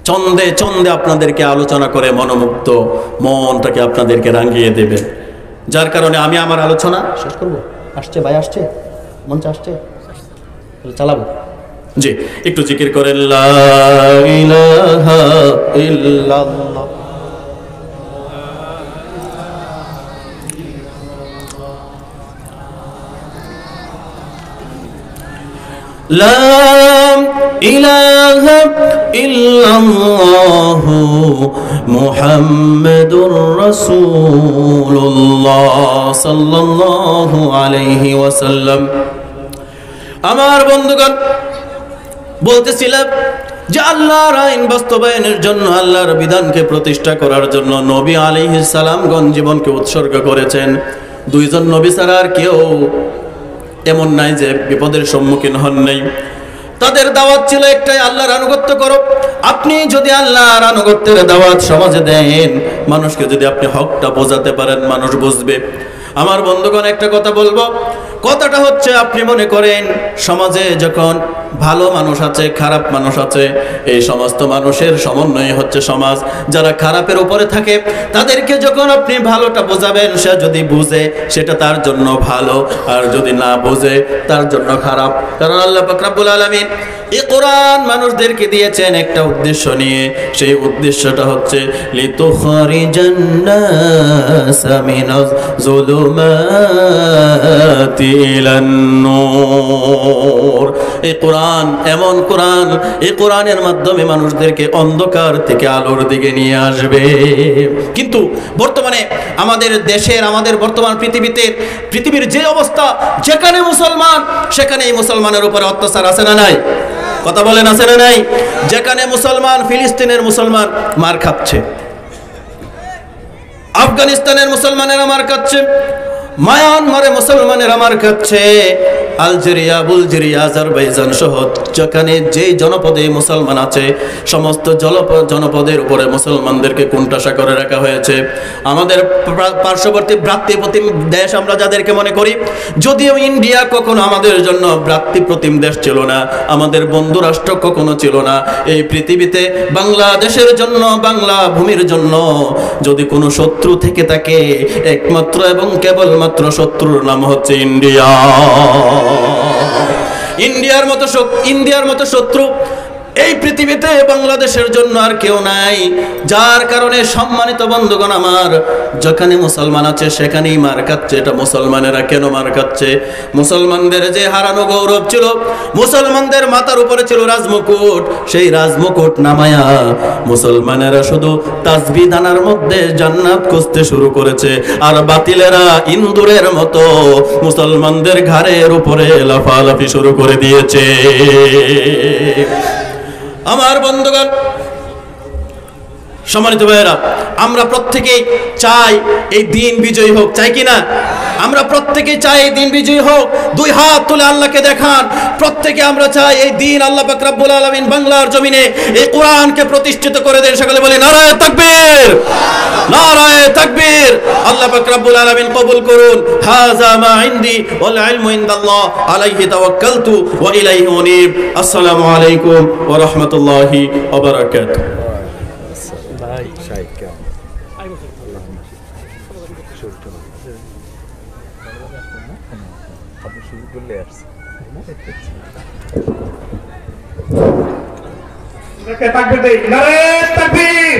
ছন্দে ছন্দে আপনাদেরকে আলোচনা করে মনোমুগ্ধ মনটাকে আপনাদেরকে রাঙিয়ে দেবে। যার কারণে আমি আমার আলোচনা শেষ করব। আসছে ভাই, আসছে, মঞ্চে আসছে, চালাবো। জি, একটু জিকির করেন, লা ইলাহা ইল্লাল্লাহ লা ইলাহা ইল্লাল্লাহু মুহাম্মাদুর রাসূলুল্লাহ সাল্লাল্লাহু আলাইহি ওয়াসাল্লাম। আমার বন্ধুগণ, বলতেছিলাম যে আল্লাহর আইন বাস্তবায়নের জন্য, আল্লাহর বিধানকে প্রতিষ্ঠা করার জন্য নবী আলাইহিস সালামগণ জীবনকে উৎসর্গ করেছেন। দুইজন নবী ছাড়া আর কেউ এমন নাই যে বিপদের সম্মুখীন হন নাই। তাদের দাওয়াত ছিল একটাই, আল্লাহর আনুগত্য করো। আপনি যদি আল্লাহর আনুগত্যের দাওয়াত সমাজে দেন, মানুষকে যদি আপনি হকটা বোঝাতে পারেন, মানুষ বুঝবে। আমার বন্ধুগণ, একটা কথা বলবো, কথাটা হচ্ছে, আপনি মনে করেন সমাজে যখন ভালো মানুষ আছে, খারাপ মানুষ আছে, এই সমস্ত মানুষের সমন্বয় হচ্ছে সমাজ। যারা খারাপের উপরে থাকে তাদেরকে যখন আপনি ভালোটা বোঝাবেন, সে যদি বুঝে সেটা তার জন্য ভালো, আর যদি না বুঝে তার জন্য খারাপ। কারণ আল্লাহ পাক রব্বুল আলামিন এই কোরআন মানুষদেরকে দিয়েছেন একটা উদ্দেশ্য নিয়ে। সেই উদ্দেশ্যটা হচ্ছে লিতুখরিজান নাসা মিনাজ যুলুমাতি ইলান নূর। এই কোরআন এমন কোরআন, এই কোরআনের মাধ্যমে মানুষদেরকে অন্ধকার থেকে আলোর দিকে নিয়ে আসবে। কিন্তু বর্তমানে আমাদের দেশের, আমাদের বর্তমান পৃথিবীর যে অবস্থা, যেখানে মুসলমান সেখানেই মুসলমানের উপরে অত্যাচার আছে না নাই? কথা বলেন, আছে না নাই? যেখানে মুসলমান, ফিলিস্তিনের মুসলমান মার খাচ্ছে, আফগানিস্তানের মুসলমানেরা মার খাচ্ছে, মায়ানমারে মুসলমানেরা মার খাচ্ছে, আলজেরিয়া, বুলগেরিয়া, আজারবাইজান সহ যেখানে যেই জনপদে মুসলমান আছে, সমস্ত জনপদের উপরে মুসলমানদেরকে কোণঠাসা করে রাখা হয়েছে। আমাদের পার্শ্ববর্তী ভ্রাতৃপ্রতিম দেশ আমরা যাদেরকে মনে করি, যদিও ইন্ডিয়া কখনো আমাদের জন্য ভ্রাতৃপ্রতিম দেশ ছিল না, আমাদের বন্ধু রাষ্ট্র কখনো ছিল না। এই পৃথিবীতে বাংলাদেশের জন্য, বাংলা ভূমির জন্য যদি কোনো শত্রু থেকে থাকে, একমাত্র এবং কেবলমাত্র শত্রুর নাম হচ্ছে ইন্ডিয়া। ইন্ডিয়ার মতো শত্রু এই পৃথিবীতে বাংলাদেশের জন্য আর কেউ নাই। যার কারণে সম্মানিত বন্ধুগণ আমার, যেখানে মুসলমান আছে সেখানেই মার খাচ্ছে। এটা মুসলমানেরা কেন মার খাচ্ছে? মুসলমানদের যে হারানো গৌরব ছিল, মুসলমানদের মাথার উপরে ছিল রাজমুকুট, সেই রাজমুকুট নামায়া মুসলমানেরা শুধু তাসবিহ দানার মধ্যে জান্নাত খুঁজতে শুরু করেছে। আর বাতিলেরা ইন্দুরের মতো মুসলমানদের ঘাড়ের উপরে লাফালাফি শুরু করে দিয়েছে। আমার বন্ধুগণ, সম্মানিত ভাইয়েরা, আমরা প্রত্যেকেই চাই এই দিন বিজয়ী হোক, চাই কি না? আমরা প্রত্যেকেই চাই এই দিন বিজয়ী হোক। দুই হাত তুলে আল্লাহকে দেখান। প্রত্যেকে আমরা চাই এই দিন আল্লাহ পাক রব্বুল আলামিন বাংলার জমিনে এই কোরআনকে প্রতিষ্ঠিত করে দেন। সকলে বলি নারায়ে তাকবীর, নারায়ে তাকবীর। আল্লাহ পাক রব্বুল আলামিন কবুল করুন। হাযা মা ইনদি ওয়াল ইলমু ইনদাল্লাহ আলাইহি তাওয়াক্কালতু ওয়া ইলাইহি উনীব। আসসালামু আলাইকুম ওয়া রাহমাতুল্লাহি ওয়া বারাকাতুহু। ভাই শাইখ আপনি শুরু করলে আসছে তাকবীর দেই, নারে তাকবীর।